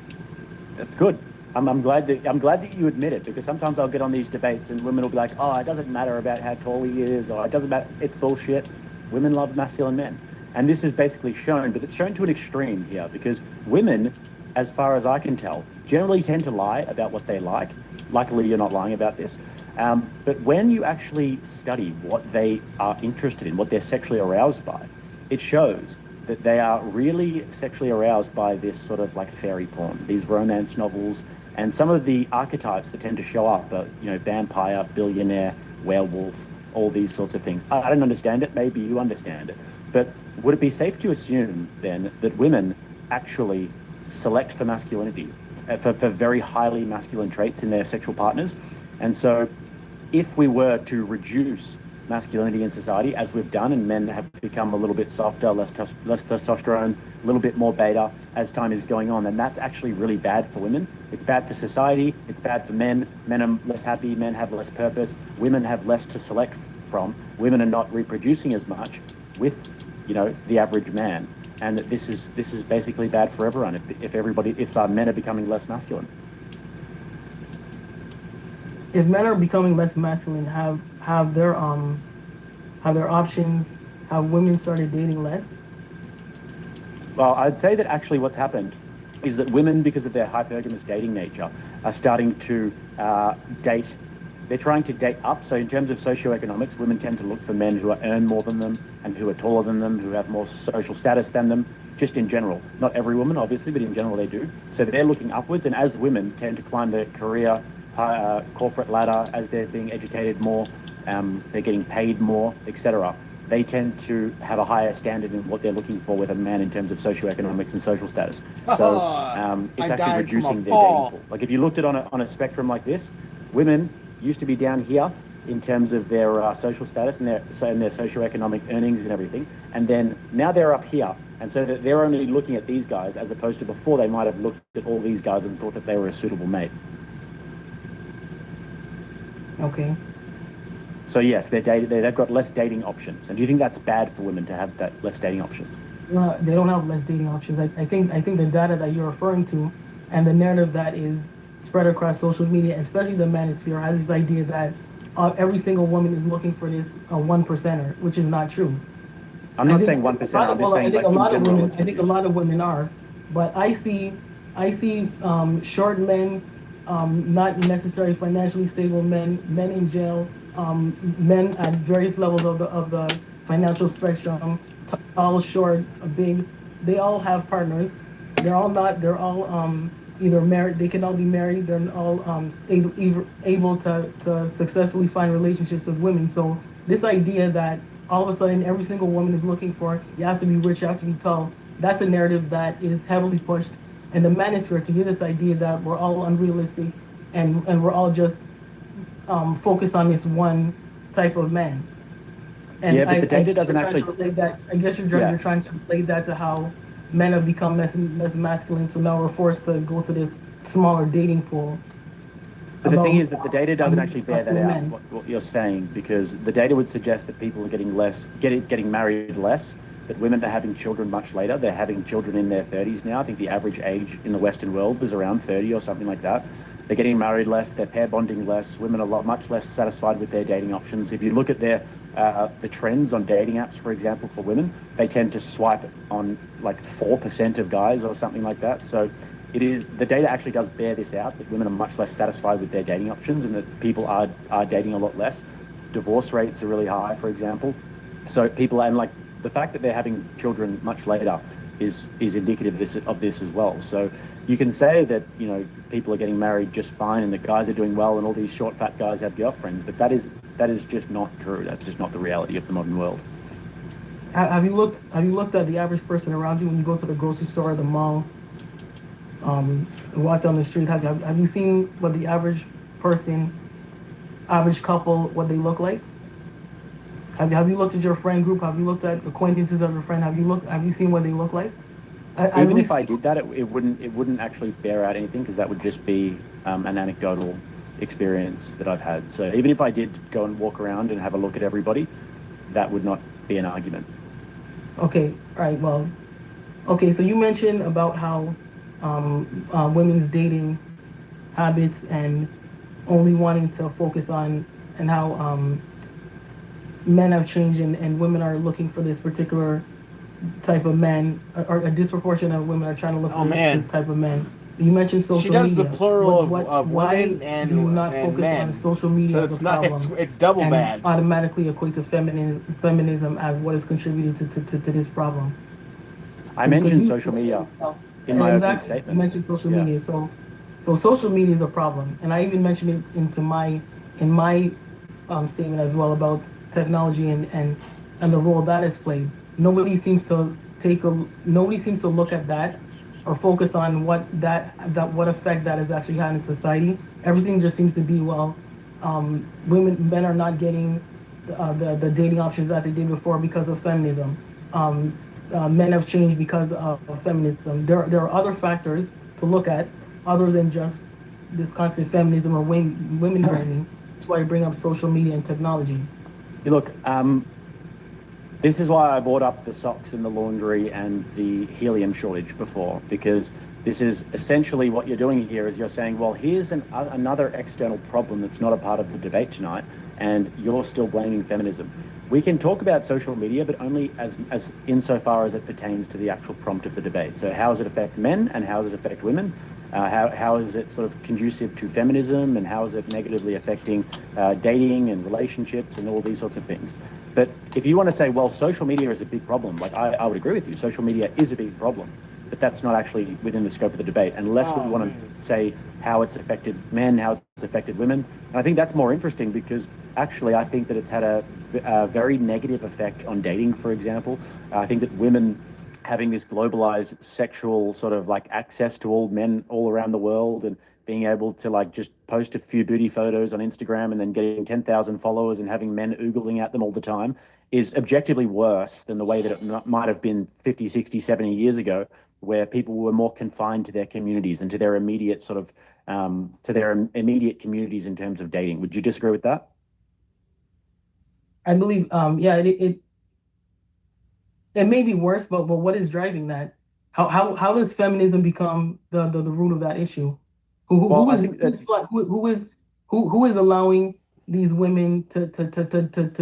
That's good. I'm glad that you admit it, because sometimes I'll get on these debates and women will be like, oh, it doesn't matter about how tall he is, or it doesn't matter, it's bullshit. Women love masculine men. And this is basically shown, but it's shown to an extreme here, because women, as far as I can tell, generally tend to lie about what they like. Luckily, you're not lying about this. But when you actually study what they are interested in, what they're sexually aroused by, it shows that they are really sexually aroused by this sort of like fairy porn, these romance novels, and some of the archetypes that tend to show up are, vampire, billionaire, werewolf, all these sorts of things. I don't understand it. Maybe you understand it. But would it be safe to assume then that women actually select for masculinity, for very highly masculine traits in their sexual partners? And so if we were to reduce masculinity in society, as we've done, and men have become a little bit softer, less testosterone, a little bit more beta as time is going on, then that's actually really bad for women. It's bad for society, it's bad for men. Men are less happy, men have less purpose, women have less to select from, women are not reproducing as much with, the average man. And that this is basically bad for everyone if men are becoming less masculine. If men are becoming less masculine, have their options, have women started dating less? Well, I'd say that actually what's happened is that women, because of their hypergamous dating nature, are starting to date. They're trying to date up. So in terms of socioeconomics, women tend to look for men who earn more than them and who are taller than them, who have more social status than them, just in general. Not every woman, obviously, but in general they do. So they're looking upwards, and as women tend to climb their career corporate ladder, as they're being educated more, they're getting paid more, etc. They tend to have a higher standard in what they're looking for with a man in terms of socioeconomics and social status. So it's actually reducing their dating pool. Like if you looked at it on a spectrum like this, women used to be down here in terms of their social status and their socioeconomic earnings and everything, and then now they're up here, and so that they're only looking at these guys, as opposed to before they might have looked at all these guys and thought that they were a suitable mate. Okay. So yes, they've got less dating options. And do you think that's bad for women to have that less dating options? They don't have less dating options. I think the data that you're referring to, and the narrative that is spread across social media, especially the manosphere, has this idea that every single woman is looking for this one percenter, which is not true. I'm not saying 1%. I'm just saying, like, in general. I think a lot of women are, but I see short men, not necessarily financially stable men, men in jail, men at various levels of the financial spectrum, tall, short, big. They all have partners. They're all not. They're all either married. They can all be married. They're all able to successfully find relationships with women. So this idea that all of a sudden every single woman is looking for, you have to be rich, you have to be tall, that's a narrative that is heavily pushed. And the manosphere to give this idea that we're all unrealistic and we're all just focused on this one type of man. And yeah, but the data doesn't actually. I guess you're trying to relate that to how men have become less masculine, so now we're forced to go to this smaller dating pool. But the thing is that the data doesn't actually bear that out, what you're saying, because the data would suggest that people are getting married less, that women are having children much later. They're having children in their 30s now. I think the average age in the Western world is around 30 or something like that. They're getting married less, they're pair bonding less, women are much less satisfied with their dating options. If you look at the trends on dating apps, for example, for women, they tend to swipe on like 4% of guys or something like that. So the data actually does bear this out, that women are much less satisfied with their dating options and that people are dating a lot less. Divorce rates are really high, for example. So people, and like the fact that they're having children much later is indicative of this as well. So you can say that, you know, people are getting married just fine and the guys are doing well and all these short, fat guys have girlfriends, but that is just not true. That's just not the reality of the modern world. Have you looked at the average person around you when you go to the grocery store or the mall, walk down the street? Have you seen what the average person, average couple, what they look like? Have you looked at your friend group? Have you looked at acquaintances of your friend? Have you seen what they look like? Even if I did that, it wouldn't actually bear out anything, because that would just be an anecdotal experience that I've had. So even if I did go and walk around and have a look at everybody, that would not be an argument. Okay, right. Well, okay. So you mentioned about how women's dating habits and only wanting to focus on, and how men have changed and women are looking for this particular type of man, or a disproportionate of women are trying to look for this type of man. You mentioned social media. She does the plural of why women and do you not and focus men. on social media So as it's a not. problem? It's double and bad. Automatically equate to feminism as what is contributing to this problem. I mentioned social media in my opening statement. You mentioned social media, so social media is a problem, and I even mentioned it in my statement as well about technology and the role that has played. Nobody seems to look at that or focus on what effect that has actually had in society. Everything just seems to be, well, men are not getting the dating options that they did before because of feminism. Men have changed because of feminism. There are other factors to look at other than just this constant feminism or women blaming. That's why I bring up social media and technology. Look, this is why I brought up the socks in the laundry and the helium shortage before, because this is essentially what you're doing here is you're saying, well, here's another external problem that's not a part of the debate tonight, and you're still blaming feminism. We can talk about social media, but only as insofar as it pertains to the actual prompt of the debate. So how does it affect men and how does it affect women? How is it sort of conducive to feminism, and how is it negatively affecting dating and relationships and all these sorts of things? But if you want to say, well, social media is a big problem, like I would agree with you, social media is a big problem, but that's not actually within the scope of the debate, unless we want to say how it's affected men, how it's affected women. And I think that's more interesting, because actually I think that it's had a very negative effect on dating, for example. I think that women having this globalized sexual sort of like access to all men all around the world, and being able to like just post a few booty photos on Instagram and then getting 10,000 followers and having men oogling at them all the time is objectively worse than the way that it might have been 50, 60, 70 years ago, where people were more confined to their communities and to their immediate sort of immediate communities in terms of dating. Would you disagree with that? I believe, it may be worse, but what is driving that? How does feminism become the root of that issue? Who is allowing these women to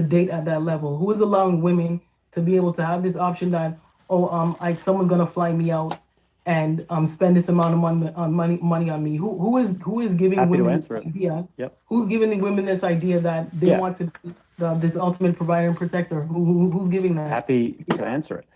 date at that level? Who is allowing women to be able to have this option that someone's gonna fly me out and spend this amount of money on me? Who is giving Happy to women answer this it. idea? Yep. Who's giving the women this idea that they Yeah. want to be this ultimate provider and protector? Who's giving that? Happy to answer it.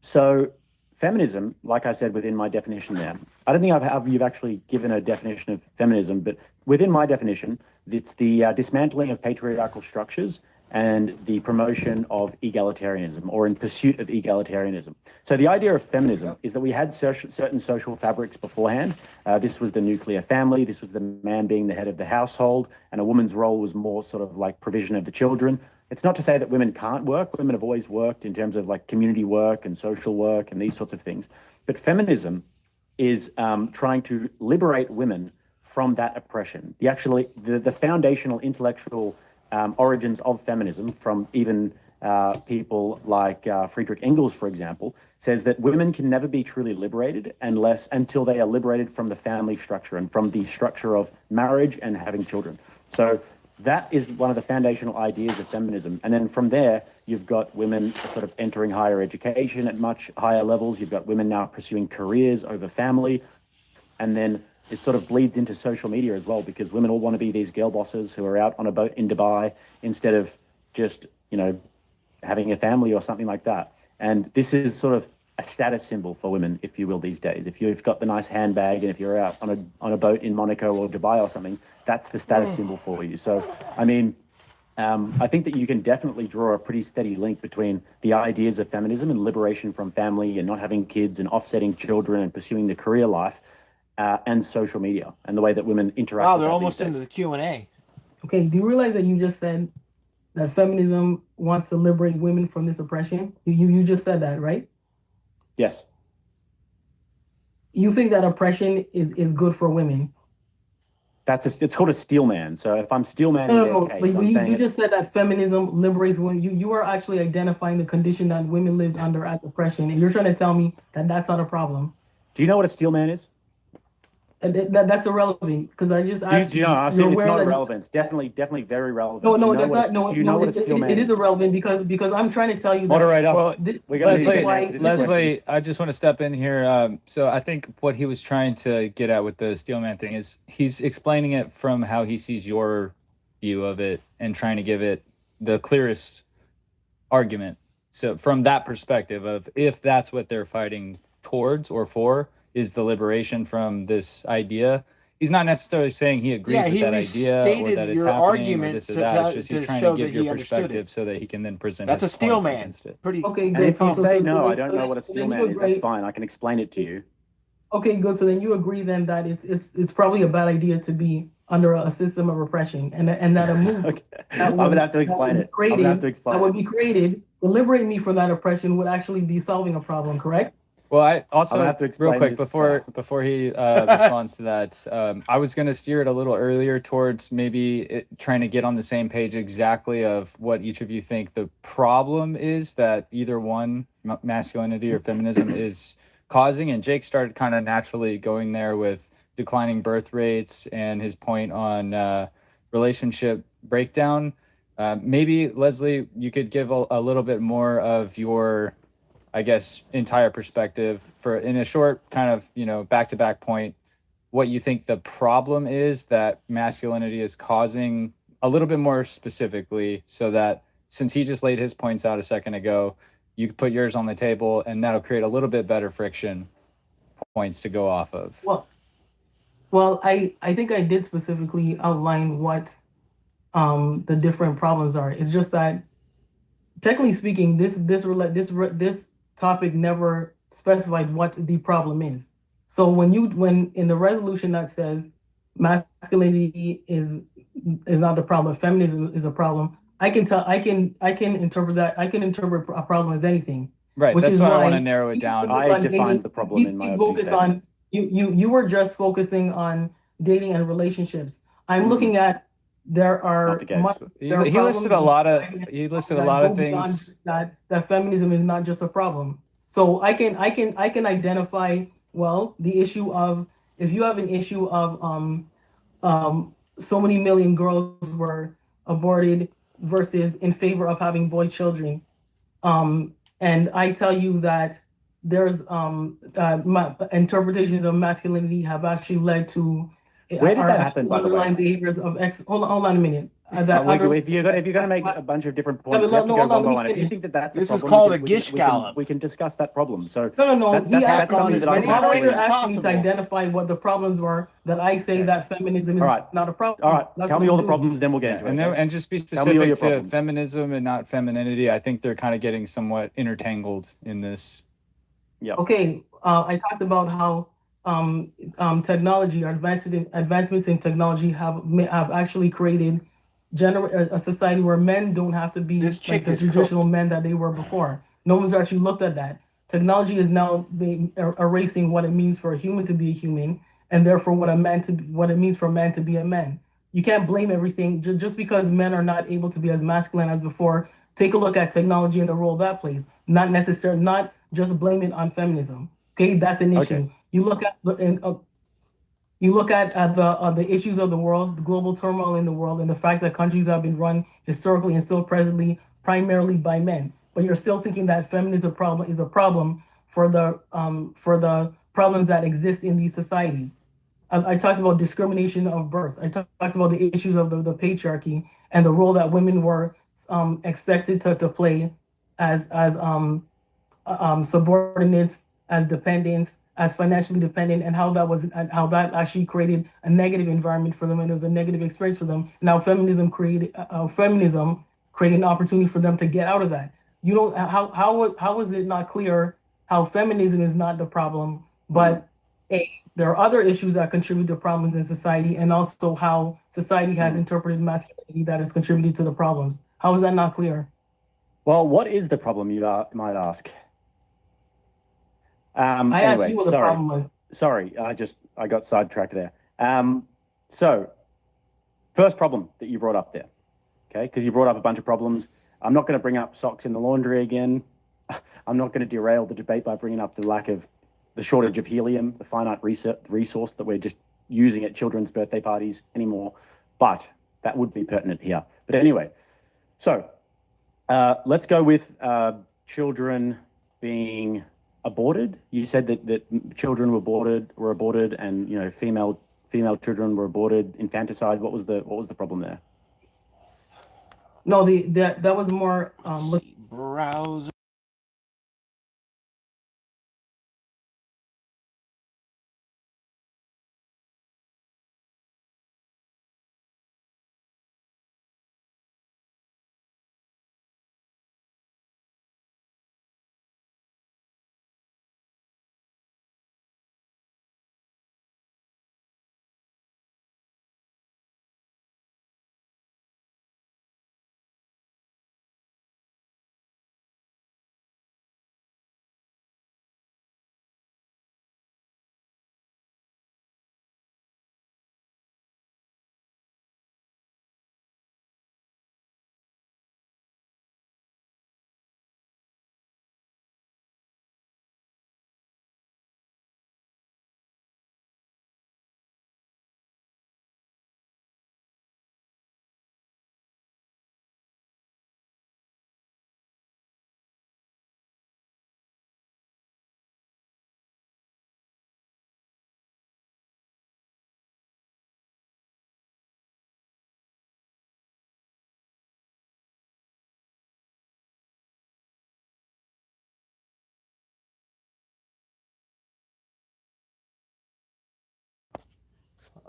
So feminism, like I said within my definition there, I don't think you've actually given a definition of feminism, but within my definition, it's the dismantling of patriarchal structures and the promotion of egalitarianism, or in pursuit of egalitarianism. So the idea of feminism is that we had certain social fabrics beforehand. This was the nuclear family, this was the man being the head of the household, and a woman's role was more sort of like provision of the children. It's not to say that women can't work. Women have always worked in terms of like community work and social work and these sorts of things. But feminism is trying to liberate women from that oppression. The foundational intellectual origins of feminism, from even people like Friedrich Engels, for example, says that women can never be truly liberated until they are liberated from the family structure and from the structure of marriage and having children. So that is one of the foundational ideas of feminism. And then from there, you've got women sort of entering higher education at much higher levels. You've got women now pursuing careers over family. And then it sort of bleeds into social media as well, because women all want to be these girl bosses who are out on a boat in Dubai instead of just, having a family or something like that. And this is sort of a status symbol for women, if you will, these days. If you've got the nice handbag and if you're out on a boat in Monaco or Dubai or something, that's the status symbol for you. So, I mean, I think that you can definitely draw a pretty steady link between the ideas of feminism and liberation from family and not having kids and offsetting children and pursuing the career life and social media and the way that women interact. Wow, they're almost into the Q&A. Okay, do you realize that you just said that feminism wants to liberate women from this oppression? You just said that, right? Yes. You think that oppression is good for women? It's called a steel man. So if I'm steel man, No, but you just said that feminism liberates women. You are actually identifying the condition that women lived under as oppression, and you're trying to tell me that that's not a problem. Do you know what a steel man is? That's irrelevant, because I just asked you. I said it's not irrelevant. It's definitely very relevant. No, that's not. No, it is irrelevant because I'm trying to tell you. Moderate up. Well, Leslie, I just want to step in here. So I think what he was trying to get at with the Steelman thing is he's explaining it from how he sees your view of it and trying to give it the clearest argument. So from that perspective of if that's what they're fighting towards or for, is the liberation from this idea. He's not necessarily saying he agrees with that idea or that it's happening or this or that. It's just he's trying to give your perspective so that he can then present That's his a steel point man. against it. Okay, good. And if you say no, I don't know what a steel man is, that's fine. I can explain it to you. Okay, good. So then you agree then that it's probably a bad idea to be under a system of repression, and that a move Okay. I'm gonna have to explain it. That would be created to liberate me from that oppression would actually be solving a problem, correct? Well, I also, have to real quick, this. before he responds to that, I was going to steer it a little earlier towards maybe trying to get on the same page exactly of what each of you think the problem is that either one, masculinity or feminism, is causing. And Jake started kind of naturally going there with declining birth rates and his point on relationship breakdown. Maybe, Leslie, you could give a little bit more of your, I guess, entire perspective for in a short kind of, back-to-back point, what you think the problem is that masculinity is causing a little bit more specifically, so that since he just laid his points out a second ago, you could put yours on the table and that'll create a little bit better friction points to go off of. Well, I think I did specifically outline what the different problems are. It's just that technically speaking, this topic never specified what the problem is. So when in the resolution that says masculinity is not the problem, feminism is a problem, I can interpret that. I can interpret a problem as anything. Right. That's why I want to narrow it down. I defined the problem in my focus on you were just focusing on dating and relationships. I'm looking at there are Not the case. He listed a lot of things that feminism is not just a problem. So I can identify the issue of, if you have an issue of so many million girls were aborted versus in favor of having boy children, and I tell you that there's my interpretations of masculinity have actually led to Where did that happen, by the way? underlying behaviors of hold on a minute. If you're going to make a bunch of different points, we have to go one by one. If you think that's This a is problem, called we a can- gish we can- gallop. We can discuss that problem. So No. He asked something that I the find moderator very- asked me to identify what the problems were, that I say that feminism is All right. not a problem. All right, That's tell what me I'm all the doing. problems, then we'll get into it. okay? and just be Tell me all your specific to problems. feminism and not femininity. I think they're kind of getting somewhat intertangled in this. Yeah. Okay, I talked about how technology or advancements in technology have actually created a society where men don't have to be like the traditional men that they were before. No one's actually looked at that. Technology is now erasing what it means for a human to be a human, and therefore what it means for a man to be a man. You can't blame everything just because men are not able to be as masculine as before. Take a look at technology and the role that plays. Not just blame it on feminism. Okay, that's an issue. Okay. You look at the issues of the world, the global turmoil in the world, and the fact that countries have been run historically and still presently primarily by men. But you're still thinking that feminism is a problem for the problems that exist in these societies. I talked about discrimination of birth. I talked about the issues of the patriarchy and the role that women were expected to play as subordinates, as dependents, as financially dependent, and how that actually created a negative environment for them, and it was a negative experience for them. Now feminism created an opportunity for them to get out of that. You don't how is it not clear how feminism is not the problem, but there are other issues that contribute to problems in society, and also how society has interpreted masculinity that has contributed to the problems. How is that not clear? Well, what is the problem, you might ask? I asked you what the problem was. Sorry, I got sidetracked there. So, first problem that you brought up there, okay? Because you brought up a bunch of problems. I'm not going to bring up socks in the laundry again. I'm not going to derail the debate by bringing up the shortage of helium, the finite resource that we're just using at children's birthday parties anymore. But that would be pertinent here. But anyway, so let's go with children being aborted. You said that children were aborted, and female children were aborted, infanticide. What was the problem there? No, that was more browser.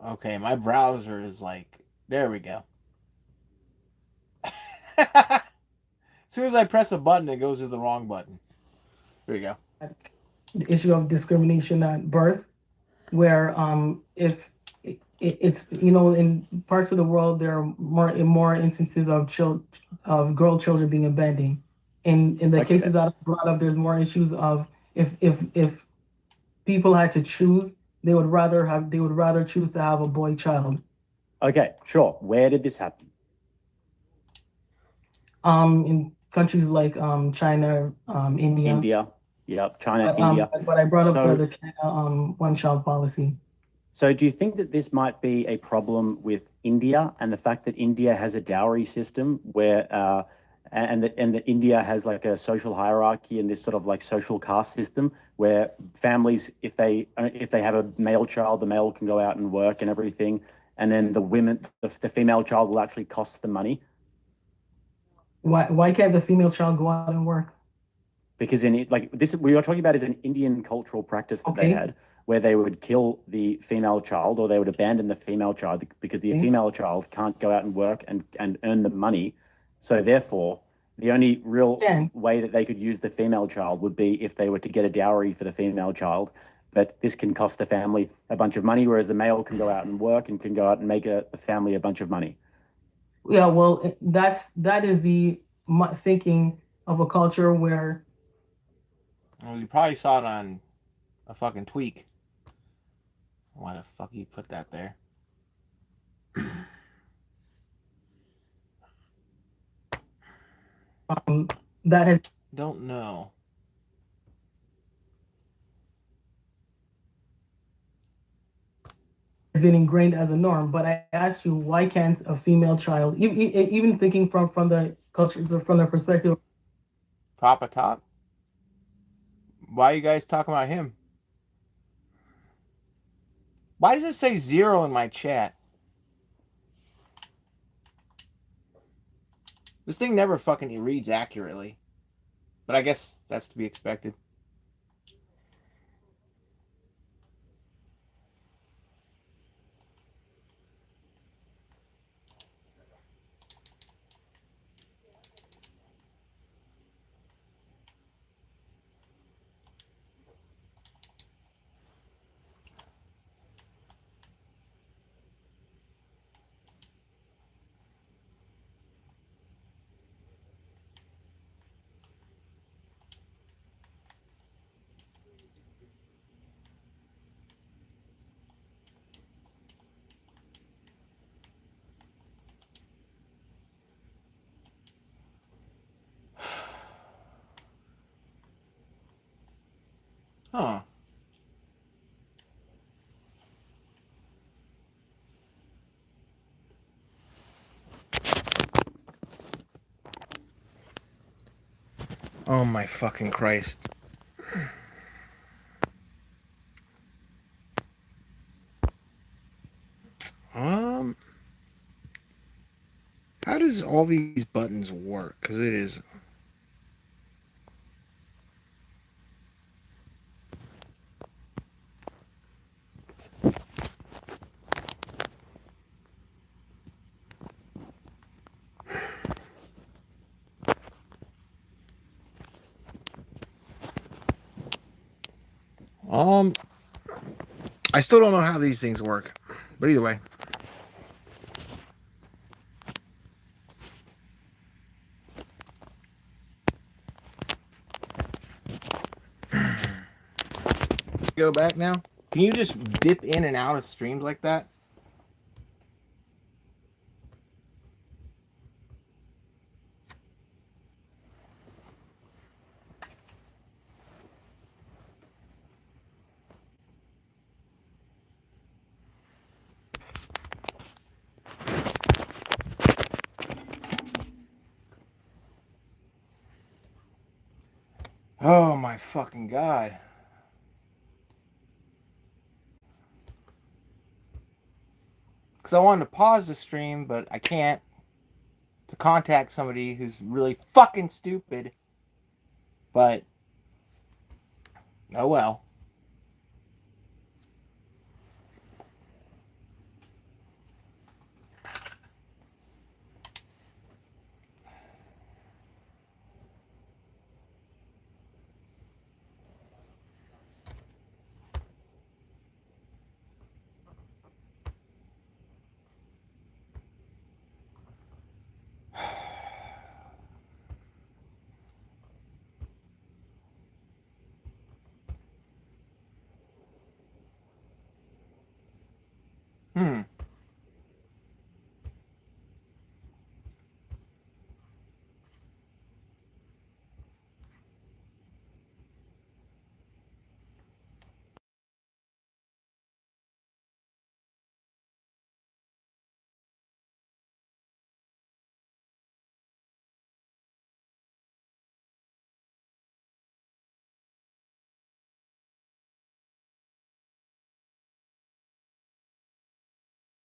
Okay, my browser is like, there we go. As soon as I press a button, it goes to the wrong button. There you go. the issue of discrimination at birth, where if it's in parts of the world there are more instances of girl children being abandoned. In the cases that I brought up, there's more issues of if people had to choose, they would rather choose to have a boy child. Okay, sure. Where did this happen? In countries like China, India. India. Yep, China, India. But I brought up So- the China one-child policy. So do you think that this might be a problem with India and the fact that India has a dowry system where and that India has like a social hierarchy and this sort of like social caste system where families, if they have a male child, the male can go out and work and everything, and then the female child will actually cost the money? Why can't the female child go out and work? Because we are talking about is an Indian cultural practice that they Okay. had, where they would kill the female child or they would abandon the female child because the Okay. female child can't go out and work and earn the money. So therefore, the only real way that they could use the female child would be if they were to get a dowry for the female child. But this can cost the family a bunch of money, whereas the male can go out and work and can go out and make the family a bunch of money. Yeah, well, that is the thinking of a culture where. Well, you probably saw it on a fucking tweak. Why the fuck you put that there? That has. Don't know. Been ingrained as a norm, but I asked you, why can't a female child, even thinking from the culture, from the perspective. Papa Top? Why are you guys talking about him? Why does it say 0 in my chat? This thing never fucking reads accurately. But I guess that's to be expected. Huh. Oh my fucking Christ. How does all these buttons work? Because it is. I still don't know how these things work, but either way. Go back now. Can you just dip in and out of streams like that? Oh my fucking God. Because I wanted to pause the stream, but I can't. To contact somebody who's really fucking stupid. But, oh well.